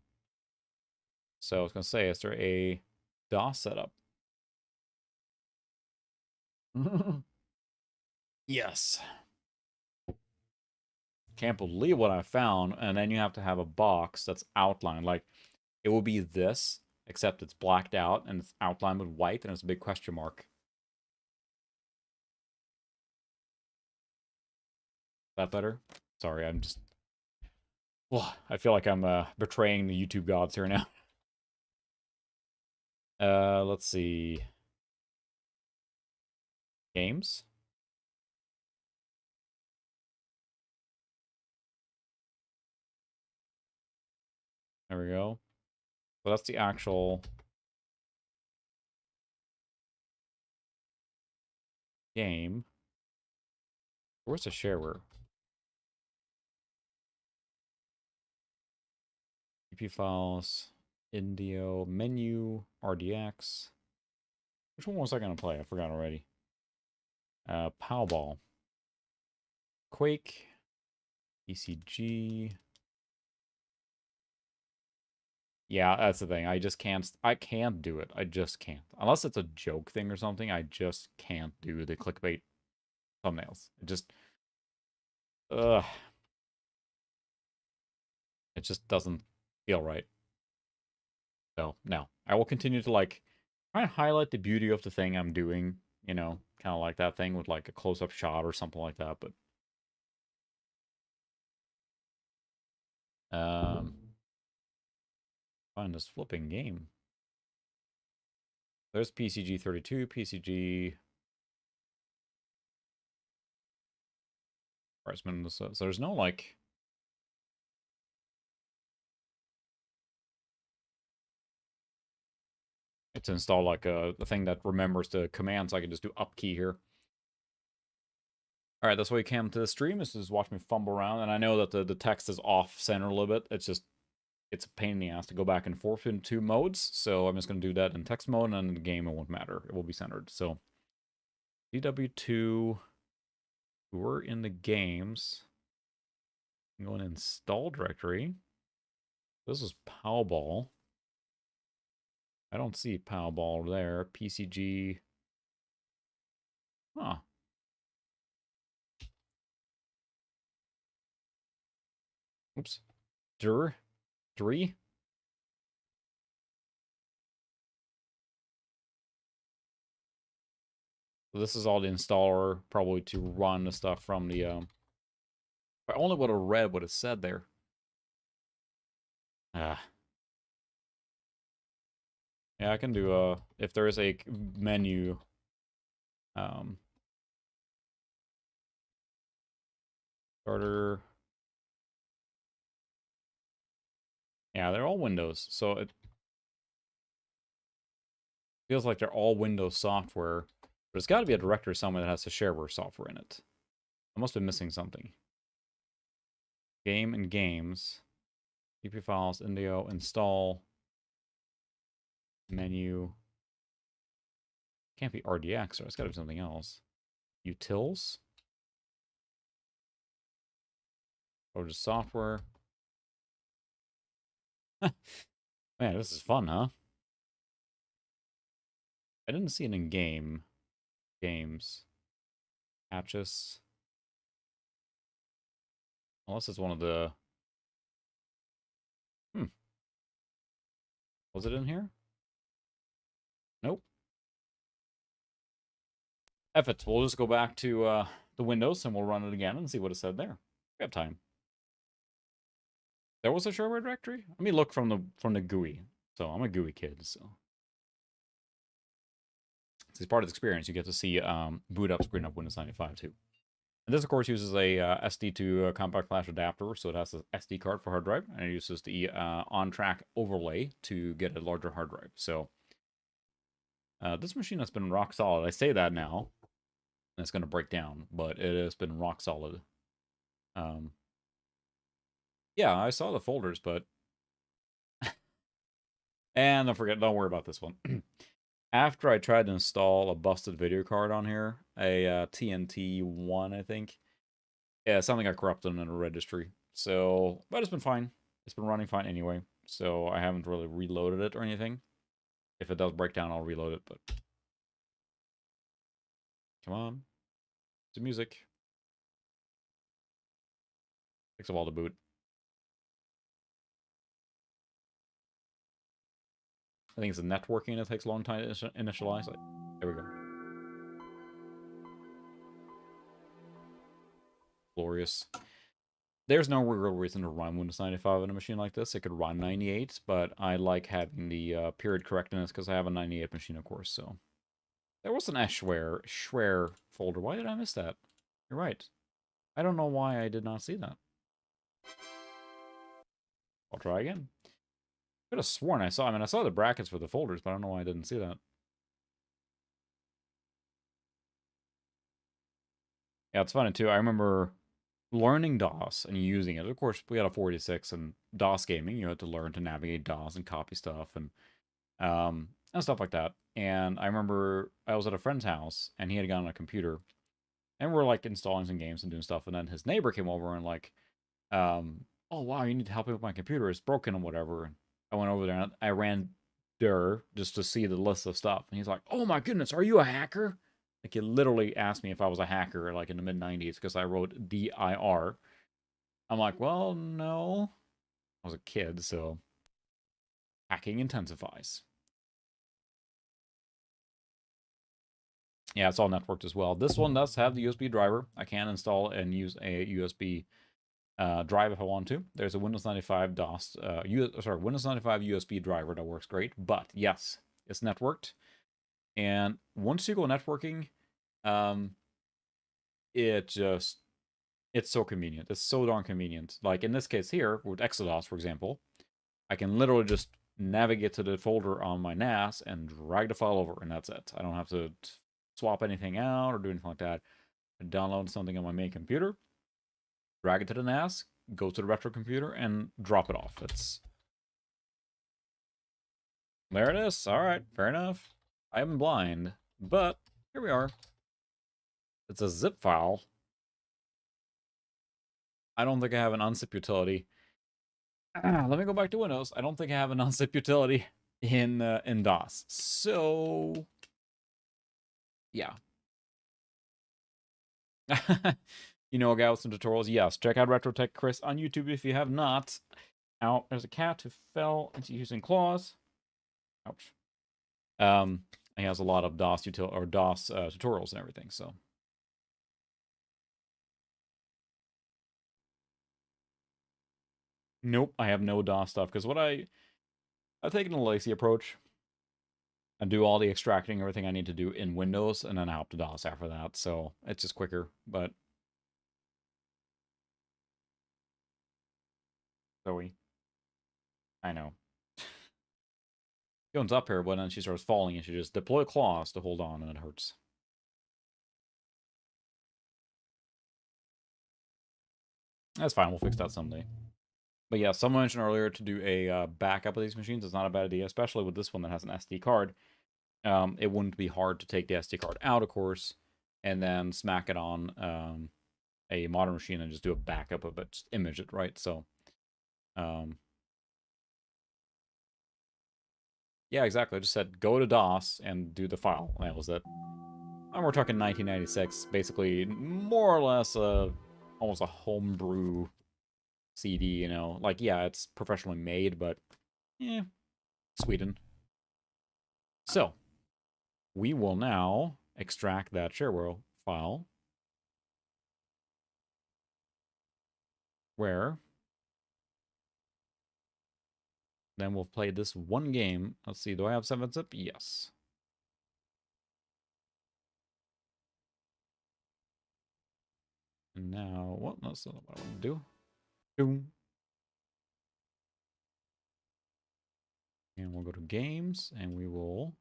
So I was going to say, is there a DOS setup? Yes. Can't believe what I found. And then you have to have a box that's outlined. Like, it will be this, except it's blacked out and it's outlined with white and it's a big question mark. That better? Sorry, I'm just... Well, I feel like I'm betraying the YouTube gods here now. Let's see. Games? There we go. So that's the actual game. Where's the shareware? EP files, Indio, menu, RDX. Which one was I going to play? I forgot already. Powerball. Quake. ECG. Yeah, that's the thing. I just can't. I can't do it. I just can't. Unless it's a joke thing or something, I just can't do the clickbait thumbnails. It just... Ugh. It just doesn't feel right. So, no. I will continue to, like, try and highlight the beauty of the thing I'm doing. You know, kind of like that thing with, like, a close-up shot or something like that, but... Find this flipping game. There's PCG32, PCG... So there's no, like... It's installed like a thing that remembers the commands. I can just do up key here. All right, that's why you came to the stream. Is just watch me fumble around. And I know that the text is off center a little bit. It's just, it's a pain in the ass to go back and forth in two modes. So I'm just going to do that in text mode, and in the game it won't matter. It will be centered. So DW2, we're in the games. I'm going to install directory. This is Powerball. I don't see Powerball there. PCG. Huh. Oops. Three. So this is all the installer, probably to run the stuff from the... If I only would have read what it said there. Ah. Yeah, I can do if there is a menu... starter... Yeah, they're all Windows, so it feels like they're all Windows software. But it's got to be a directory somewhere that has the shareware software in it. I must be missing something. Game and games. EP files, Indio, install. Menu. Can't be RDX, or it's got to be something else. Utils. Or just software. Man, this is fun, huh? I didn't see it in game. Games. Patches. Unless it's one of the... Was it in here? Nope. F it. We'll just go back to the Windows and we'll run it again and see what it said there. We have time. There was a shareware directory? Let me look from the GUI. So I'm a GUI kid, so... It's part of the experience. You get to see boot up, screen up Windows 95 too. And this, of course, uses a SD to compact flash adapter, so it has an SD card for hard drive, and it uses the on-track overlay to get a larger hard drive. So this machine has been rock solid. I say that now, and it's going to break down, but it has been rock solid. Yeah, I saw the folders, but... and don't worry about this one. After I tried to install a busted video card on here, a TNT1, I think, yeah, something got corrupted in a registry. So, but it's been fine. It's been running fine anyway. So I haven't really reloaded it or anything. If it does break down, I'll reload it, but... come on. It's music. Takes a while to boot. I think it's the networking that takes a long time to initialize. Like, there we go. Glorious. There's no real reason to run Windows 95 on a machine like this. It could run 98, but I like having the period correctness because I have a 98 machine, of course, so... there was an Schwer folder. Why did I miss that? You're right. I don't know why I did not see that. I'll try again. Could have sworn I saw the brackets for the folders, but I don't know why I didn't see that. Yeah, it's funny too. I remember learning DOS and using it. Of course, we had a 46 and DOS gaming. You had to learn to navigate DOS and copy stuff and stuff like that. And I remember I was at a friend's house and he had gotten a computer, and we're like installing some games and doing stuff. And then his neighbor came over and like, oh wow, you need to help me with my computer. It's broken and whatever. And I went over there and I ran there just to see the list of stuff. And he's like, oh my goodness, are you a hacker? Like, he literally asked me if I was a hacker, like, in the mid-90s, because I wrote DIR. I'm like, well, no. I was a kid, so... hacking intensifies. Yeah, it's all networked as well. This one does have the USB driver. I can install and use a USB drive if I want to. There's a Windows 95 Windows 95 USB driver that works great. But, yes, it's networked. And once you go networking, it's so convenient. It's so darn convenient. Like in this case here, with Exodus, for example, I can literally just navigate to the folder on my NAS and drag the file over, and that's it. I don't have to swap anything out or do anything like that. I download something on my main computer, drag it to the NAS, go to the retro computer, and drop it off. There it is. All right, fair enough. I am blind, but here we are. It's a zip file. I don't think I have an unzip utility. Let me go back to Windows. I don't think I have an unzip utility in DOS. So, yeah. You know a guy with some tutorials? Yes. Check out RetroTech Chris on YouTube if you have not. Out. There's a cat who fell into using claws. Ouch. He has a lot of DOS tutorials and everything, so. Nope, I have no DOS stuff, because I've taken a lazy approach and do all the extracting, everything I need to do in Windows, and then hop to DOS after that, so it's just quicker, but... Zoe. I know. She comes up here, but then she starts falling, and she just deploy claws to hold on, and it hurts. That's fine, we'll fix that someday. But yeah, someone mentioned earlier to do a backup of these machines is not a bad idea, especially with this one that has an SD card. It wouldn't be hard to take the SD card out, of course, and then smack it on a modern machine and just do a backup of it, just image it, right? So, yeah, exactly. I just said go to DOS and do the file. And that was it. And we're talking 1996, basically more or less almost a homebrew CD, you know. Like, yeah, it's professionally made, but yeah, Sweden. So, we will now extract that shareware file where then we'll play this one game. Let's see, do I have 7-zip? Yes. And now, what? That's not what I want to do. Boom. And we'll go to games, and we will...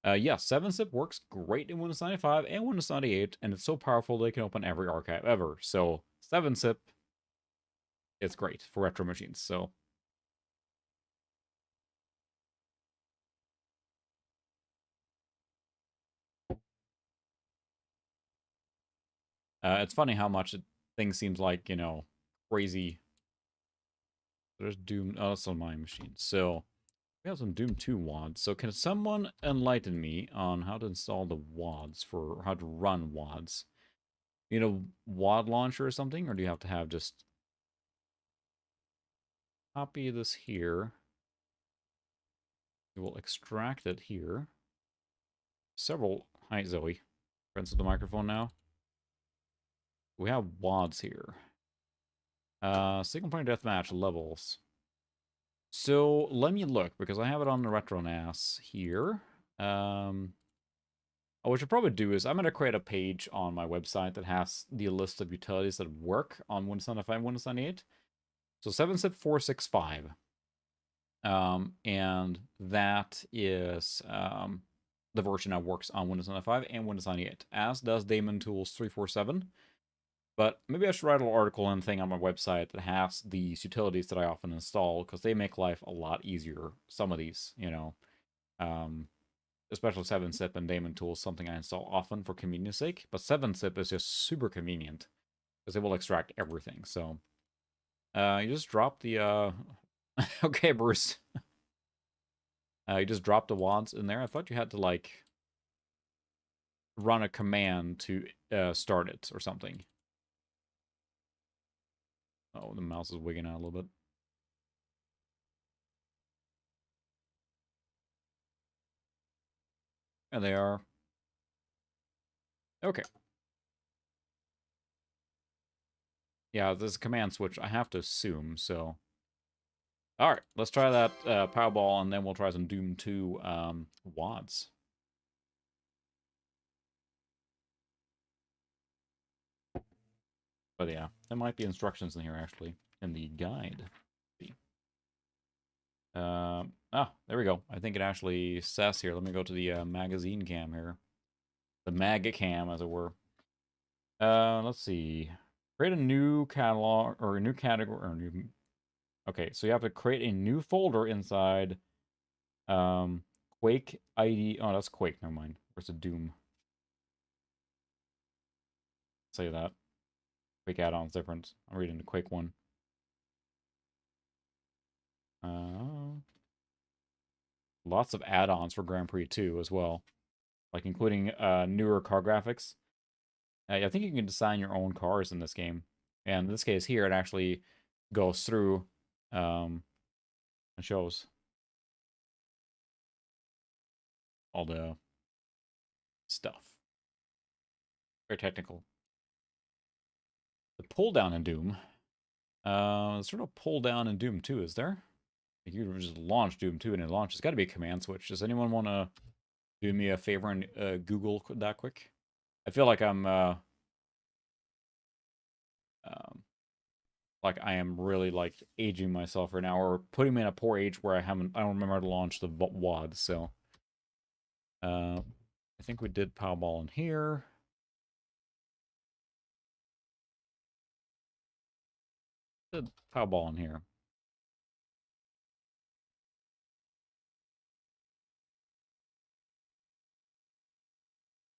yeah, 7-zip works great in Windows 95 and Windows 98, and it's so powerful they can open every archive ever. So 7-zip, it's great for retro machines. So it's funny how much things seems like, you know, crazy. There's Doom. Oh, that's on my machine. So we have some Doom 2 WADs. So can someone enlighten me on how to install the WADs for how to run WADs? You know, WAD launcher or something, or do you have to have just copy this here? We will extract it here. Several. Hi, Zoe. Friends with the microphone now. We have WADs here. Single player deathmatch levels. So let me look because I have it on the RetroNAS here. What I should probably do is I'm going to create a page on my website that has the list of utilities that work on Windows 95 and Windows 98. So 7-zip 465. And that is the version that works on Windows 95 and Windows 98, as does Daemon Tools 347. But maybe I should write a little article and thing on my website that has these utilities that I often install, because they make life a lot easier. Some of these, you know, especially 7-zip and Daemon Tools, something I install often for convenience sake. But 7-zip is just super convenient, because it will extract everything. So you just drop the... okay, Bruce. You just drop the WADs in there. I thought you had to, like, run a command to start it or something. Oh, the mouse is wigging out a little bit. And they are. Okay. Yeah, there's a command switch, I have to assume, so... Alright, let's try that Powerball, and then we'll try some Doom 2 WADs. But yeah, there might be instructions in here, actually, in the guide. There we go. I think it actually says here. Let me go to the magazine cam here. The mag cam, as it were. Let's see. Create a new catalog, or a new category, or new... Okay, so you have to create a new folder inside Quake ID. Oh, that's Quake, never mind. Where's the Doom? Say that. Quake Add-Ons different. I'm reading the Quake one. Lots of add-ons for Grand Prix 2 as well. Like including newer car graphics. I think you can design your own cars in this game. And in this case here, it actually goes through and shows all the stuff. Very technical. The pull down in Doom. There's sort of pull down in Doom 2, is there? Like you just launch Doom 2 and it launches. It's got to be a command switch. Does anyone want to do me a favor and Google that quick? I feel like like I am really like aging myself right now, or putting me in a poor age where I don't remember how to launch the WAD. So I think we did Powerball in here. Did Powerball in here.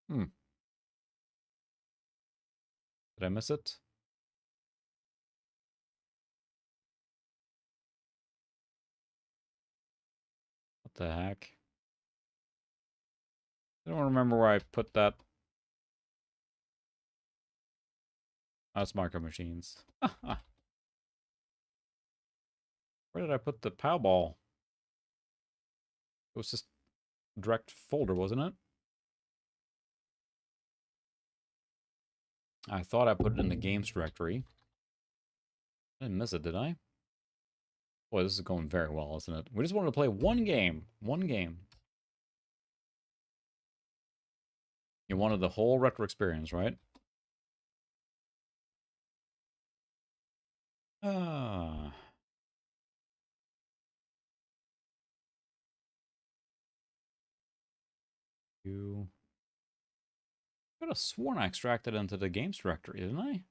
Did I miss it? What the heck? I don't remember where I put that. That's Micro Machines. Where did I put the Powerball? It was just direct folder, wasn't it? I thought I put it in the games directory. I didn't miss it, did I? Boy, this is going very well, isn't it? We just wanted to play one game. One game. You wanted the whole retro experience, right? Ah. You. I could have sworn I extracted into the games directory, didn't I?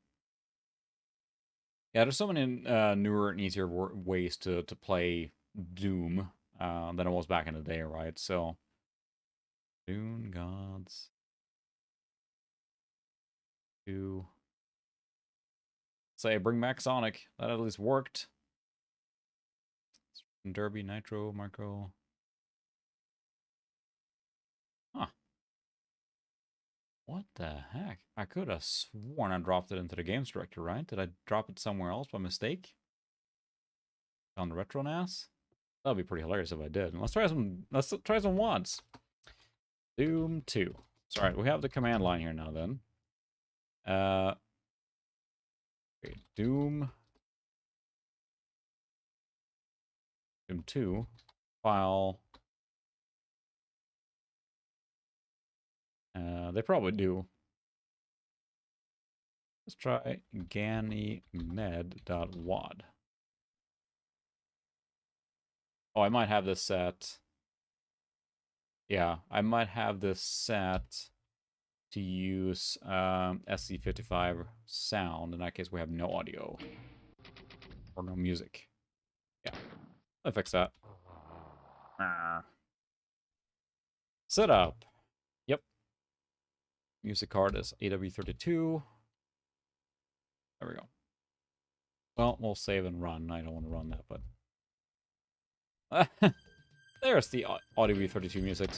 Yeah, there's so many newer and easier ways to play Doom than it was back in the day, right? So, Dune Gods 2. Say, bring back Sonic. That at least worked. Derby, Nitro, Marco. Huh. What the heck? I could have sworn I dropped it into the games directory, right? Did I drop it somewhere else by mistake? On the Retro NAS? That'd be pretty hilarious if I did. Let's try some WADs. Doom 2. So, alright, we have the command line here now then. Okay, Doom 2 file. They probably do. Let's try ganimed.wad. Oh, I might have this set. Yeah, I might have this set to use SC55 sound. In that case, we have no audio or no music. Yeah, I'll fix that. Setup. Yep. Music card is AW32. There we go. Well, we'll save and run. I don't want to run that, but... There's the AW32 music.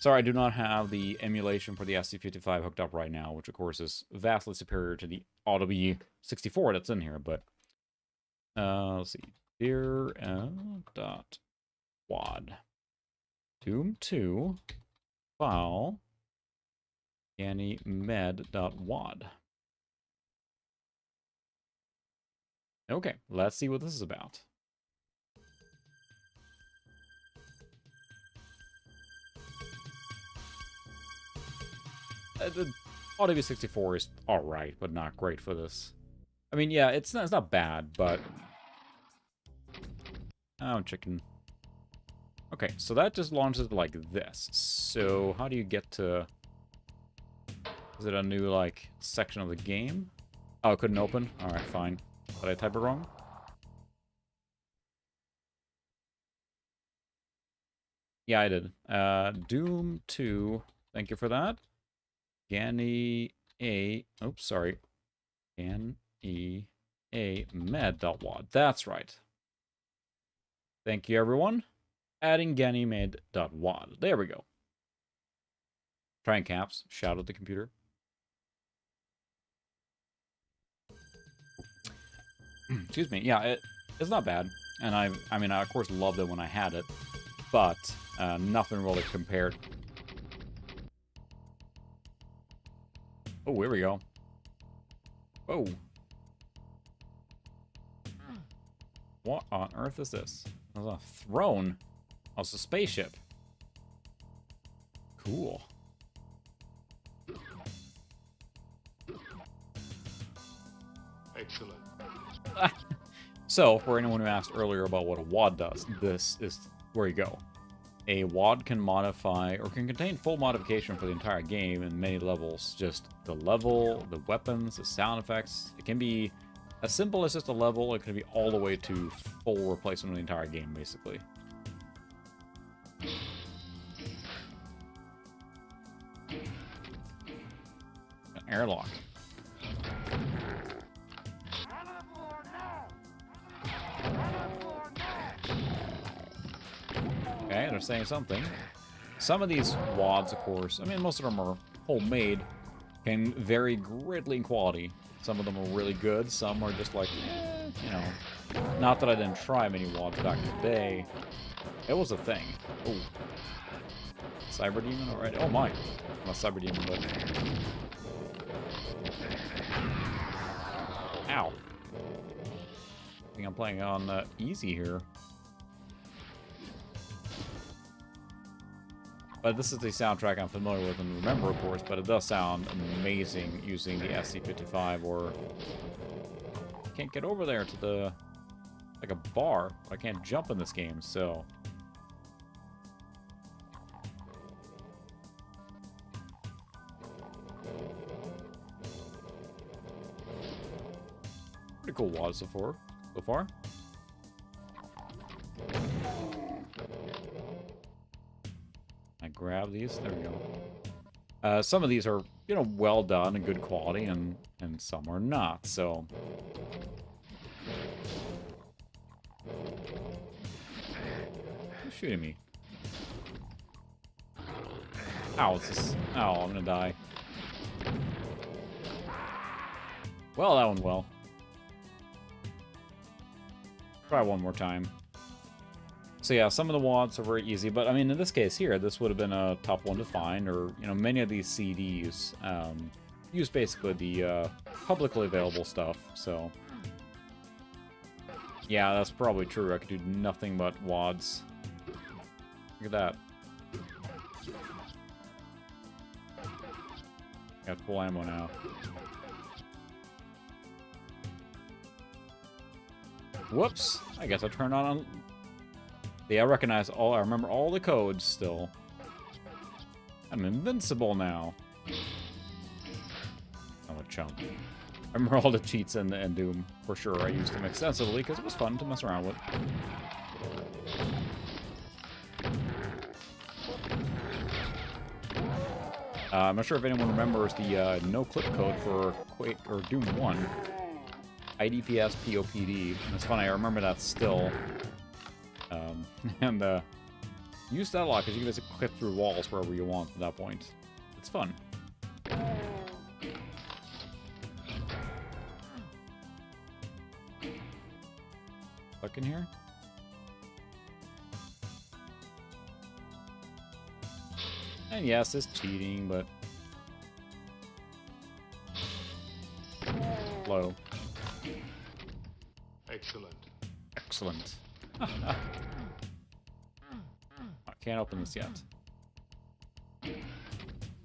Sorry, I do not have the emulation for the SC55 hooked up right now, which of course is vastly superior to the AW64 that's in here, but... let's see. Dir.wad. Doom 2 file ganimed.wad. Okay, let's see what this is about. The AW64 is alright, but not great for this. I mean, yeah, it's not bad, but... Oh, chicken. Okay, so that just launches like this. So, how do you get to... Is it a new, like, section of the game? Oh, it couldn't open? Alright, fine. Did I type it wrong? Yeah, I did. Doom 2. Thank you for that. Oops, sorry. med.wad. That's right. Thank you, everyone. Adding ganimed.wad. There we go. Try and caps. Shout at the computer. Excuse me. Yeah, it's not bad. And I mean, I of course loved it when I had it. But nothing really compared. Oh, here we go. Oh. What on earth is this? There's a throne. Oh, it's a spaceship. Cool. Excellent. So, for anyone who asked earlier about what a WAD does, this is where you go. A WAD can modify, or can contain full modification for the entire game in many levels. Just the level, the weapons, the sound effects. It can be as simple as just a level. It can be all the way to full replacement of the entire game, basically. An airlock. Okay, they're saying something. Some of these WADs, of course, I mean, most of them are homemade, can vary greatly in quality. Some of them are really good, some are just like, you know. Not that I didn't try many WADs back in the day. It was a thing. Oh. Cyber Demon, alright. Oh my. Not Cyber Demon, but... Ow. I think I'm playing on easy here. But this is the soundtrack I'm familiar with and remember, of course, but it does sound amazing using the SC55 or can't get over there to the... like a bar. I can't jump in this game, so... Pretty cool WAD so far. I grab these. There we go. Some of these are, you know, well done and good quality, and some are not. So, who's shooting me? Ow! Ow! I'm gonna die. Well, that went well. Try one more time. So yeah, some of the WADs are very easy, but I mean, in this case here, this would have been a tough one to find, or, you know, many of these CDs use basically the publicly available stuff, so... Yeah, that's probably true. I could do nothing but WADs. Look at that. Got full ammo now. Whoops! I guess I turned on... Yeah, I recognize all... I remember all the codes still. I'm invincible now. I'm a chump. I remember all the cheats in Doom, for sure. I used them extensively because it was fun to mess around with. I'm not sure if anyone remembers the no-clip code for Quake or Doom 1. IDPS POPD. And it's funny, I remember that still. And use that a lot because you can just clip through walls wherever you want at that point. It's fun. Stuck in here? And yes, it's cheating, but... Low. Excellent. Excellent. I can't open this yet.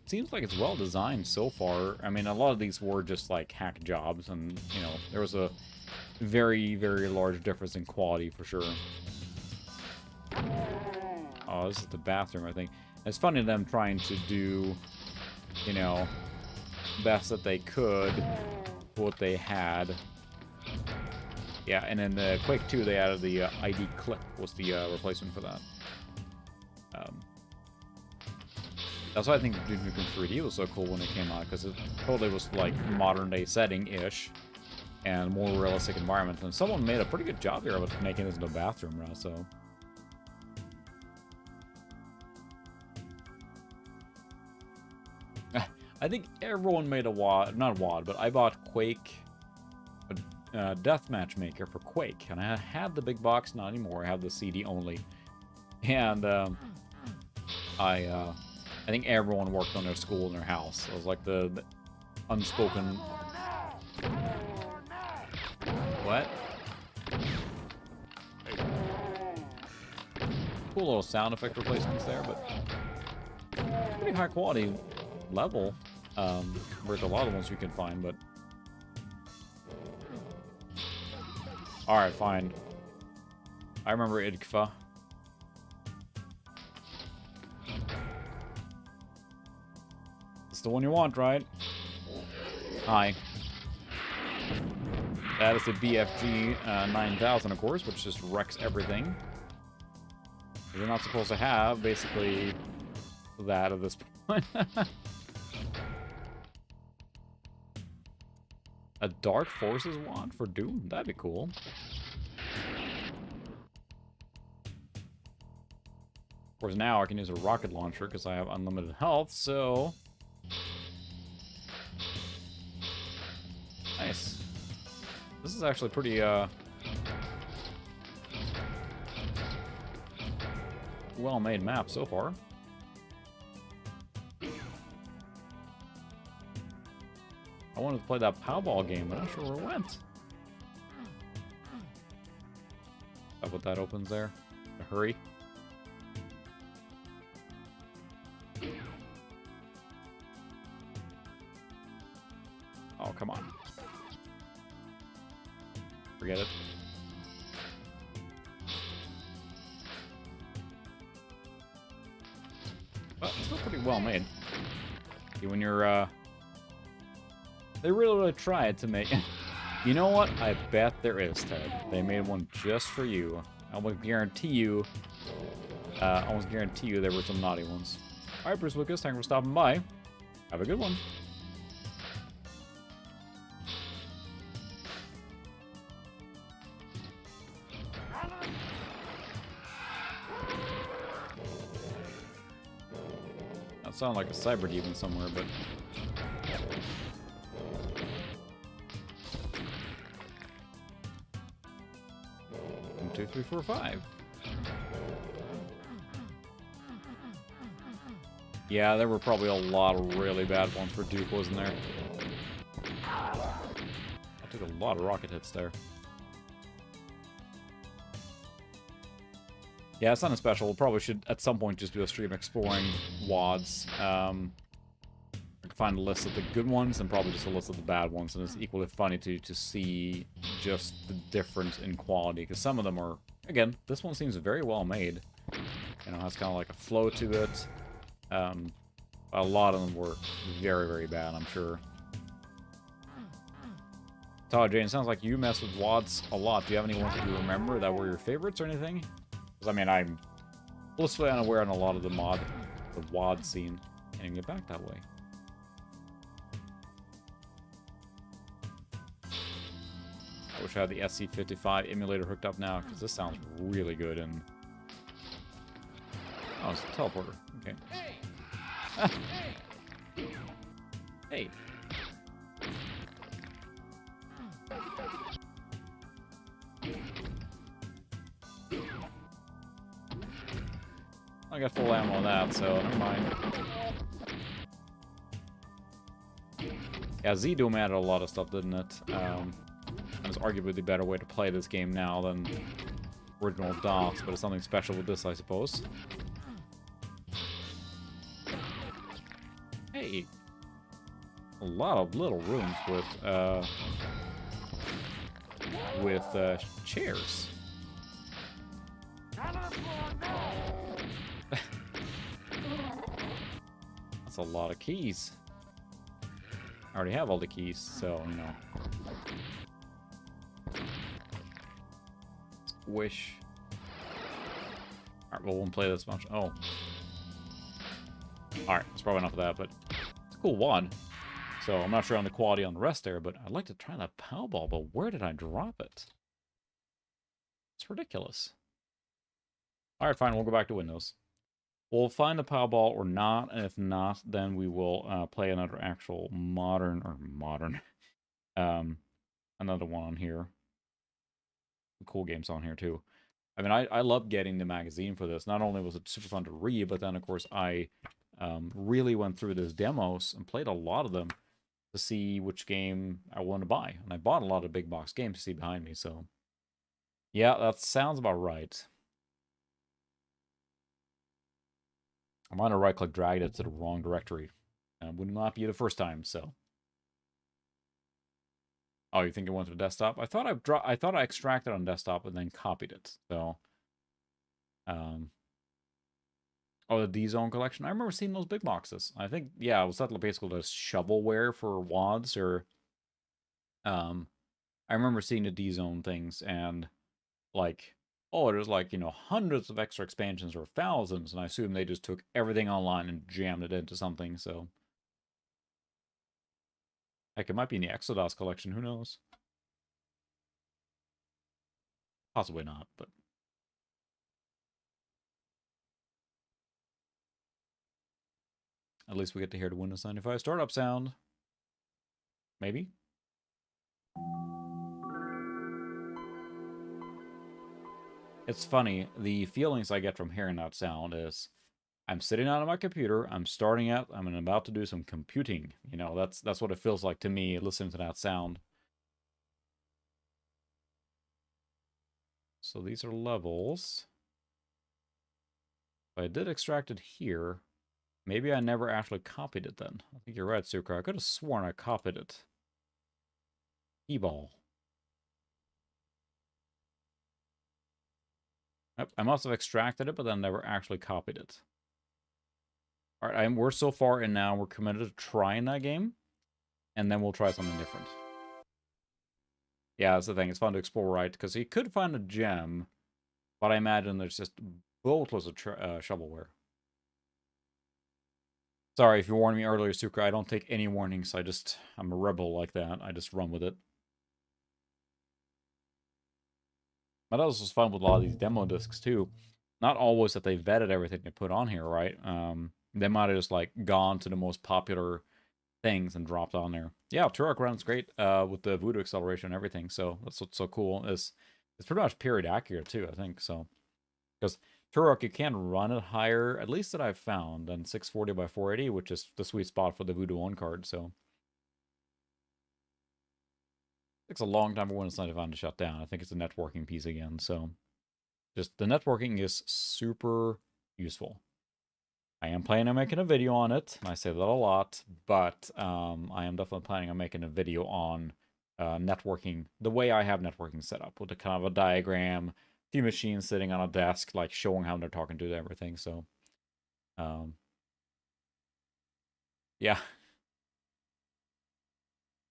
Seems like it's well designed so far. I mean, a lot of these were just like hack jobs, and, you know, there was a very, very large difference in quality for sure. Oh, this is the bathroom, I think. It's funny them trying to do, you know, best that they could with what they had. Yeah, and in the Quake 2, they added the ID clip was the replacement for that. That's why I think Duke Nukem 3D was so cool when it came out, because it totally was like modern-day setting-ish and more realistic environment. And someone made a pretty good job here of making this into a bathroom now, so... I think everyone made a WAD, not a WAD, but I bought Quake... Deathmatch Maker for Quake, and I had the big box, not anymore. I have the CD only, and I think everyone worked on their school and their house. It was like the unspoken. What? Cool little sound effect replacements there, but pretty high quality level. Whereas a lot of ones you can find, but. Alright, fine. I remember Idkfa. It's the one you want, right? Hi. That is the BFG 9000, of course, which just wrecks everything. You're not supposed to have, basically, that at this point. A Dark Forces wand for Doom? That'd be cool. Of course, now I can use a rocket launcher because I have unlimited health, so... Nice. This is actually pretty, well-made map so far. I wanted to play that Powerball game, but I'm not sure where it went. Is that what that opens there? Hurry. Oh, come on. Forget it. But it's still pretty well made. See, when you're, they really tried to make... You know what? I bet there is, Ted. They made one just for you. I almost guarantee you there were some naughty ones. Alright, Bruce Lucas, thanks for stopping by. Have a good one. That sounded like a cyber demon somewhere, but... 1, 2, 3, 4, 5. Yeah, there were probably a lot of really bad ones for Duke, wasn't there? I took a lot of rocket hits there. Yeah, it's nothing special. We'll probably should, at some point, just do a stream exploring WADs. Find a list of the good ones and probably just a list of the bad ones. And it's equally funny to see just the difference in quality. Because some of them are, again, this one seems very well made. You know, has kind of like a flow to it. A lot of them were very, very bad, I'm sure. Todd Jane, sounds like you mess with WADs a lot. Do you have any ones that you remember that were your favorites or anything? Because, I mean, I'm blissfully unaware on a lot of the WAD scene. Can't even get back that way. I wish I had the SC55 emulator hooked up now, because this sounds really good. And oh, it's a teleporter. Okay. Hey. I got full ammo on that, so never mind. Yeah, Z-Doom added a lot of stuff, didn't it? It's arguably the better way to play this game now than original DOS, but it's something special with this, I suppose. Hey! A lot of little rooms with chairs. That's a lot of keys. I already have all the keys, so, you know. Squish. Alright, well, we won't play this much. Oh. Alright, that's probably enough of that, but it's a cool wand. So, I'm not sure on the quality on the rest there, but I'd like to try that Powerball, but where did I drop it? It's ridiculous. Alright, fine, we'll go back to Windows. We'll find the Powerball or not, and if not, then we will play another actual modern, another one on here. Cool games on here, too. I mean, I love getting the magazine for this. Not only was it super fun to read, but then, of course, I really went through these demos and played a lot of them to see which game I wanted to buy. And I bought a lot of big box games to see behind me, so... Yeah, that sounds about right. I might have right-click dragged it to the wrong directory. Would not be the first time, so... Oh, you think it went to the desktop? I thought I extracted on desktop and then copied it. So, oh, the D-Zone collection. I remember seeing those big boxes. I think, yeah, was that basically the shovelware for WADs or? I remember seeing the D-Zone things and like, oh, there's like, you know, hundreds of extra expansions or thousands, and I assume they just took everything online and jammed it into something. So. Heck, it might be in the Exodus collection, who knows? Possibly not, but... At least we get to hear the Windows 95 startup sound. Maybe? It's funny, the feelings I get from hearing that sound is... I'm sitting on my computer, I'm about to do some computing. You know, that's what it feels like to me, listening to that sound. So these are levels. If I did extract it here, maybe I never actually copied it then. I think you're right, Sukar. I could have sworn I copied it. E-ball. I must have extracted it, but then never actually copied it. All right, we're so far in now. We're committed to trying that game, and then we'll try something different. Yeah, that's the thing. It's fun to explore, right? Because you could find a gem, but I imagine there's just boatloads of shovelware. Sorry if you warned me earlier, Suka. I don't take any warnings. I'm a rebel like that. I just run with it. But that was fun with a lot of these demo discs too. Not always that they vetted everything they put on here, right? They might have just like gone to the most popular things and dropped on there. Yeah, Turok runs great with the voodoo acceleration and everything. So that's what's so cool. It's pretty much period accurate too, I think. So because Turok, you can run it higher, at least that I've found, than 640 by 480, which is the sweet spot for the Voodoo 1 card. So it takes a long time for Windows 95 to shut down. I think it's a networking piece again. So just the networking is super useful. I am planning on making a video on it, and I say that a lot, but I am definitely planning on making a video on networking, the way I have networking set up, with a kind of a diagram, few machines sitting on a desk, like showing how they're talking to everything. So, yeah,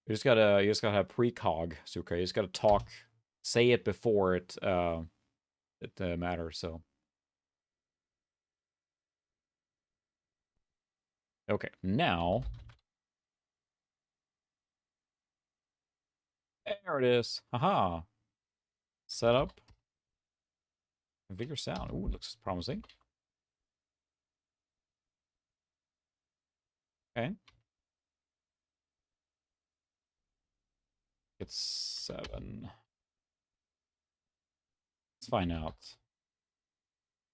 you just gotta have precog, Suka. You just gotta talk, say it before it matters. So. Okay, now... There it is. Haha. Setup. Configure sound. Ooh, looks promising. Okay. It's 7. Let's find out.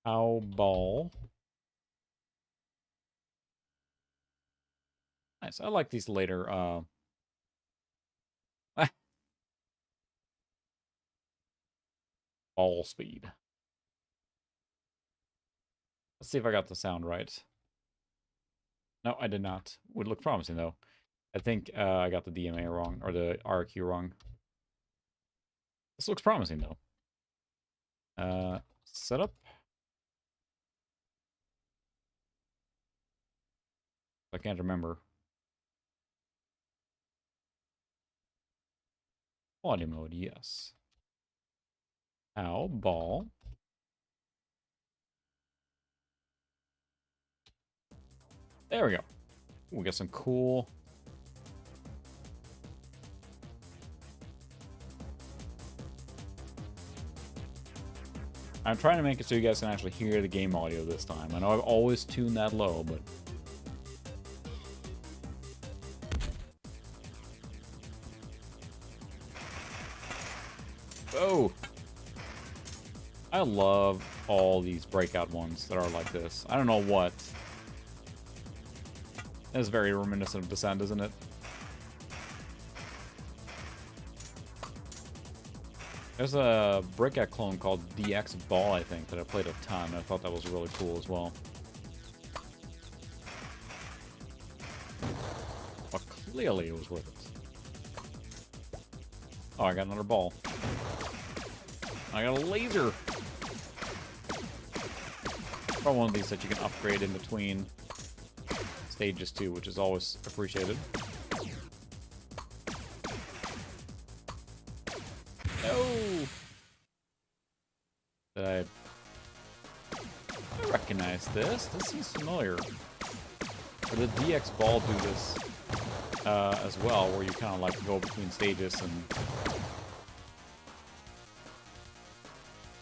Powerball. Nice. I like these later ball speed. Let's see if I got the sound right. No, I did not. Would look promising though. I think I got the DMA wrong, or the RQ wrong. This looks promising though. Setup. I can't remember. Audio mode, yes. Powerball. There we go. We got some cool... I'm trying to make it so you guys can actually hear the game audio this time. I know I've always tuned that low, but... Oh! I love all these breakout ones that are like this. I don't know what. It's very reminiscent of Descent, isn't it? There's a breakout clone called DX Ball, I think, that I played a ton. I thought that was really cool as well. But clearly it was worth it. Oh, I got another ball. I got a laser! Probably one of these that you can upgrade in between stages too, which is always appreciated. No! Did I recognize this? This seems familiar. Or did DX Ball do this as well, where you kind of like go between stages and...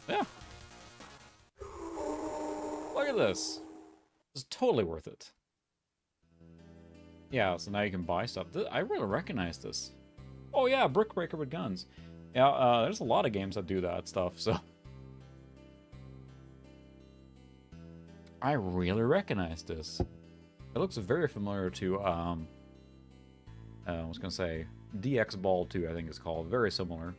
Yeah. Look at this. This is totally worth it. Yeah, so now you can buy stuff. I really recognize this. Oh yeah, Brick Breaker with guns. Yeah, there's a lot of games that do that stuff, so... I really recognize this. It looks very familiar to, I was gonna say, DX Ball 2, I think it's called. Very similar.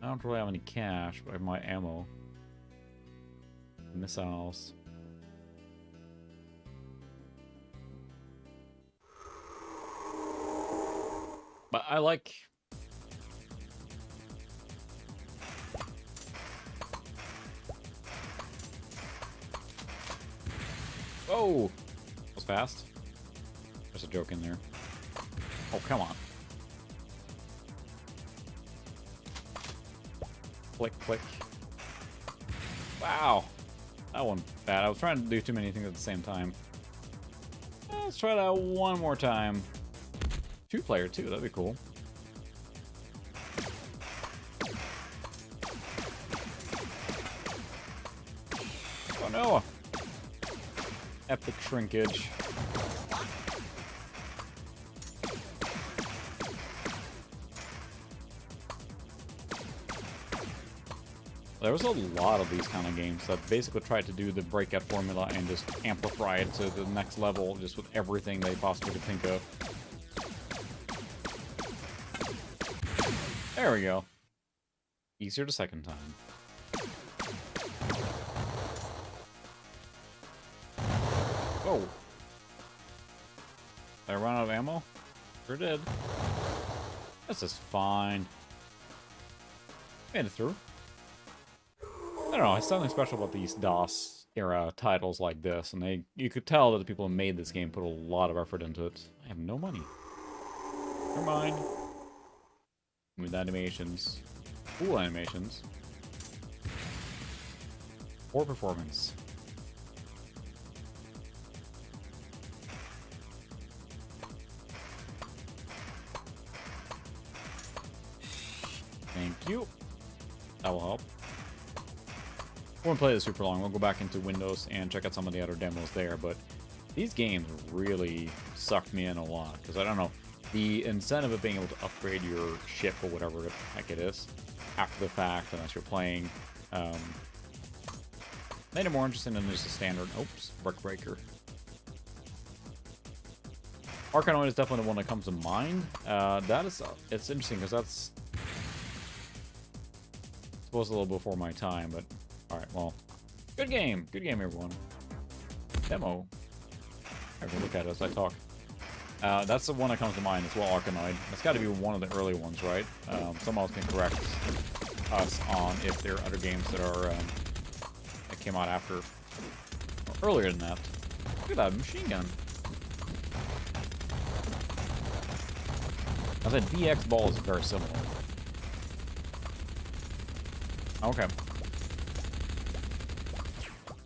I don't really have any cash, but I have my ammo. Missiles. But I like... Oh! That was fast. There's a joke in there. Oh, come on. Click, click. Wow. That one bad. I was trying to do too many things at the same time. Let's try that one more time. 2-player too, that'd be cool. Oh no! Epic shrinkage. There was a lot of these kind of games that basically tried to do the breakout formula and just amplify it to the next level just with everything they possibly could think of. There we go. Easier the second time. Whoa. Did I run out of ammo? Sure did. This is fine. Made it through. I don't know, it's something special about these DOS-era titles like this, and you could tell that the people who made this game put a lot of effort into it. I have no money. Never mind. With animations. Cool animations. Poor performance. Thank you. That will help. We won't play this super long. We'll go back into Windows and check out some of the other demos there, but these games really sucked me in a lot, because I don't know, the incentive of being able to upgrade your ship or whatever the heck it is after the fact, unless you're playing, made it more interesting than just a standard, oops, brick breaker. Arkanoid is definitely the one that comes to mind. It's interesting because that's supposed a little before my time, but alright, well, good game, everyone. Demo. I can look at it as I talk. That's the one that comes to mind as well, Arcanoid. That's got to be one of the early ones, right? Someone else can correct us on if there are other games that are that came out after, or earlier than that. Look at that machine gun. I said DX ball is very similar. Okay.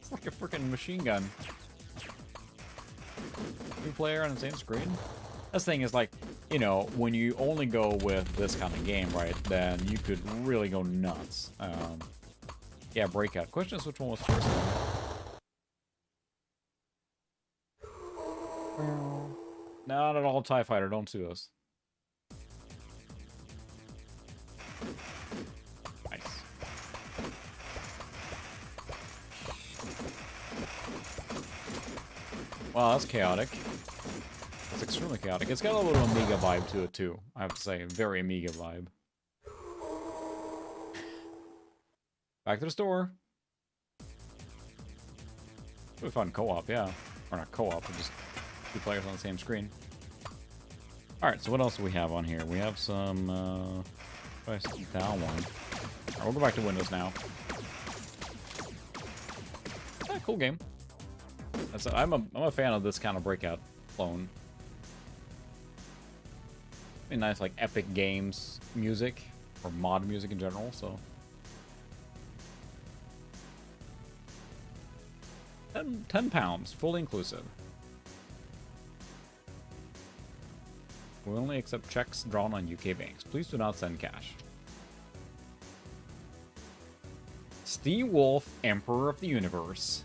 It's like a freaking machine gun. 2-player on the same screen? This thing is like, you know, when you only go with this kind of game, right, then you could really go nuts. Yeah, Breakout. Question is which one was first? Not at all, TIE Fighter. Don't sue us. Nice. Wow, that's chaotic. It's extremely chaotic. It's got a little Amiga vibe to it, too. I have to say, very Amiga vibe. Back to the store. It would be fun co-op, yeah. Or not co-op, but just 2 players on the same screen. Alright, so what else do we have on here? We have some, let's keep that one. Alright, we'll go back to Windows now. Yeah, cool game. I'm a fan of this kind of Breakout clone. Be nice, like, epic games music, or mod music in general, so. 10 pounds, fully inclusive. We only accept checks drawn on UK banks. Please do not send cash. Steve Wolf, Emperor of the Universe.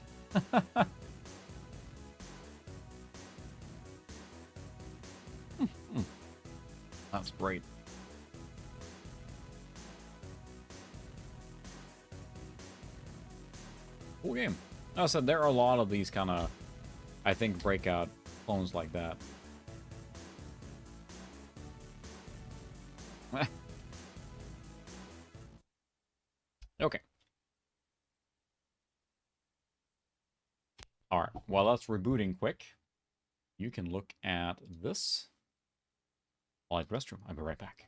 That's great. Cool game. Like I said, there are a lot of these kind of, I think, Breakout clones like that. Okay. Alright, while that's rebooting quick, you can look at this. Live restroom. I'll be right back.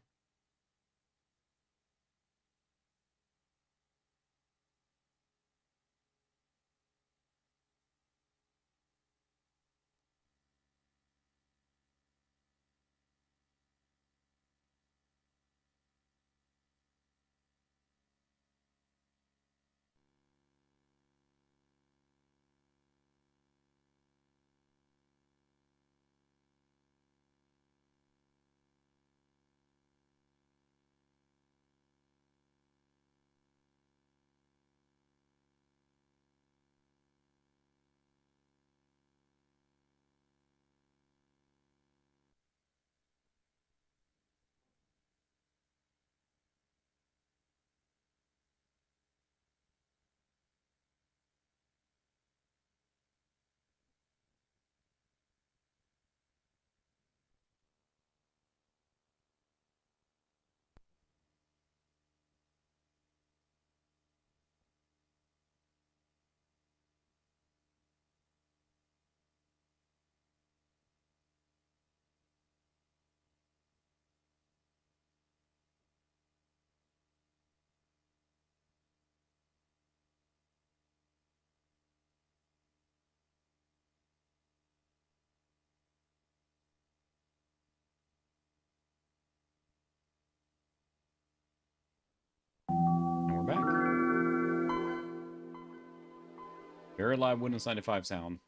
Very live Windows 95 sound.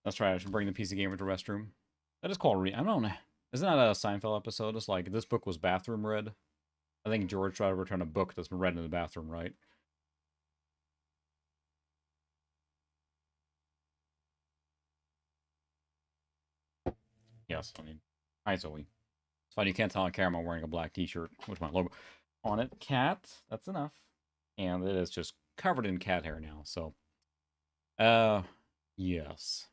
That's right, I should bring the PC Gamer to restroom. That is called I don't know. Isn't that a Seinfeld episode? It's like, this book was bathroom read. I think George tried to return a book that's been read in the bathroom, right? Yes, I mean, hi Zoe. It's fine, you can't tell on camera I'm wearing a black t-shirt with my logo on it. Cat, that's enough. And it is just covered in cat hair now, so. Yes.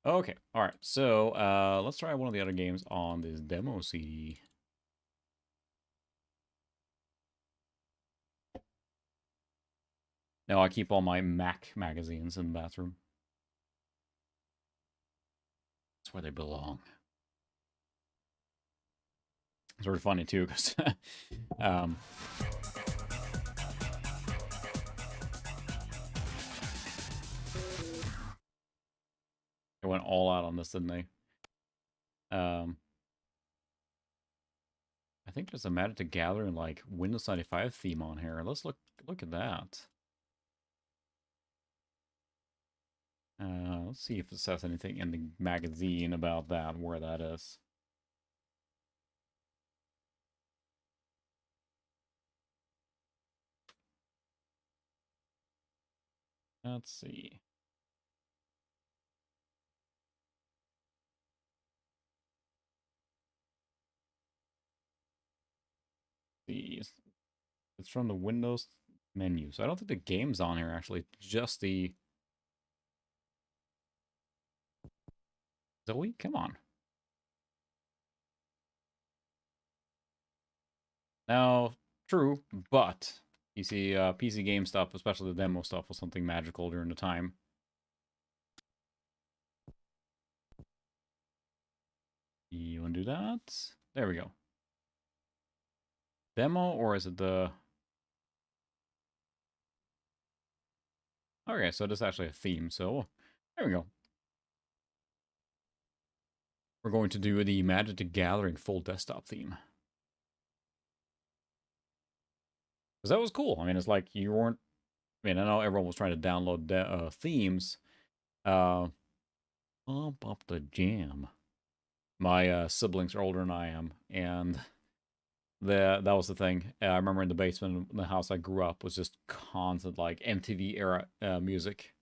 Okay, alright, so, let's try one of the other games on this demo CD. Now I keep all my Mac magazines in the bathroom. That's where they belong. It's sort of funny too, because they went all out on this, didn't they? I think there's a Magic the Gathering like Windows 95 theme on here. Let's look at that. Let's see if it says anything in the magazine about that, where that is. Let's see. It's from the Windows menu, so I don't think the game's on here actually. Just the Zoe. Come on. Now, true, but you see, PC game stuff, especially the demo stuff, was something magical during the time. You want to do that? There we go. Demo, or is it the... Okay, so this is actually a theme, so there we go. We're going to do the Magic the Gathering full desktop theme. Because that was cool. I mean, it's like you weren't... I mean, I know everyone was trying to download themes. Bump up the jam. My siblings are older than I am, and that was the thing. I remember in the basement, in the house I grew up, was just constant, like, MTV era music.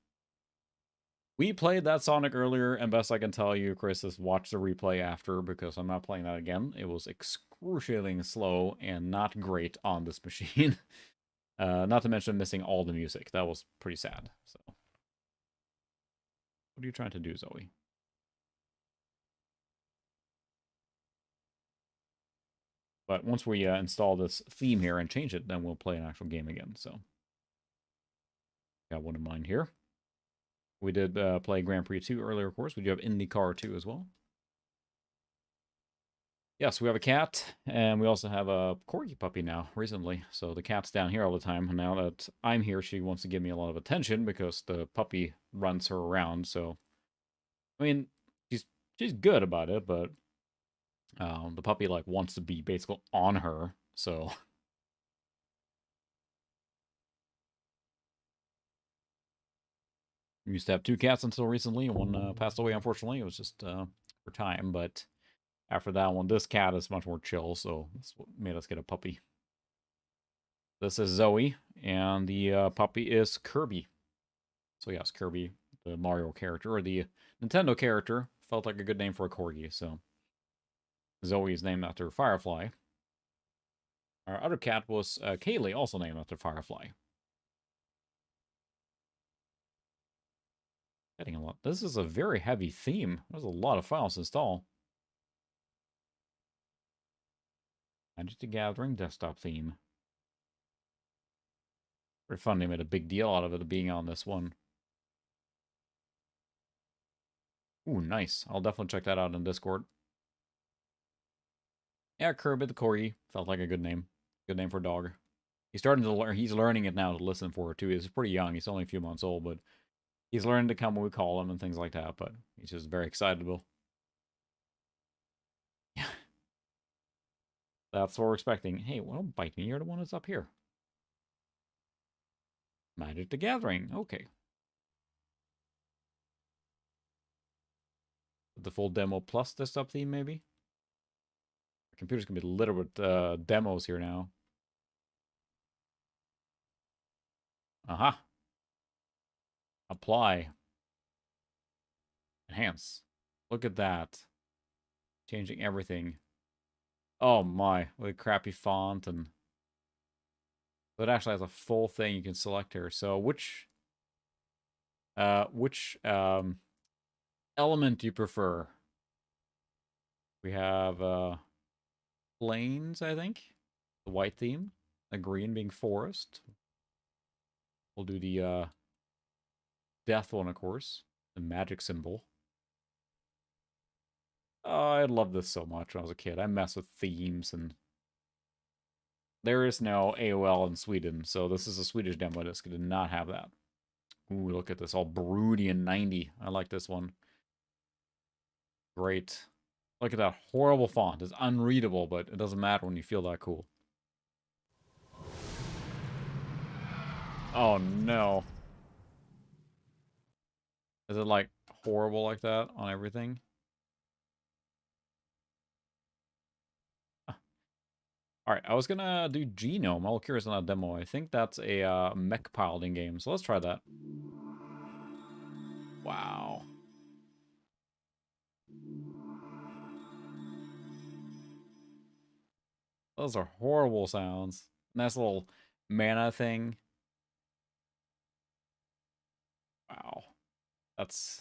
We played that Sonic earlier, and best I can tell you, Chris, is watch the replay after, because I'm not playing that again. It was excruciatingly slow and not great on this machine. Not to mention missing all the music. That was pretty sad. So, what are you trying to do, Zoe? But once we install this theme here and change it, then we'll play an actual game again. So, got one in mind here. We did play Grand Prix 2 earlier, of course. We do have IndyCar 2 as well. Yes, we have a cat, and we also have a corgi puppy now, recently. So the cat's down here all the time. And now that I'm here, she wants to give me a lot of attention because the puppy runs her around. So, I mean, she's good about it, but the puppy, like, wants to be basically on her, so... We used to have 2 cats until recently, and one passed away, unfortunately. It was just for time, but after that one, this cat is much more chill, so that's what made us get a puppy. This is Zoe, and the puppy is Kirby. So yes, Kirby, the Mario character, or the Nintendo character, felt like a good name for a corgi, so... Zoe is named after Firefly. Our other cat was Kaylee, also named after Firefly. Getting a lot. This is a very heavy theme. There's a lot of files to install. Magic the Gathering desktop theme. Pretty fun. They made a big deal out of it being on this one. Ooh, nice. I'll definitely check that out in Discord. Yeah, Kirby the Corgi. Felt like a good name. Good name for a dog. He's starting to learn. He's learning it now to listen for it, too. He's pretty young. He's only a few months old, but he's learning to come when we call him and things like that, but he's just very excitable. Yeah. That's what we're expecting. Hey, well, don't bite me. You're the one that's up here. Magic the Gathering. Okay. The full demo plus desktop theme, maybe? Our computer's gonna be littered with demos here now. Aha. Apply. Enhance. Look at that. Changing everything. Oh my, with a crappy font and... It actually has a full thing you can select here. So which element do you prefer? We have plains, I think. The white theme. The green being forest. We'll do the death one, of course. The magic symbol. Oh, I loved this so much when I was a kid. I messed with themes, and there is no AOL in Sweden, so this is a Swedish demo disc. It did not have that. Ooh, look at this, all broody and 90. I like this one. Great. Look at that horrible font. It's unreadable, but it doesn't matter when you feel that cool. Oh, no. Is it, like, horrible like that on everything? Alright, I was gonna do Genome. I'm a little curious on that demo. I think that's a mech piloting game, so let's try that. Wow. Those are horrible sounds. Nice little mana thing. Wow. That's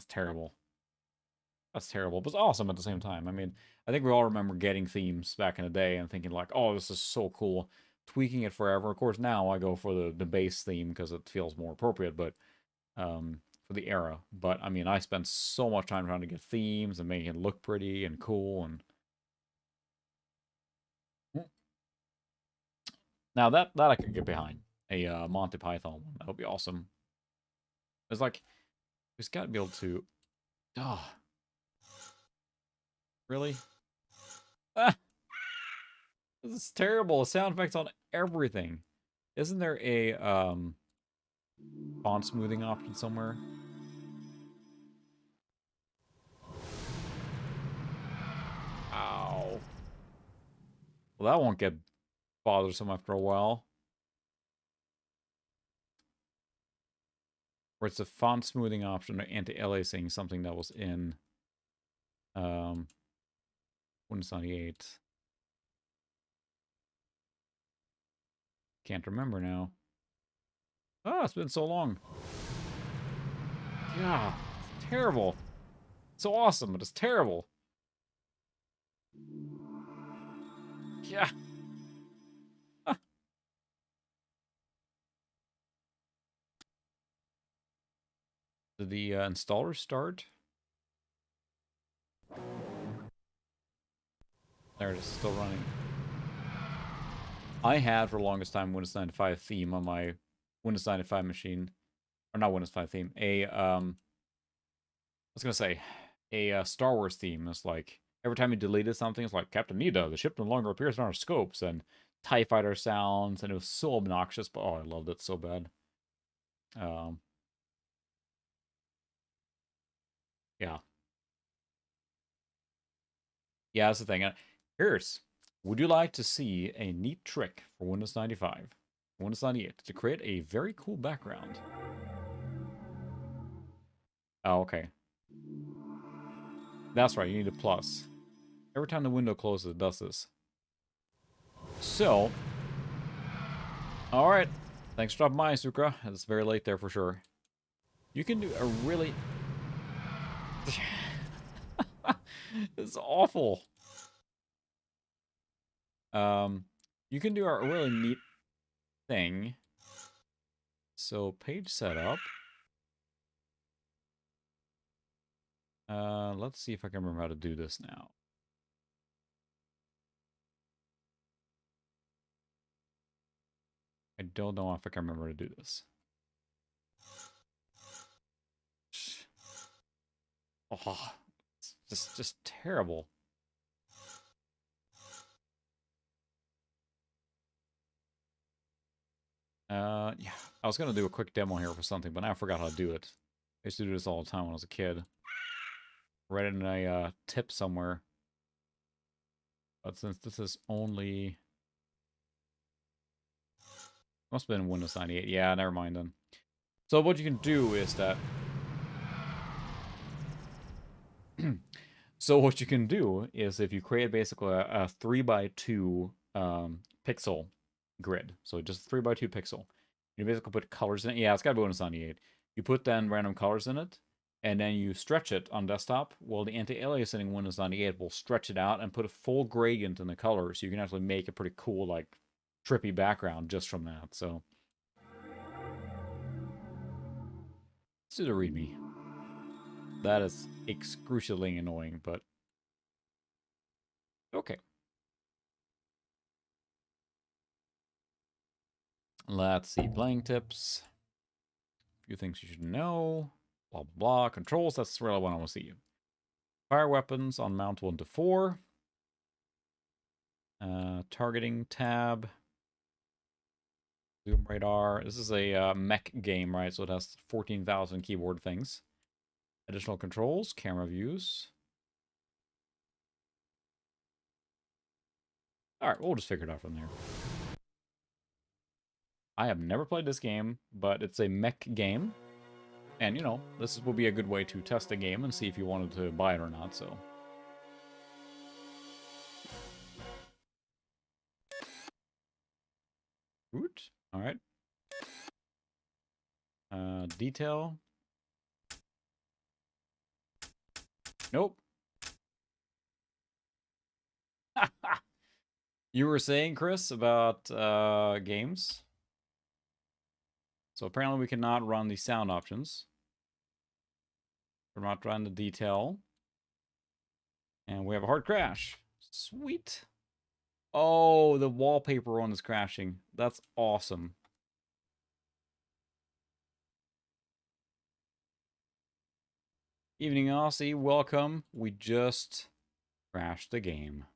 terrible. That's terrible, but it's awesome at the same time. I mean, I think we all remember getting themes back in the day and thinking like, oh, this is so cool. Tweaking it forever. Of course, now I go for the base theme because it feels more appropriate, but for the era. But I mean, I spent so much time trying to get themes and making it look pretty and cool. And now that I could get behind. A Monty Python one. That would be awesome. It's like, we just got to be able to... Oh, really? Ah, this is terrible. Sound effects on everything. Isn't there a font smoothing option somewhere? Ow. Well, that won't get bothersome after a while. Or it's a font smoothing option or anti-aliasing, something that was in Windows 98. Can't remember now. Oh, it's been so long. Yeah, it's terrible. It's so awesome, but it's terrible. Yeah. Ah. Did the installer start? There it is, still running. I had for the longest time Windows 95 theme on my Windows 95 machine. Or not Windows 5 theme. I was gonna say, a Star Wars theme. It's like, every time you deleted something, it's like, Captain Nita, the ship no longer appears on our scopes, and TIE Fighter sounds, and it was so obnoxious, but oh, I loved it so bad. Yeah. Yeah, that's the thing. Here's, would you like to see a neat trick for Windows 95, Windows 98, to create a very cool background? Oh, okay. That's right, you need a plus. Every time the window closes, it does this. So, alright. Thanks for dropping by, Sukra. It's very late there for sure. You can do a really... It's awful. You can do a really neat thing. So, page setup. Let's see if I can remember how to do this now. I don't know if I can remember how to do this. Oh, it's just terrible. Yeah, I was gonna do a quick demo here for something, but now I forgot how to do it. I used to do this all the time when I was a kid. Read it in a tip somewhere. But since this is only... Must have been Windows 98. Yeah, never mind then. So what you can do is that... So what you can do is if you create basically a 3x2 pixel grid. So just 3x2 pixel. You basically put colors in it. Yeah, it's got to be Windows 98. You put then random colors in it, and then you stretch it on desktop. Well, the anti-aliasing in Windows 98 will stretch it out and put a full gradient in the color, so you can actually make a pretty cool, like, trippy background just from that. So let's do the README. That is excruciatingly annoying, but okay. Let's see. Playing tips. A few things you should know. Blah, blah, blah. Controls, that's really what I want to see. Fire weapons on mount 1 to 4. Targeting tab. Zoom radar. This is a mech game, right? So it has 14,000 keyboard things. Additional controls. Camera views. Alright, we'll just figure it out from there. I have never played this game, but it's a mech game. And, you know, this will be a good way to test a game and see if you wanted to buy it or not, so... Root. Alright. Detail. Nope. You were saying, Chris, about games? So apparently we cannot run the sound options. We're not trying the detail. And we have a hard crash. Sweet. Oh, the wallpaper one is crashing. That's awesome. Evening, Aussie. Welcome. We just crashed the game.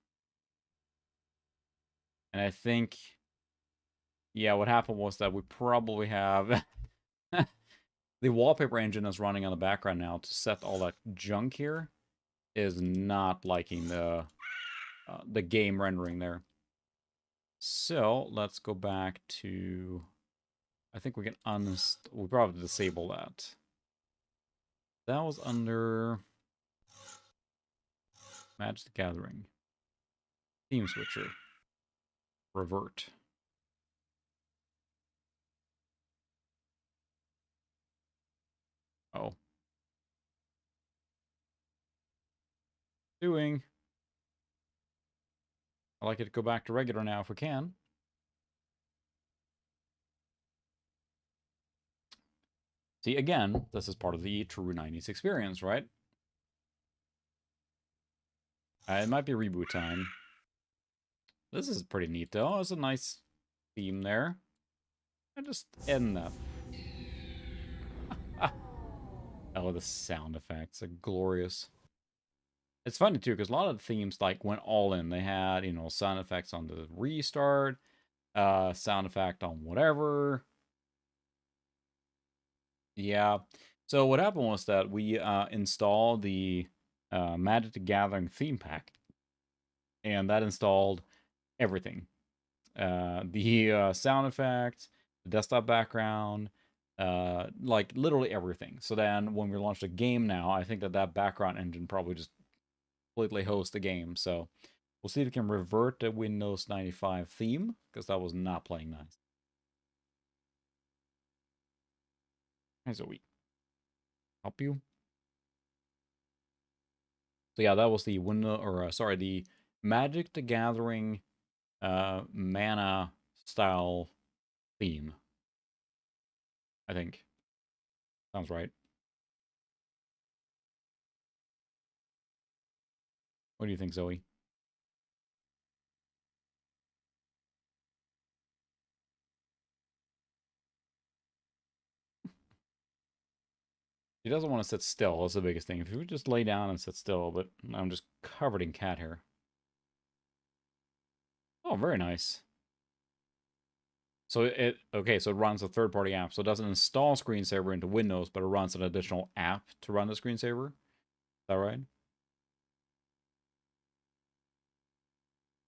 And I think... Yeah, what happened was that we probably have... the wallpaper engine is running on the background now to set all that junk here. Is not liking the game rendering there. So let's go back to... I think we can we'll probably disable that. That was under Magic the Gathering. Theme switcher. Revert. Oh. Doing. I'd like it to go back to regular now if we can. See, again, this is part of the true 90s experience, right? It might be reboot time. This is pretty neat, though. It's a nice theme there. I just end that. Oh, the sound effects are glorious. It's funny, too, because a lot of the themes, like, went all in. They had, you know, sound effects on the restart, sound effect on whatever. Yeah. So what happened was that we installed the Magic the Gathering theme pack. And that installed everything. The sound effects, the desktop background, like literally everything. So then when we launched a game now, I think that background engine probably just completely hosts the game. So we'll see if we can revert the Windows 95 theme, because that was not playing nice. Hi, Zoe. Help you? So yeah, that was the the Magic the Gathering mana style theme. I think. Sounds right. What do you think, Zoe? He doesn't want to sit still. That's the biggest thing. If he would just lay down and sit still, but I'm just covered in cat hair. Oh, very nice. So so it runs a third-party app. So it doesn't install Screensaver into Windows, but it runs an additional app to run the Screensaver. Is that right?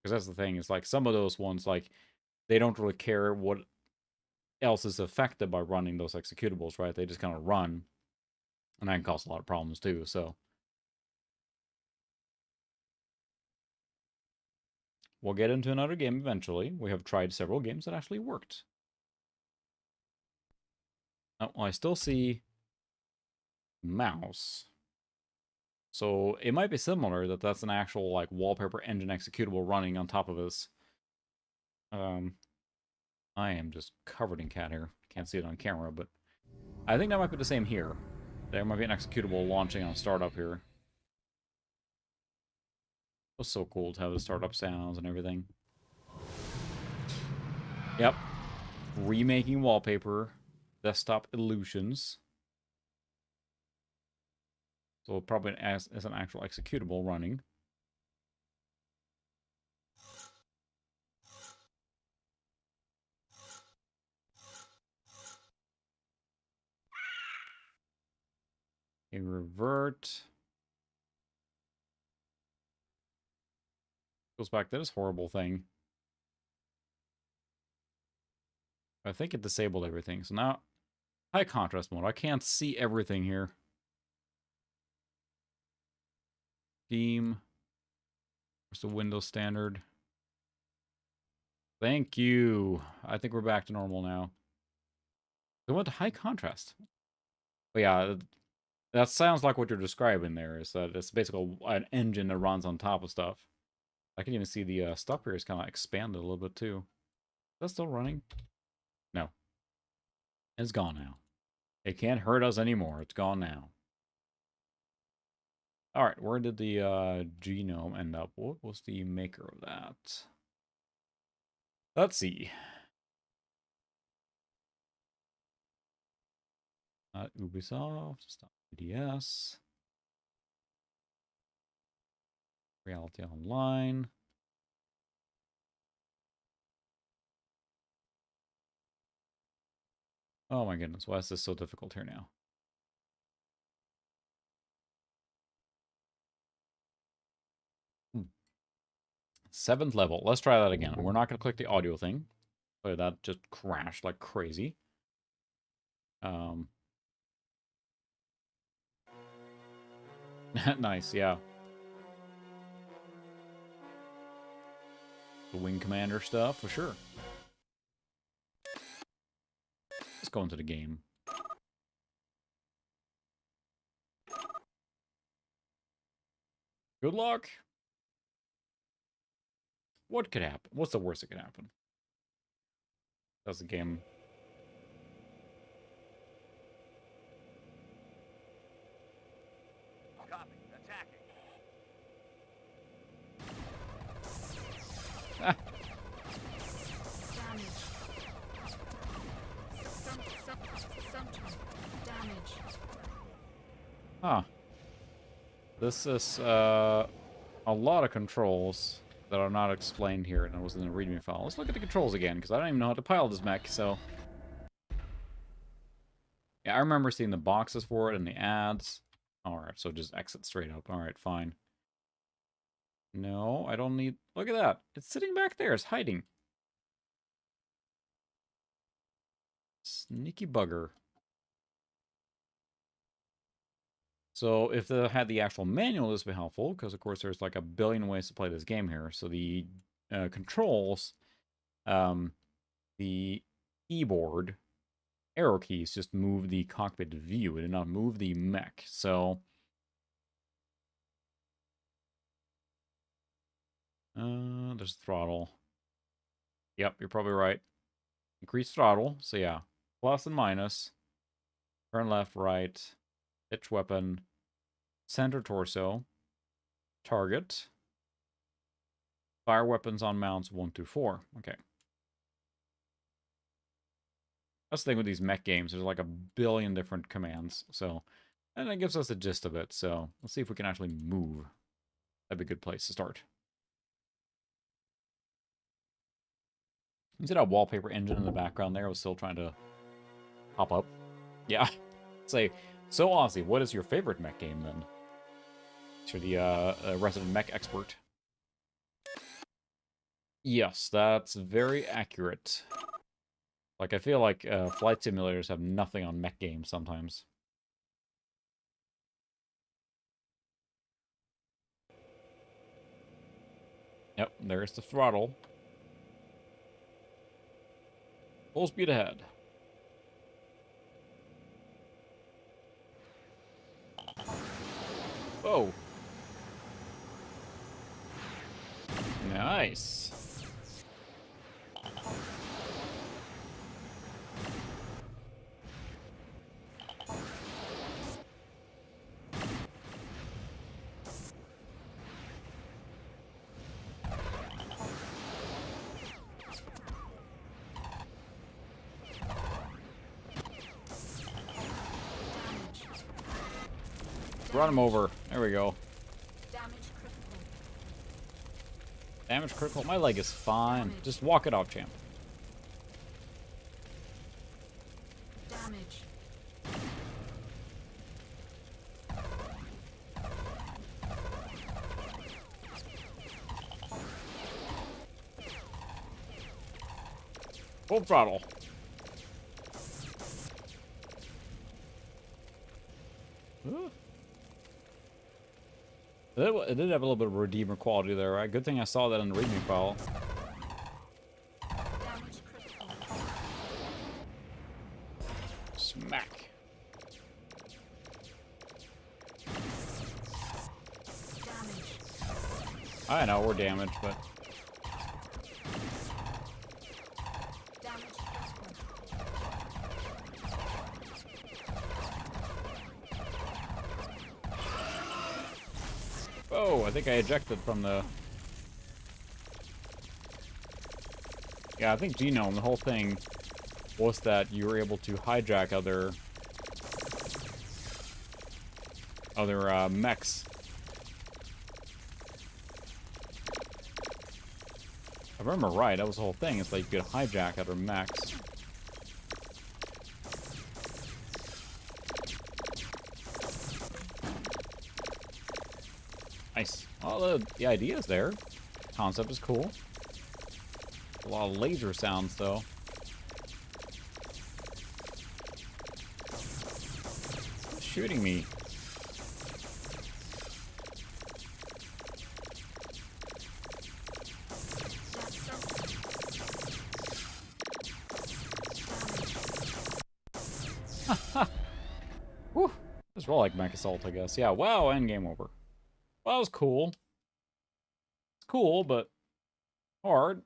Because that's the thing. It's like some of those ones, like, they don't really care what else is affected by running those executables, right? They just kind of run. And that can cause a lot of problems too, so. We'll get into another game eventually. We have tried several games that actually worked. Oh, I still see mouse. So it might be similar that that's an actual like wallpaper engine executable running on top of this. I am just covered in cat hair. Can't see it on camera, but I think that might be the same here. There might be an executable launching on startup here. It was so cool to have the startup sounds and everything. Yep. Remaking wallpaper. Desktop illusions. So probably as an actual executable running. A revert. Goes back to this horrible thing. I think it disabled everything. So now, high contrast mode. I can't see everything here. Theme. Where's the Windows standard? Thank you. I think we're back to normal now. They went to high contrast. But yeah, that sounds like what you're describing there. Is that it's basically an engine that runs on top of stuff. I can even see the stuff here is kind of expanded a little bit too. Is that still running? No. It's gone now. It can't hurt us anymore. It's gone now. Alright, where did the genome end up? What was the maker of that? Let's see. Ubisoft, it's not PDS. Reality Online. Oh my goodness, why is this so difficult here now? Seventh level. Let's try that again. We're not going to click the audio thing. But that just crashed like crazy. Nice, yeah. The Wing Commander stuff, for sure. Let's go into the game. Good luck. What could happen? What's the worst that could happen? That's the game. Copy. Attacking. Damage. Huh. This is a lot of controls that are not explained here, and it was in the README file. Let's look at the controls again, because I don't even know how to pilot this mech, so... Yeah, I remember seeing the boxes for it and the ads. Alright, so just exit straight up. Alright, fine. No, I don't need... Look at that! It's sitting back there, it's hiding. Sneaky bugger. So if they had the actual manual, this would be helpful, because of course there's like a billion ways to play this game here. So the controls, the keyboard, arrow keys just move the cockpit view. It did not move the mech. So there's throttle. Yep, you're probably right. Increase throttle. So yeah, plus and minus. Turn left, right. Pitch weapon. Center torso. Target. Fire weapons on mounts 1 through 4. Okay. That's the thing with these mech games. There's like a billion different commands. So, and that gives us the gist of it. So let's see if we can actually move. That'd be a good place to start. You see that wallpaper engine in the background there? I was still trying to pop up. Yeah. Say, so Ozzy, what is your favorite mech game then? To the resident mech expert. Yes, that's very accurate. Like, I feel like flight simulators have nothing on mech games sometimes. Yep, there's the throttle. Full speed ahead. Oh. Nice. Run him over. There we go. Damage critical. My leg is fine. Just walk it off, champ. Damage. Full throttle. Ooh. It did have a little bit of Redeemer quality there, right? Good thing I saw that in the readme file. Smack. I know we're damaged, but oh, I think I ejected from the... Yeah, I think Genome, the whole thing was that you were able to hijack other mechs. If I remember right, that was the whole thing. It's like you could hijack other mechs. Nice. Well, the idea is there. Concept is cool. A lot of laser sounds, though. Who's shooting me? Whew. Just roll like mech assault, I guess. Yeah, wow, and game over. Well, that was cool. It's cool, but hard.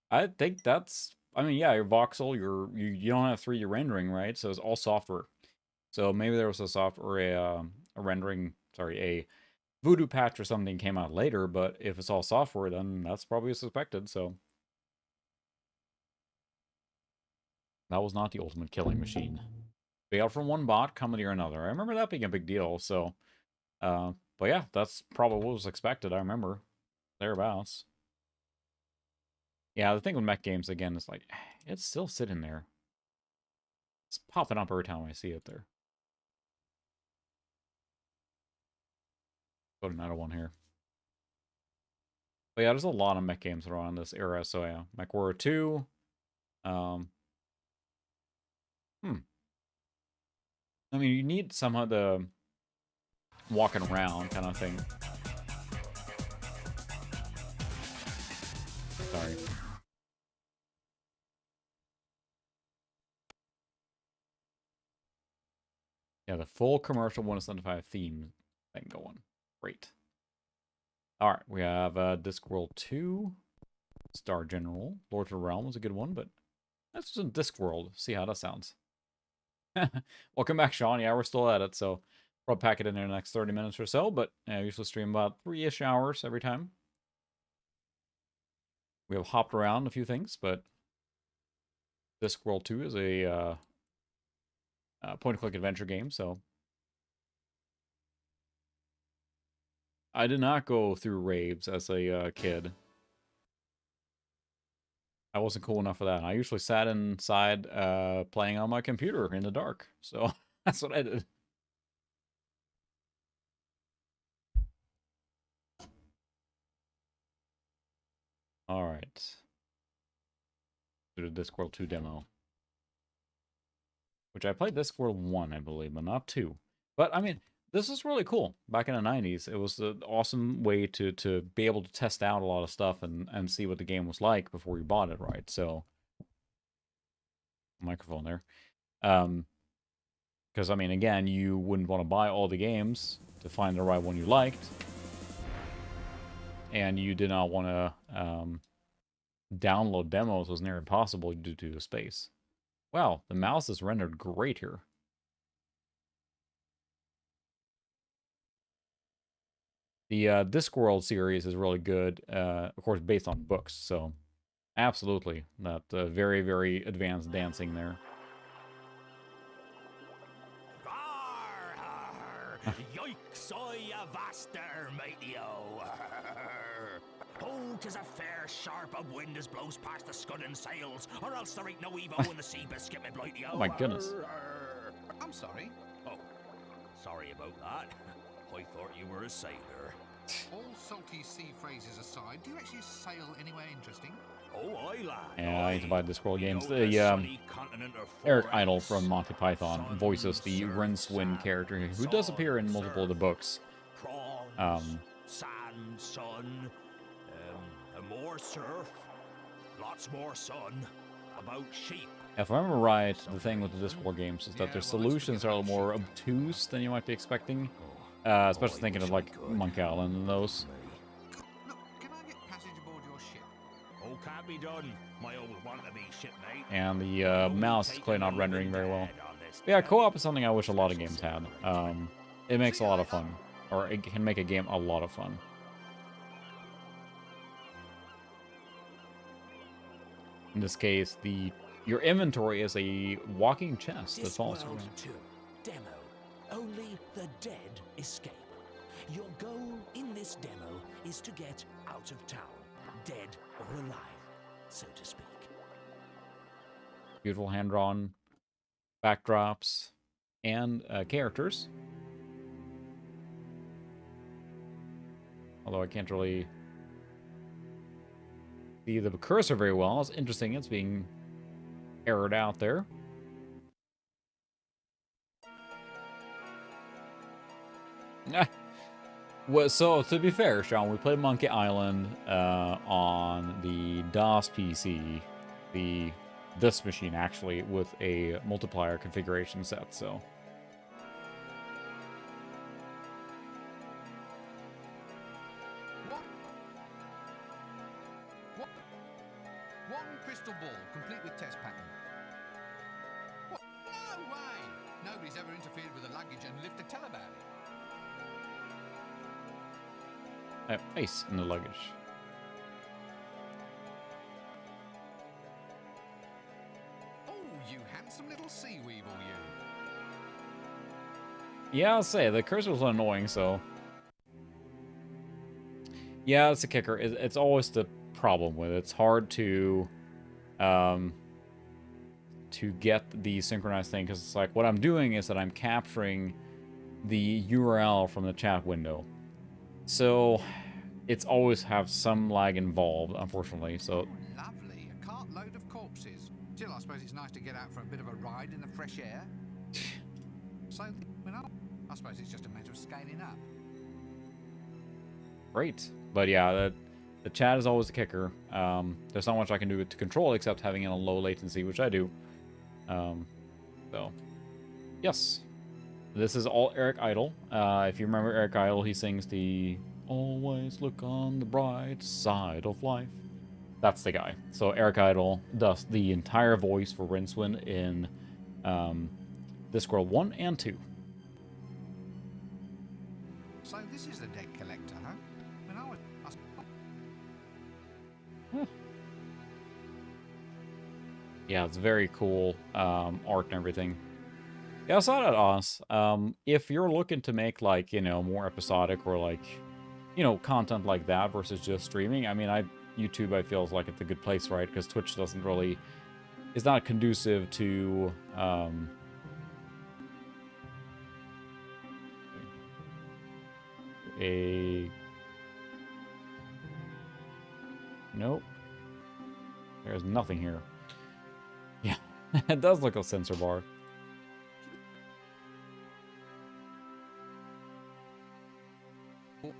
I think that's... I mean, yeah, your voxel, you don't have 3D rendering, right? So it's all software. So maybe there was a rendering, sorry, a Voodoo patch or something came out later, but if it's all software, then that's probably suspected, so. That was not the ultimate killing machine. Bail from one bot, comedy or another. I remember that being a big deal, so. But yeah, that's probably what was expected, I remember. Thereabouts. Yeah, the thing with mech games, again, is like, it's still sitting there. It's popping up every time I see it there. Put another one here. But yeah, there's a lot of mech games that are on this era, so yeah. MechWarrior 2. I mean, you need somehow the walking around kind of thing. Sorry. Yeah, the full commercial 175 theme thing going. Great. All right, we have Discworld 2, Star General, Lord of the Realm was a good one, but that's just in Discworld. See how that sounds. Welcome back, Sean. Yeah, we're still at it, so I'll pack it in there in the next 30 minutes or so, but I usually stream about 3-ish hours every time. We have hopped around a few things, but Discworld 2 is a point-and-click adventure game, so I did not go through raves as a kid. I wasn't cool enough for that. I usually sat inside playing on my computer in the dark. So that's what I did. All right. Do the Discworld 2 demo. Which I played Discworld 1, I believe, but not 2. But, I mean, this is really cool. Back in the 90s, it was an awesome way to be able to test out a lot of stuff and see what the game was like before you bought it, right? So, microphone there. Because, I mean, again, you wouldn't want to buy all the games to find the right one you liked. And you did not want to download demos. It was near impossible due to the space. Wow, the mouse is rendered great here. The Discworld series is really good, of course, based on books, so absolutely. That very, very advanced dancing there. Yikes, I avaster, matey-o. Oh, 'tis a fair sharp of wind as blows past the scudding sails, or else there ain't no evo in the sea biscuit, me blighty-o. Oh my goodness. I'm sorry. Oh, sorry about that. I thought you were a sailor. All salty sea phrases aside, do you actually sail anywhere interesting? Oh, I lad. Yeah, I need to buy Discworld games. The Eric Idle from Monty Python voices the Rincewind character who does appear in multiple of the books. Prawns, sand, sun, more surf, lots more sun, about sheep. If I remember right, the thing with the Discworld games is that their solutions are a little more obtuse than you might be expecting. Especially thinking of like Monkey Island and those. Look, can I get passage aboard your ship? Oh, can't be done, my old wannabe shipmate. And the mouse is clearly not rendering very well. Yeah, co-op is something I wish a lot of games had. It makes a lot of fun. Or it can make a game a lot of fun. In this case, your inventory is a walking chest that falls around. 2 demo. Only the dead escape. Your goal in this demo is to get out of town, dead or alive, so to speak. Beautiful hand-drawn backdrops and characters. Although I can't really see the cursor very well. It's interesting. It's being errored out there. Well, so to be fair, Sean, we played Monkey Island on the DOS PC, this machine actually, with a multiplier configuration set. So. One crystal ball, complete with test pattern. What? No way! Nobody's ever interfered with the luggage and lived to tell about it. Ice in the luggage. Oh, you handsome little sea weevil, you. Yeah, I'll say, the cursor was annoying, so. Yeah, it's a kicker. It's always the problem with it. It's hard to get the synchronized thing, because it's like, what I'm doing is that I'm capturing the URL from the chat window. So it's always have some lag involved, unfortunately. So Oh, lovely. A cartload of corpses. Still, I suppose it's nice to get out for a bit of a ride in the fresh air. So, I suppose it's just a matter of scaling up. great. But yeah, the chat is always the kicker. There's not much I can do to control it except having it on low latency, which I do. So, yes. This is all Eric Idle. If you remember Eric Idle, he sings the "Always Look on the Bright Side of Life." That's the guy. So Eric Idle does the entire voice for Rincewind in Discworld 1 and 2. So this is the dead collector, huh? When I was... Yeah, it's very cool art and everything. Yeah, I saw that, Oz. If you're looking to make, like, you know, more episodic or, like, you know, content like that versus just streaming, I mean, YouTube, I feel, is like it's a good place, right? Because Twitch doesn't really, is not conducive to nope. There's nothing here. Yeah, it does look a sensor bar. Can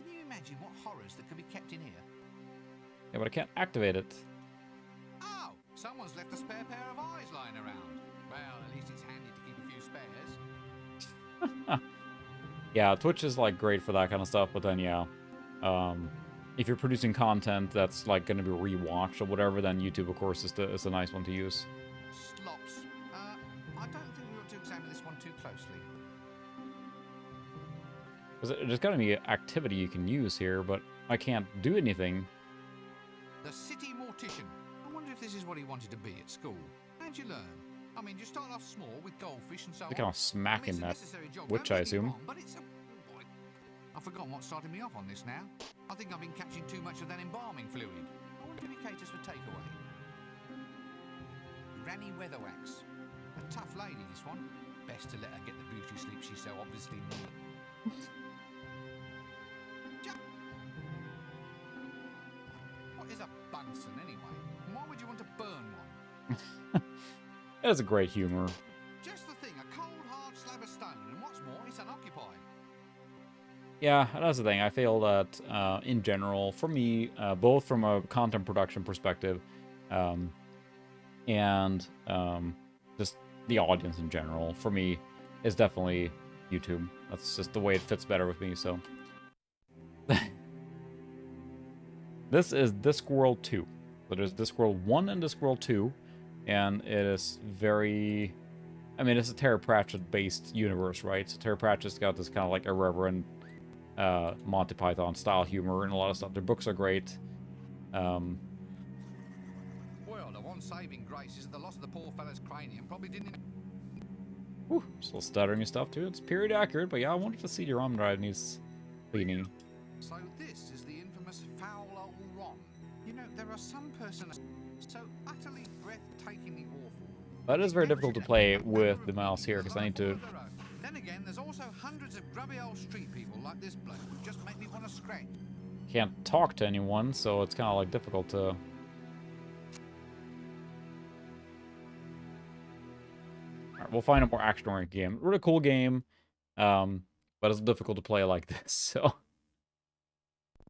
you imagine what horrors that could be kept in here? Yeah, but I can't activate it. Oh, someone's left a spare pair of eyes lying around. Well, at least it's handy to keep a few spares. Yeah, Twitch is like great for that kind of stuff, but then yeah, if you're producing content that's like going to be rewatched or whatever, then YouTube, of course, is the nice one to use. Slops. I don't think we ought to examine this one too closely. There's got to be activity you can use here, but I can't do anything. The City Mortician. I wonder if this is what he wanted to be at school. How'd you learn? I mean, you start off small with goldfish and so They're on. kind of smacking that witch, I assume. But it's I've forgotten what started me off on this now. I think I've been catching too much of that embalming fluid. I wonder if he caters for takeaway. Granny Weatherwax. A tough lady, this one. Best to let her get the beauty sleep she so obviously needs. What is a Bunsen anyway? And why would you want to burn one? It has a great humor. Just the thing, a cold hard slab of stone, and what's more, it's unoccupied. Yeah, that's the thing. I feel that, in general, for me, both from a content production perspective, and just the audience in general, for me, is definitely YouTube. That's just the way it fits better with me, so. This is Discworld 2. So there's Discworld 1 and Discworld 2, and it is very... I mean, it's a Terry Pratchett-based universe, right? So Terry Pratchett's got this kind of like irreverent Monty Python style humor and a lot of stuff. Their books are great. Well, the one saving grace is the loss of the poor fellow's cranium probably didn't... Whew, still stuttering and stuff too. It's period accurate, but yeah, I wanted to see your ROM drive needs cleaning. So this is the infamous foul old ROM. You know, there are some persons so utterly breathtakingly awful. That is very difficult to play with the mouse here, because I need to... Then again, there's also hundreds of grubby old street people like this bloke who just make me want to scratch. Can't talk to anyone, so it's kind of like difficult to... Alright, we'll find a more action-oriented game. Really cool game, but it's difficult to play like this, so...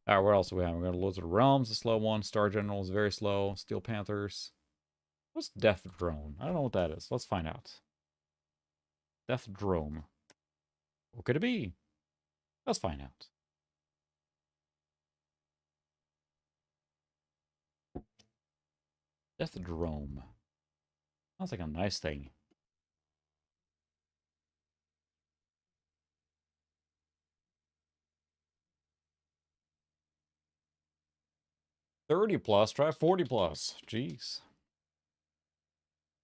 Alright, what else do we have? We got Lords of the Realms, a slow one. Star General is very slow. Steel Panthers. What's Death Drone? I don't know what that is. Let's find out. Death Drome. What could it be? Let's find out. Death Drome. Sounds like a nice thing. $30+, try $40+. Jeez.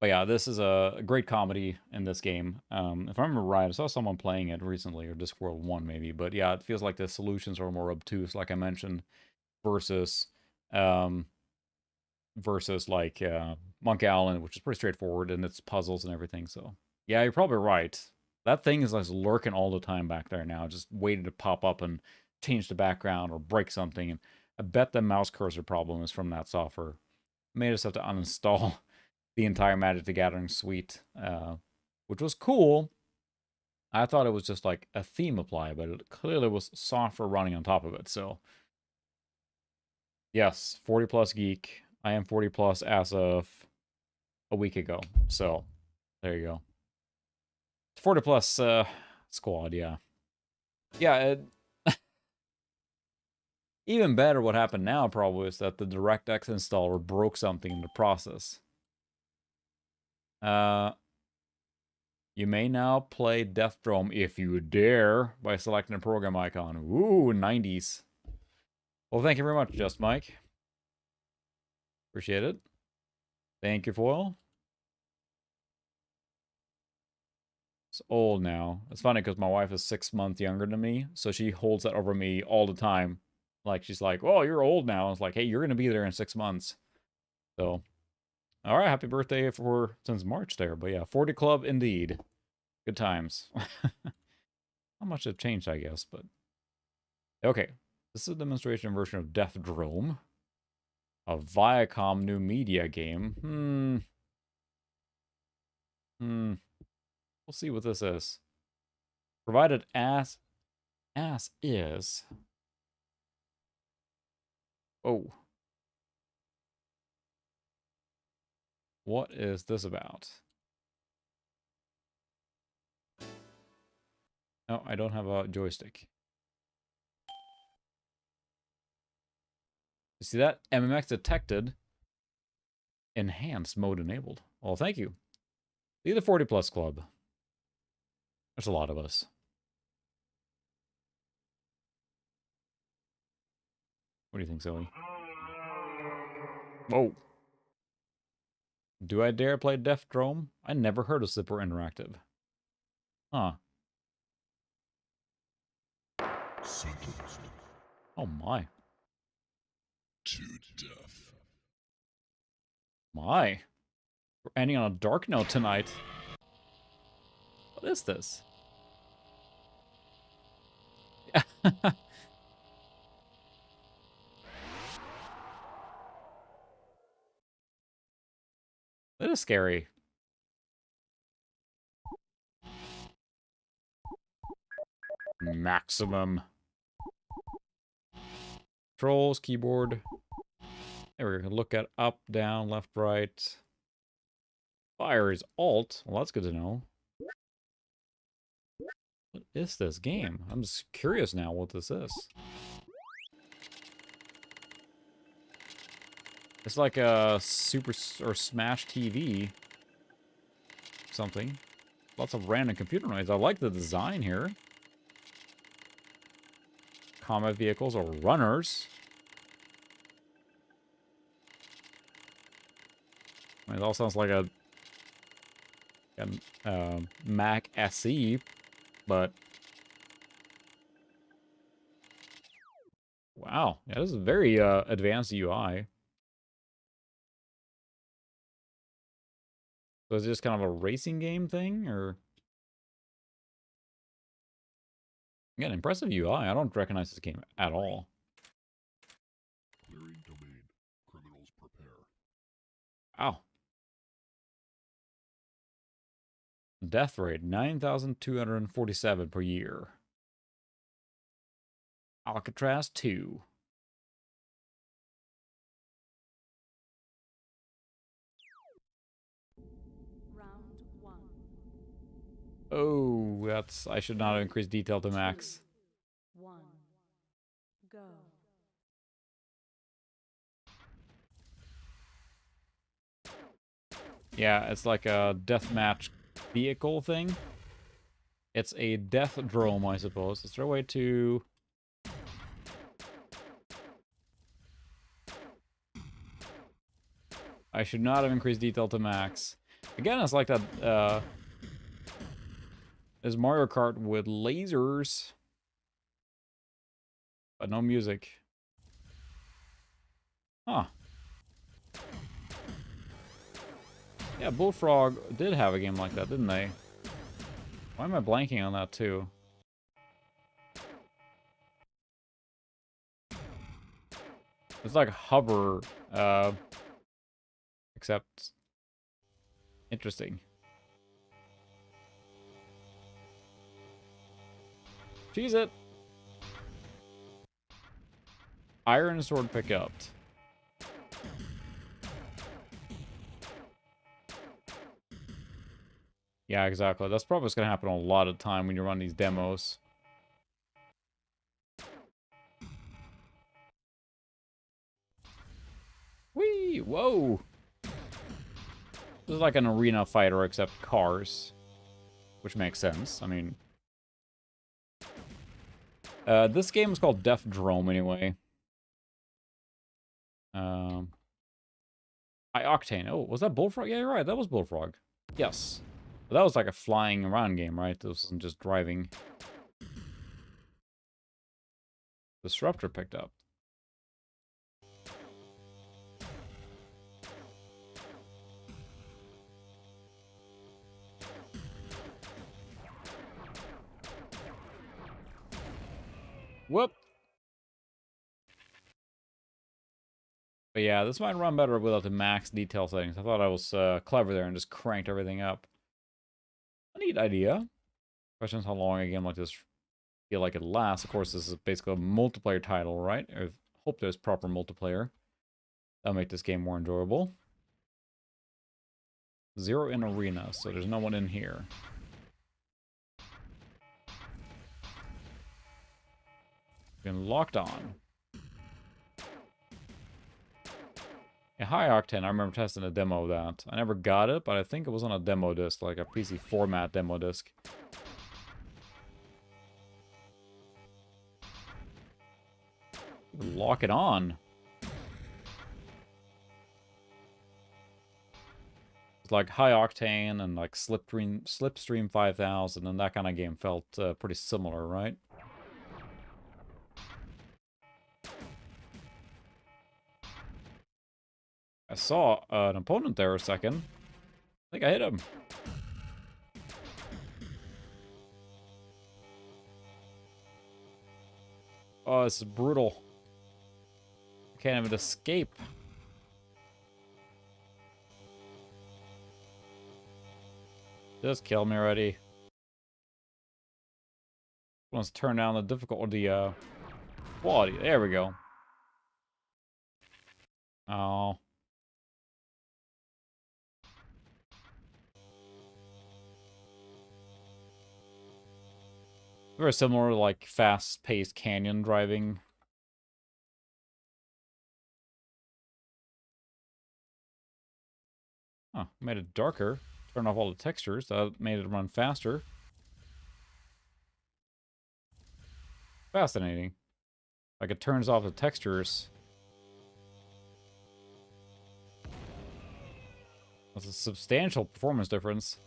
But yeah, this is a great comedy in this game. If I remember right, I saw someone playing it recently, or Discworld 1 maybe. But yeah, it feels like the solutions are more obtuse, like I mentioned, versus like Monk Island, which is pretty straightforward, and it's puzzles and everything. So yeah, you're probably right. That thing is like lurking all the time back there now, just waiting to pop up and change the background or break something. And I bet the mouse cursor problem is from that software. Made us have to uninstall the entire Magic the Gathering suite, which was cool. I thought it was just like a theme apply, but it clearly was software running on top of it. So yes, 40+ geek. I am 40+ as of a week ago. So there you go. 40+ squad, yeah. Yeah, even better, what happened now probably is that the DirectX installer broke something in the process. You may now play Death Drome if you dare by selecting a program icon. Ooh, 90s. Well, thank you very much, Just Mike. Appreciate it. Thank you, Foil. It's old now. It's funny because my wife is 6 months younger than me, so she holds that over me all the time. Like, she's like, "Oh, you're old now." It's like, "Hey, you're gonna be there in 6 months." So, all right, happy birthday for since March there. But yeah, 40 Club indeed. Good times. Not much have changed, I guess, but okay. This is a demonstration version of Death Drome, a Viacom new media game. We'll see what this is. Provided as is. Oh. What is this about? No, I don't have a joystick. You see that? MMX detected. Enhanced mode enabled. Well, thank you. See the 40 plus club. There's a lot of us. What do you think, Zoe? Whoa. Do I dare play Death Drome? I never heard of Zipper Interactive. Huh. Sentenced Oh my. to death. My. We're ending on a dark note tonight. What is this? That is scary. Maximum. Controls, keyboard. There we go. Look at up, down, left, right. Fire is Alt. Well, that's good to know. What is this game? I'm just curious now what this is. It's like a Super or Smash TV. Something. Lots of random computer noise. I like the design here. Combat vehicles or runners. I mean, it all sounds like a Mac SE, but wow, yeah, this is very advanced UI. So is it just kind of a racing game thing, or again, impressive UI? I don't recognize this game at all. Clearing domain. Criminals prepare. Wow. Death rate 9,247 per year. Alcatraz 2. Round 1. Oh, that's I should not have increased detail to max. 1. Go. Yeah, it's like a deathmatch vehicle thing. It's a death drome, I suppose. Is there a way to... I should not have increased detail to max. Again, it's like that, is Mario Kart with lasers. But no music. Huh. Yeah, Bullfrog did have a game like that, didn't they? Why am I blanking on that, too? It's like hover, except... interesting. Cheese it! Iron Sword pickup. Yeah, exactly. That's probably what's going to happen a lot of time when you run these demos. Whee! Whoa! This is like an arena fighter, except cars. Which makes sense. I mean... this game is called Death Drome, anyway. High Octane. Oh, was that Bullfrog? Yeah, you're right. That was Bullfrog. Yes. But that was like a flying around game, right? This wasn't just driving. Disruptor picked up. Whoop! But yeah, this might run better without the max detail settings. I thought I was clever there and just cranked everything up. A neat idea. Question is how long a game like this feel like it lasts. Of course, this is basically a multiplayer title, right? I hope there's proper multiplayer. That'll make this game more enjoyable. 0 in arena, so there's no one in here. Been locked on. A high octane, I remember testing a demo of that. I never got it, but I think it was on a demo disc, like a PC format demo disc. Lock it on. It's like high octane and like Slipstream 5000, and that kind of game felt pretty similar, right? I saw an opponent there a second. I think I hit him. Oh, this is brutal. I can't even escape. Just kill me already. Let's turn down the difficulty, quality. There we go. Oh. Very similar, like, fast-paced canyon driving. Oh, made it darker. Turned off all the textures. That made it run faster. Fascinating. Like, it turns off the textures. That's a substantial performance difference.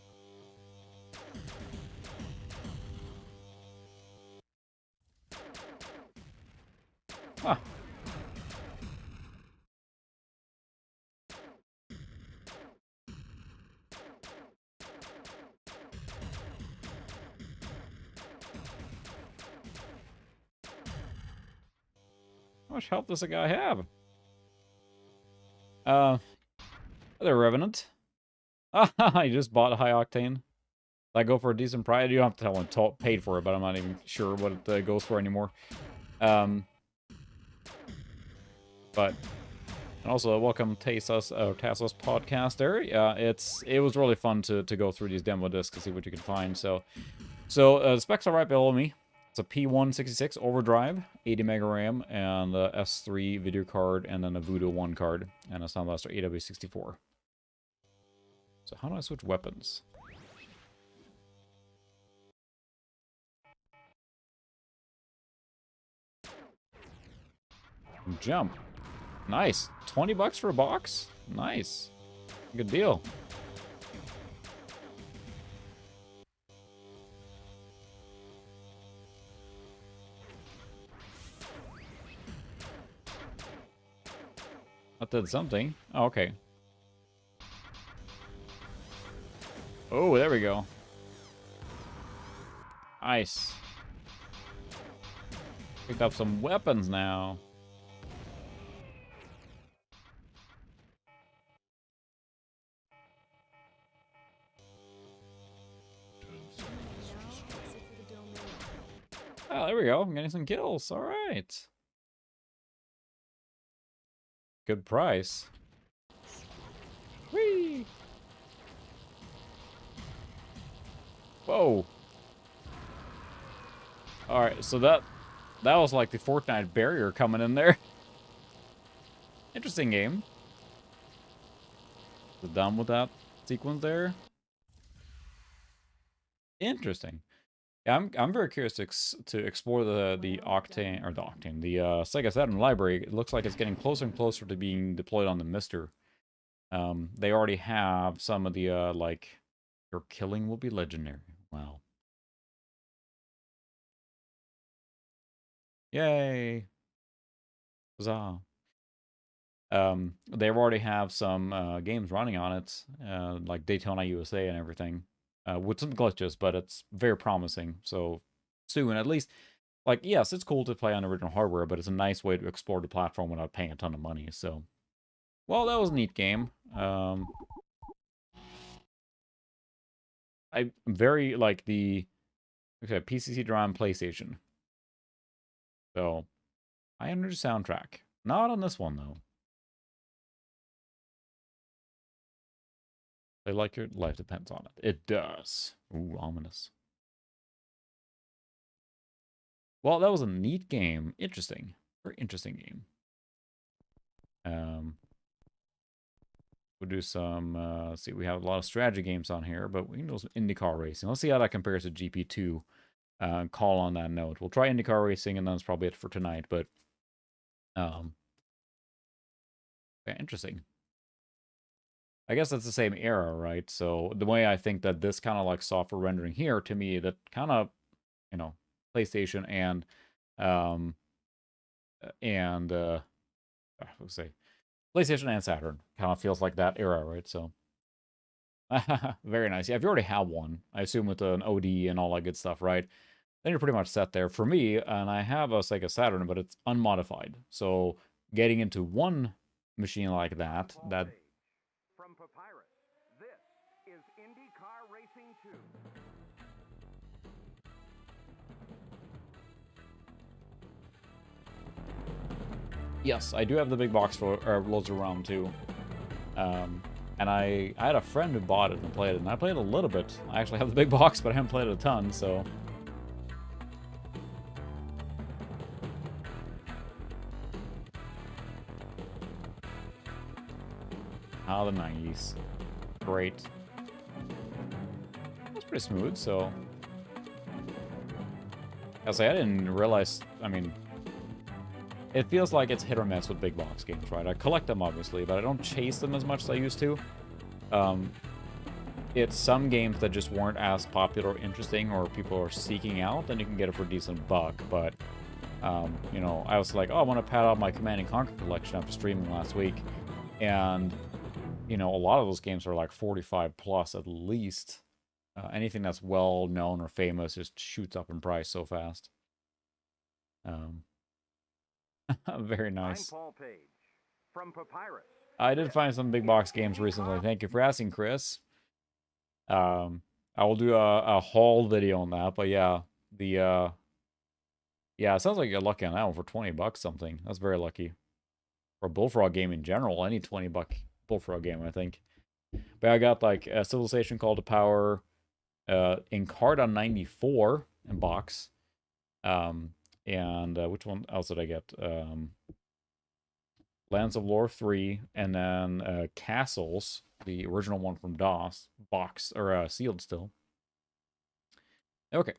Huh. How much health does a guy have? Other Revenant. I just bought a high octane. Did I go for a decent price? You don't have to tell when paid for it, but I'm not even sure what it goes for anymore. But and also welcome Tassos podcaster. Yeah, it was really fun to go through these demo discs and see what you can find. So the specs are right below me. It's a P166 overdrive, 80 mega RAM, and a S3 video card, and then a Voodoo 1 card, and a Sound Blaster AW64. So how do I switch weapons? Jump. Nice. 20 bucks for a box? Nice. Good deal. That did something. Oh, okay. Oh, there we go. Nice. Picked up some weapons now. Oh, there we go. I'm getting some kills. All right. Good price. Whee! Whoa. Alright, so that was like the Fortnite barrier coming in there. Interesting game. Is it done with that sequence there? Interesting. Yeah, I'm very curious to explore the Octane, or the Octane, the Sega Saturn library. It looks like it's getting closer and closer to being deployed on the Mister. They already have some of the like Your killing will be legendary. Wow. Yay! Huzzah! They already have some games running on it, like Daytona USA and everything, with some glitches, but it's very promising. So soon, at least, like, yes, it's cool to play on original hardware, but it's a nice way to explore the platform without paying a ton of money. So, well, that was a neat game. I'm very like the PCC draw on PlayStation. So I under the soundtrack. Not on this one though. They like your life depends on it. It does. Ooh, ominous. Well, that was a neat game. Interesting. Very interesting game. We'll do some, let's see, we have a lot of strategy games on here, but we can do some IndyCar racing. Let's see how that compares to GP2. Call on that note. We'll try IndyCar racing, and that's probably it for tonight, but, yeah, interesting. I guess that's the same era, right? So the way I think that this kind of like software rendering here, to me, that kind of, you know, PlayStation and let's say PlayStation and Saturn kind of feels like that era, right? So very nice. Yeah, if you already have one, I assume with an OD and all that good stuff, right? Then you're pretty much set there. For me, and I have a Sega Saturn, but it's unmodified. So getting into one machine like that, From Papyrus, this is IndyCar Racing 2. yes, I do have the big box for loads of ROM too. And I had a friend who bought it and played it, and I played a little bit. I actually have the big box, but I haven't played it a ton, so. Ah, the 90s. Great. That's pretty smooth, so. I say I didn't realize, I mean, it feels like it's hit or miss with big box games, right? I collect them, obviously, but I don't chase them as much as I used to. It's some games that just weren't as popular or interesting, or people are seeking out, then you can get it for a decent buck. But, you know, I was like, oh, I want to pad out my Command & Conquer collection after streaming last week. And, you know, a lot of those games are like 45 plus at least. Anything that's well known or famous just shoots up in price so fast. Very nice. I'm Paul Page from Papyrus. I did find some big box games recently. Thank you for asking, Chris. I will do a haul video on that, but yeah, yeah, it sounds like you're lucky on that one for 20 bucks something. That's very lucky. For a Bullfrog game in general, any 20-buck Bullfrog game, I think. But I got like a Civilization Call to Power, in Kart on 94 in box. And which one else did I get? Lands of Lore 3, and then Castles, the original one from DOS, box, or sealed still. Okay,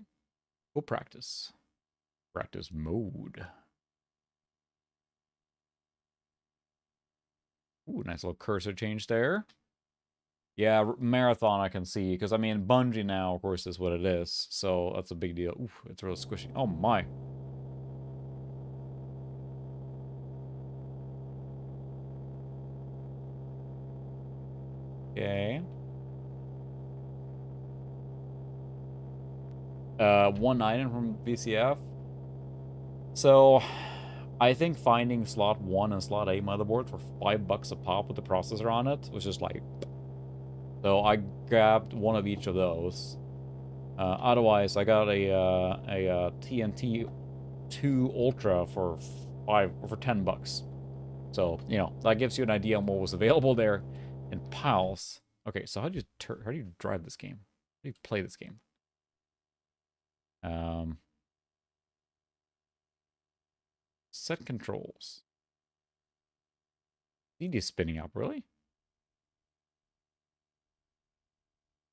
we'll practice. Practice mode. Ooh, nice little cursor change there. Yeah, marathon I can see, because I mean, Bungie now, of course, is what it is, so that's a big deal. Ooh, it's really squishy. Oh my. Okay. 1 item from VCF. So, I think finding slot 1 and slot 8 motherboards for $5 a pop with the processor on it was just like... So I grabbed one of each of those. Otherwise, I got a TNT 2 Ultra for 10 bucks. So, you know, that gives you an idea on what was available there in PALs. Okay, so how do you drive this game? How do you play this game? Set controls. CD spinning up, really?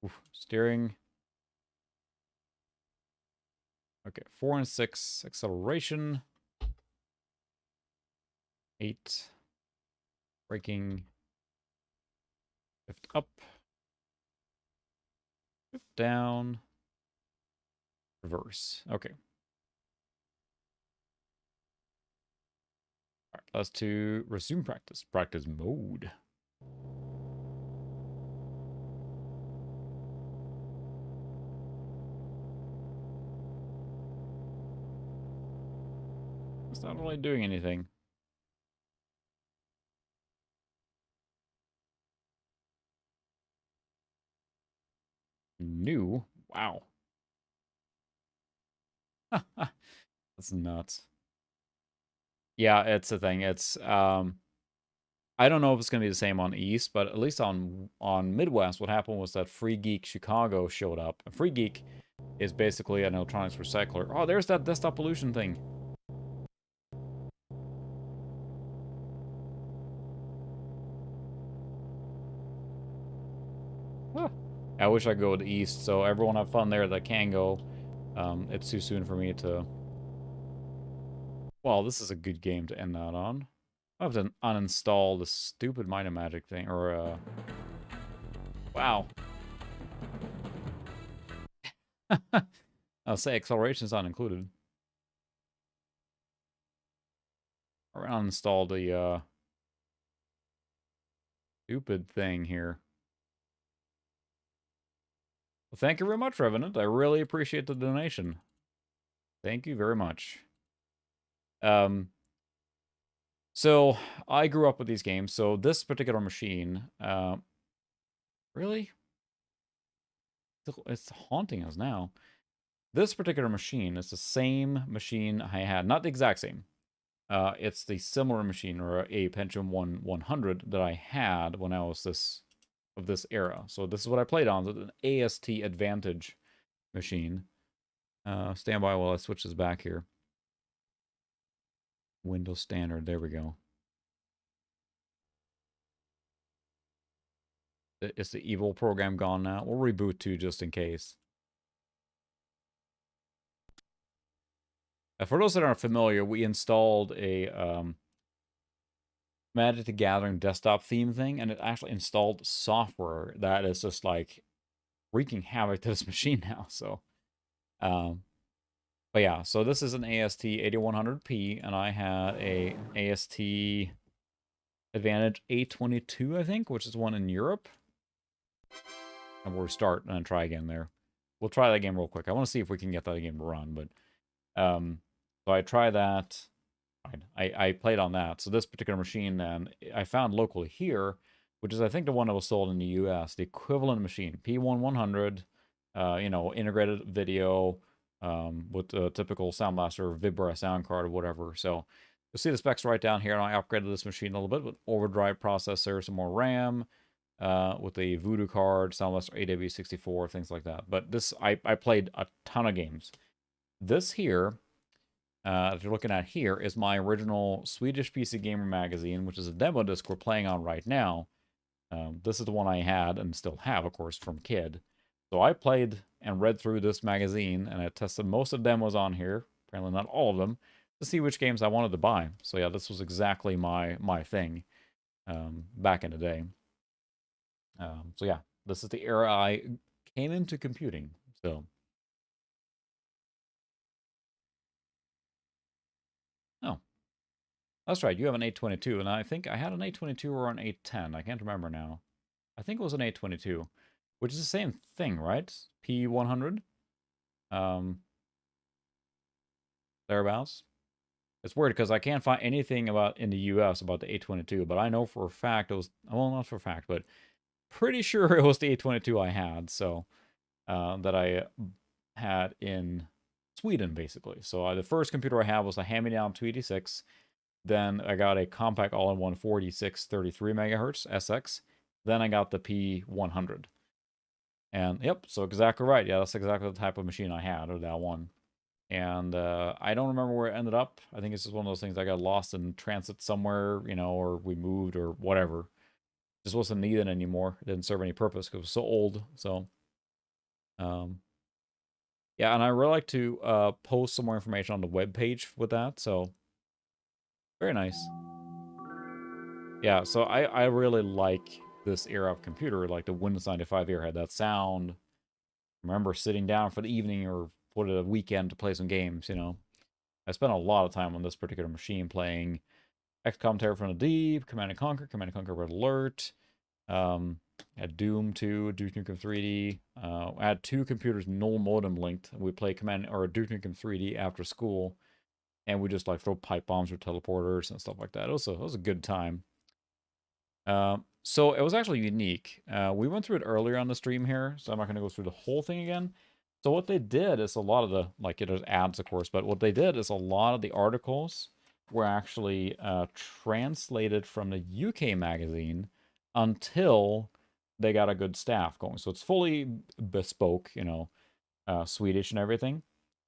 Oof, steering. Okay, 4 and 6 acceleration. 8 braking. Lift up. down. Reverse. Okay. All right, let's to resume practice. Practice mode. It's not really doing anything. New? Wow. That's nuts. Yeah, it's a thing. It's I don't know if it's going to be the same on East, but at least on Midwest, what happened was that Free Geek Chicago showed up. And Free Geek is basically an electronics recycler. Oh, there's that desktop pollution thing. Ah. I wish I could go to East, so everyone have fun there that can go. It's too soon for me to... Well, this is a good game to end that on. I have to uninstall the stupid Might and Magic thing, or, Wow. I'll say acceleration's not included. Or uninstall the, stupid thing here. Well, thank you very much, Revenant. I really appreciate the donation. Thank you very much. So I grew up with these games. So this particular machine, really? It's haunting us now. This particular machine is the same machine I had. Not the exact same. It's the similar machine, or a Pentium 100 that I had when I was this era. So this is what I played on. So an AST Advantage machine. Stand by while I switch this back here. Windows Standard. There we go. Is the evil program gone now? We'll reboot too, just in case. For those that aren't familiar, we installed a Magic the Gathering desktop theme thing, and it actually installed software that is just like wreaking havoc to this machine now. So, but yeah, so this is an AST 8100P, and I had a AST Advantage A22, I think, which is one in Europe. And we'll restart and try again there. We'll try that game real quick. I want to see if we can get that game to run, but so I try that. I played on that. So this particular machine then I found locally here, which is I think the one that was sold in the US, the equivalent machine, P1100, you know, integrated video with a typical Sound Blaster Vibra sound card or whatever. So you'll see the specs right down here, and I upgraded this machine a little bit with overdrive processor, some more RAM, with a Voodoo card, Sound Blaster AW64, things like that. But this, I played a ton of games. This here, that you're looking at here, is my original Swedish PC Gamer magazine, which is a demo disc we're playing on right now. This is the one I had and still have, of course, from Kid. So I played and read through this magazine, and I tested most of the demos on here, apparently not all of them, to see which games I wanted to buy. So yeah, this was exactly my thing back in the day. So yeah, this is the era I came into computing. So. Oh. That's right, you have an 822, and I think I had an 822 or an 810. I can't remember now. I think it was an 822, which is the same thing, right? P100? Thereabouts. It's weird because I can't find anything about in the US about the 822, but I know for a fact it was, well, not for a fact, but pretty sure it was the 822 I had, so that I had in Sweden, basically. So the first computer I had was a hand-me-down 286. Then I got a compact all-in-one 46 33 megahertz SX. Then I got the P100. And yep, so exactly right. Yeah, that's exactly the type of machine I had, or that one. And I don't remember where it ended up. I think it's just one of those things I got lost in transit somewhere, you know, or we moved or whatever. Just wasn't needed anymore. It didn't serve any purpose because it was so old. So, yeah, and I really like to post some more information on the webpage with that. So, very nice. Yeah, so I really like this era of computer, like the Windows 95 era, had that sound. remember sitting down for the evening or for the weekend to play some games, you know. I spent a lot of time on this particular machine playing XCOM Terror from the Deep, Command & Conquer Red Alert, had Doom 2, Duke Nukem 3D. I had 2 computers, no modem linked. We play Duke Nukem 3D after school, and we just like throw pipe bombs or teleporters and stuff like that. It was a good time. So it was actually unique. We went through it earlier on the stream here, so I'm not going to go through the whole thing again. So what they did is a lot of the, like, there's ads, of course, but what they did is a lot of the articles were actually translated from the UK magazine until they got a good staff going. So it's fully bespoke, you know, Swedish and everything,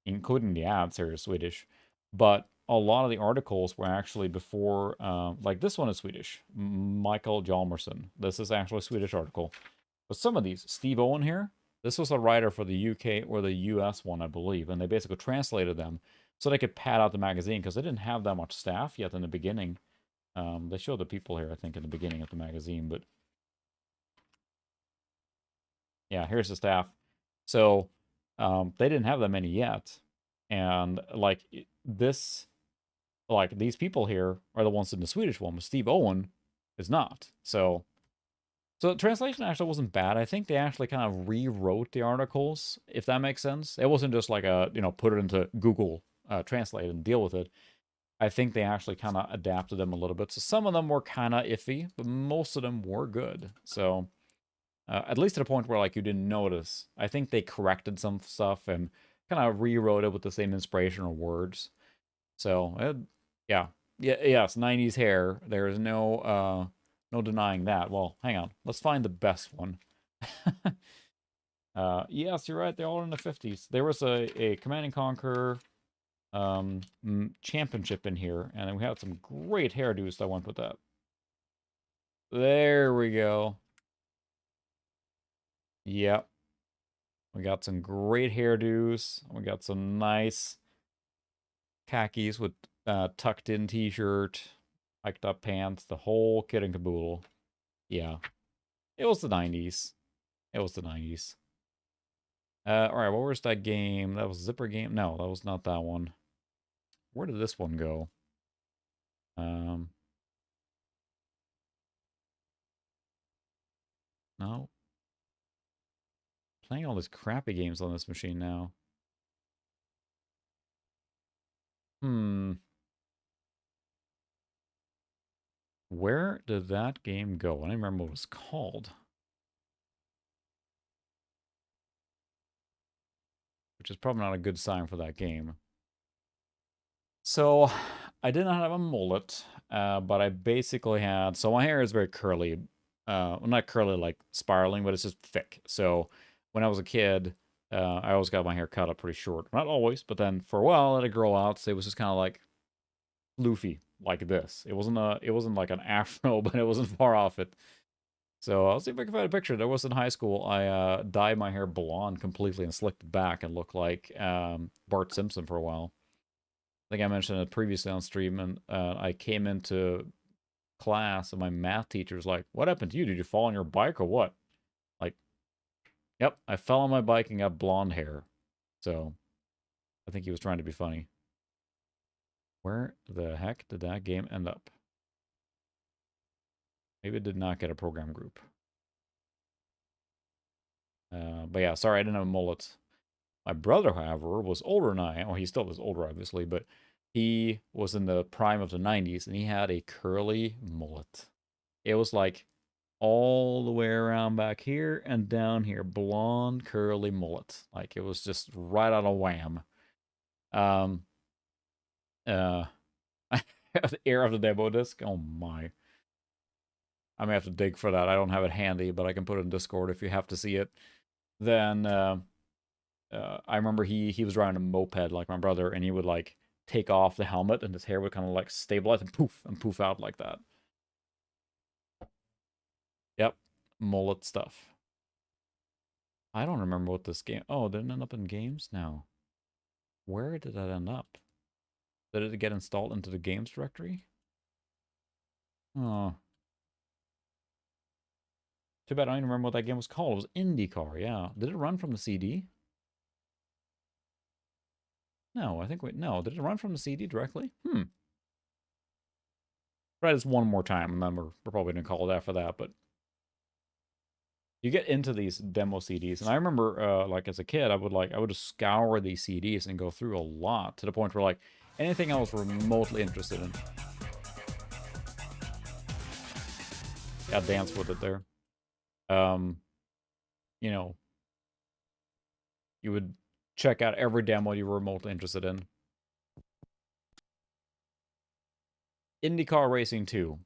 including the ads here is Swedish. But a lot of the articles were actually before, like this one is Swedish, Michael Hjalmarsson. This is actually a Swedish article. But some of these, Steve Owen here, this was a writer for the UK or the US one, I believe, and they basically translated them so they could pad out the magazine because they didn't have that much staff yet in the beginning. They showed the people here, I think, in the beginning of the magazine, but yeah, here's the staff. So they didn't have that many yet, and like this, like these people here are the ones in the Swedish one, but Steve Owen is not. So the translation actually wasn't bad. I think they actually kind of rewrote the articles, if that makes sense. It wasn't just like a, you know, put it into Google Translate and deal with it. I think they actually kind of adapted them a little bit. So some of them were kind of iffy, but most of them were good. So at least to the point where like you didn't notice. I think they corrected some stuff and kind of rewrote it with the same inspirational words. So yes, 90s hair. There's no denying that. Well, hang on. Let's find the best one. Yes, you're right. They're all in the 50s. There was a Command & Conquer championship in here, and then we had some great hairdos that went with that. There we go. Yep. We got some great hairdos. We got some nice khakis with tucked in t-shirt, hiked up pants, the whole kit and caboodle. Yeah. It was the 90s. It was the 90s. Alright, what was that game? That was Zipper game? No, that was not that one. Where did this one go? No. Playing all these crappy games on this machine now. Where did that game go? I don't remember what it was called. Which is probably not a good sign for that game. So, I did not have a mullet, but I basically had... So my hair is very curly. Well, not curly like spiraling, but it's just thick. So, when I was a kid, I always got my hair cut up pretty short. Not always, but then for a while, I let it grow out. So it was just kind of like floofy, like this. It wasn't like an afro, but it wasn't far off it. So I'll see if I can find a picture. There was in high school. I dyed my hair blonde completely and slicked it back and looked like Bart Simpson for a while. I think I mentioned it previously on stream, and I came into class, and my math teacher was like, "What happened to you? Did you fall on your bike or what?" Like, yep, I fell on my bike and got blonde hair. So I think he was trying to be funny. Where the heck did that game end up? Maybe it did not get a program group. But yeah, sorry, I didn't have a mullet. My brother, however, was older than I am. Well, he still is older, obviously, but he was in the prime of the 90s, and he had a curly mullet. It was like all the way around back here and down here. Blonde, curly mullet. Like, it was just right on a wham. The air of the demo disc. Oh, my. I may have to dig for that. I don't have it handy, but I can put it in Discord if you have to see it. Then I remember he was riding a moped like my brother, and he would like take off the helmet, and his hair would kind of like stabilize and poof out like that. Yep, mullet stuff. I don't remember what this game... Oh, didn't end up in games? No. Where did that end up? Did it get installed into the games directory? Oh. Too bad I don't even remember what that game was called. It was IndyCar, yeah. Did it run from the CD? No, I think no. Did it run from the CD directly? Try this one more time, and then we're probably going to call it after that, but you get into these demo CDs, and I remember, like, as a kid, I would just scour these CDs and go through a lot, to the point where, like, anything I was remotely interested in. Yeah, dance with it there. You know, you would check out every demo you were remotely interested in. IndyCar Racing 2.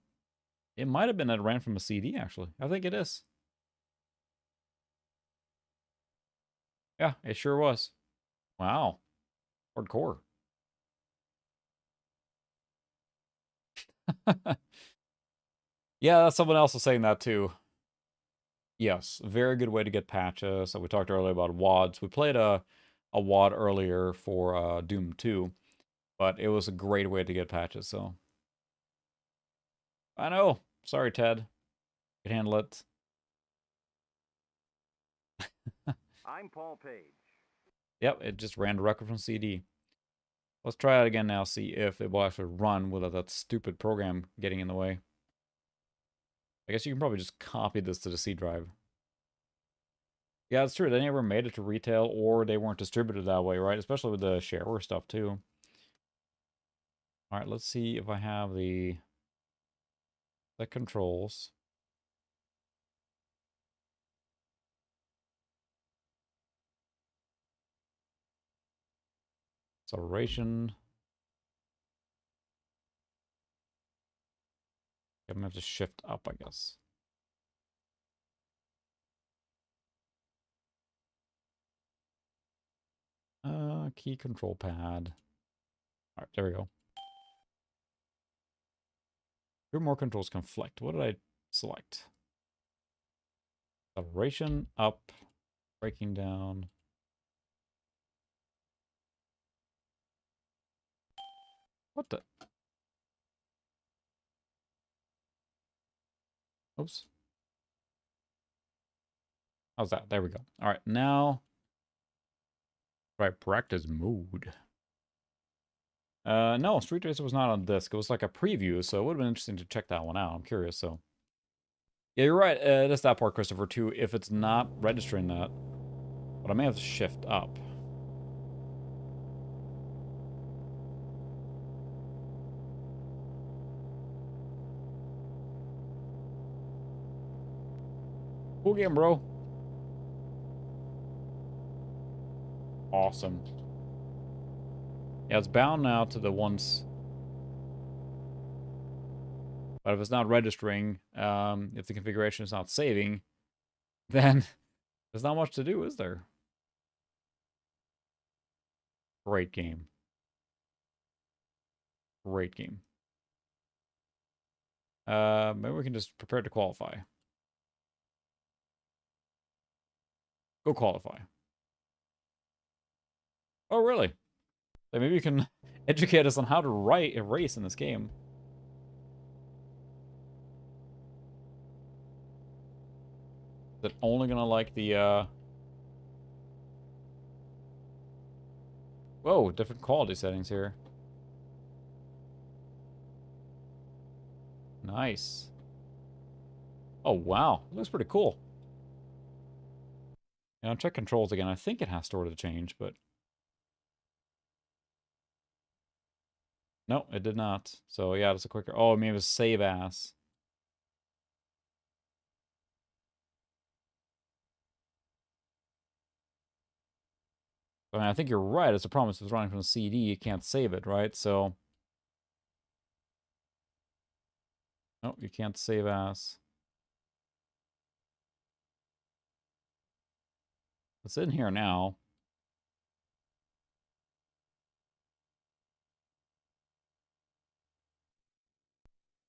It might have been that it ran from a CD, actually. I think it is. Yeah, it sure was. Wow. Hardcore. Yeah, someone else was saying that too. Yes, very good way to get patches. So we talked earlier about WADs. We played a WAD earlier for Doom 2, but it was a great way to get patches, so. I know. Sorry, Ted. Can handle it. I'm Paul Page. Yep, it just ran directly from CD. Let's try it again now, see if it will actually run without that stupid program getting in the way. I guess you can probably just copy this to the C drive. Yeah, it's true. They never made it to retail, or they weren't distributed that way, right? Especially with the shareware stuff, too. All right, let's see if I have the controls. Acceleration. I'm gonna have to shift up, I guess. Key control pad. All right, there we go. Two more controls conflict. What did I select? Acceleration, up, breaking down. What the? Oops. How's that? There we go. All right, now try practice mode. No, Street Racer was not on disc. It was like a preview, so it would have been interesting to check that one out. I'm curious, so. Yeah, you're right. That's that part, Christopher, too. If it's not registering that, but I may have to shift up. Cool game, bro. Awesome. Yeah, it's bound now to the ones. But if it's not registering, if the configuration is not saving, then there's not much to do, is there? Great game. Great game. Maybe we can just prepare to qualify. Go qualify. Oh, really? So maybe you can educate us on how to write a race in this game. Is it only gonna like the, Whoa, different quality settings here. Nice. Oh, wow. Looks pretty cool. Yeah, I'll check controls again. I think it has store to change, but... No, it did not. So, yeah, that's a quicker... Oh, maybe it was save as. I mean, I think you're right. It's a problem. If it's running from the CD, you can't save it, right? So... No, you can't save as. It's in here now.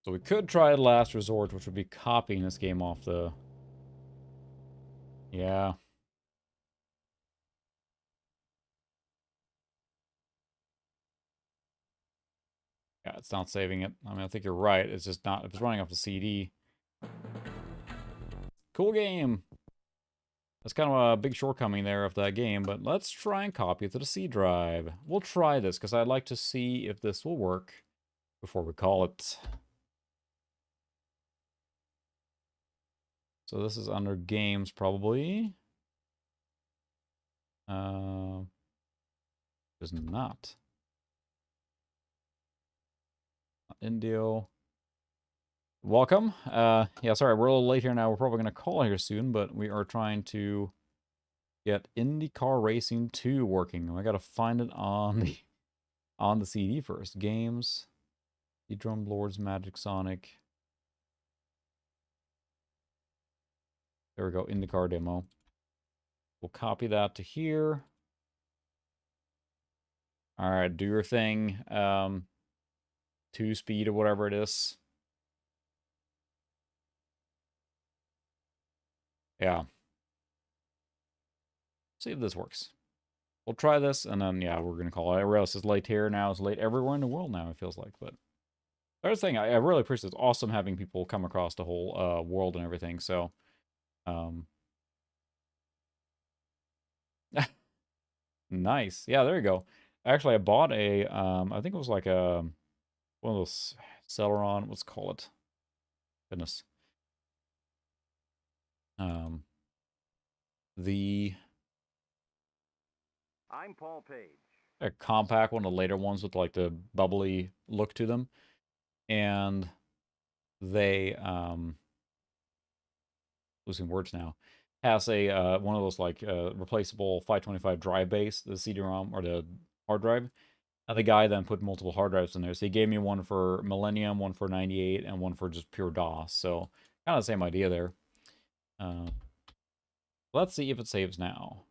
So we could try Last Resort, which would be copying this game off the... Yeah. Yeah, it's not saving it. I mean, I think you're right. It's just not... If it's running off the CD... Cool game. That's kind of a big shortcoming there of that game, but let's try and copy it to the C drive. We'll try this, because I'd like to see if this will work before we call it. So this is under games, probably. Does not. Indio. Welcome. Yeah, sorry, we're a little late here now. We're probably going to call here soon, but we are trying to get IndyCar Racing 2 working. I got to find it on the CD first. Games, the Drum Lords, Magic Sonic. There we go, IndyCar demo. We'll copy that to here. All right, do your thing. 2-speed or whatever it is. Yeah. See if this works. We'll try this, and then, yeah, we're going to call it. I realize it's late here now. It's late everywhere in the world now, it feels like. But the other thing, I really appreciate, it's awesome having people come across the whole world and everything. So, nice. Yeah, there you go. Actually, I bought a, I think it was like a, one of those Celeron, let's call it. Goodness. I'm Paul Page. A compact, one of the later ones with like the bubbly look to them. And they, losing words now, has a, one of those like replaceable 525 drive base, the CD-ROM or the hard drive. And the guy then put multiple hard drives in there. So he gave me one for Millennium, one for 98, and one for just pure DOS. So kind of the same idea there. Let's see if it saves now.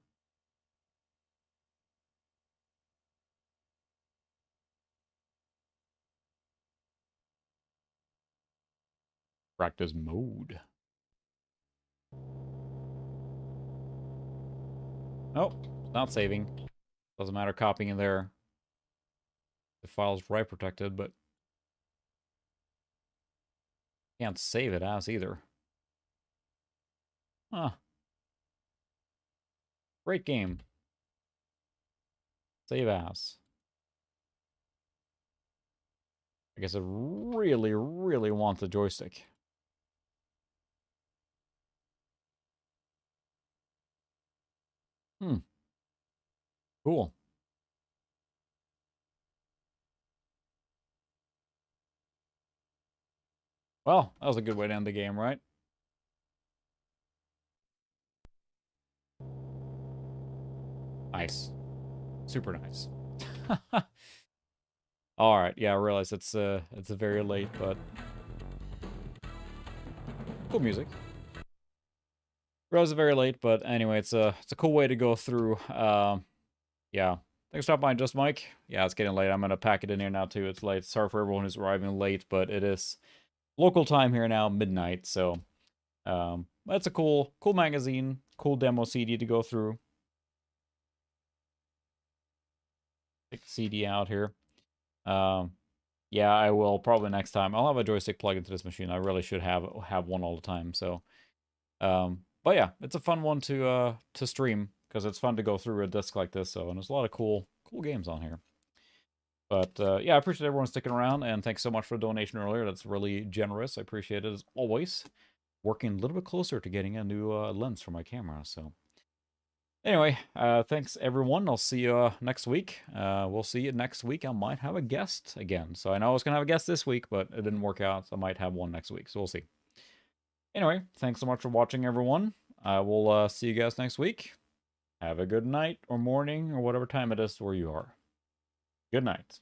Practice mode. Nope, it's not saving. Doesn't matter copying in there. The file's write protected, but can't save it as either. Huh. Great game. Save as. I guess it really, really wants a joystick. Cool. Well, that was a good way to end the game, right? Nice. Super nice. All right. Yeah, I realize it's a very late, but cool music. Realize it's very late, but anyway, it's a cool way to go through. Yeah. Thanks for stopping by, Just Mike. Yeah, it's getting late. I'm gonna pack it in here now too. It's late. Sorry for everyone who's arriving late, but it is local time here now, midnight. So, that's a cool magazine, cool demo CD to go through. Take the CD out here. Yeah, I will probably next time. I'll have a joystick plug into this machine. I really should have one all the time. So, but yeah, it's a fun one to stream because it's fun to go through a disc like this. So, and there's a lot of cool games on here. But yeah, I appreciate everyone sticking around, and thanks so much for the donation earlier. That's really generous. I appreciate it as always. Working a little bit closer to getting a new lens for my camera. So anyway, thanks everyone. I'll see you next week. We'll see you next week. I might have a guest again. So I know I was going to have a guest this week, but it didn't work out. So I might have one next week. So we'll see. Anyway, thanks so much for watching, everyone. I will see you guys next week. Have a good night or morning or whatever time it is where you are. Good night.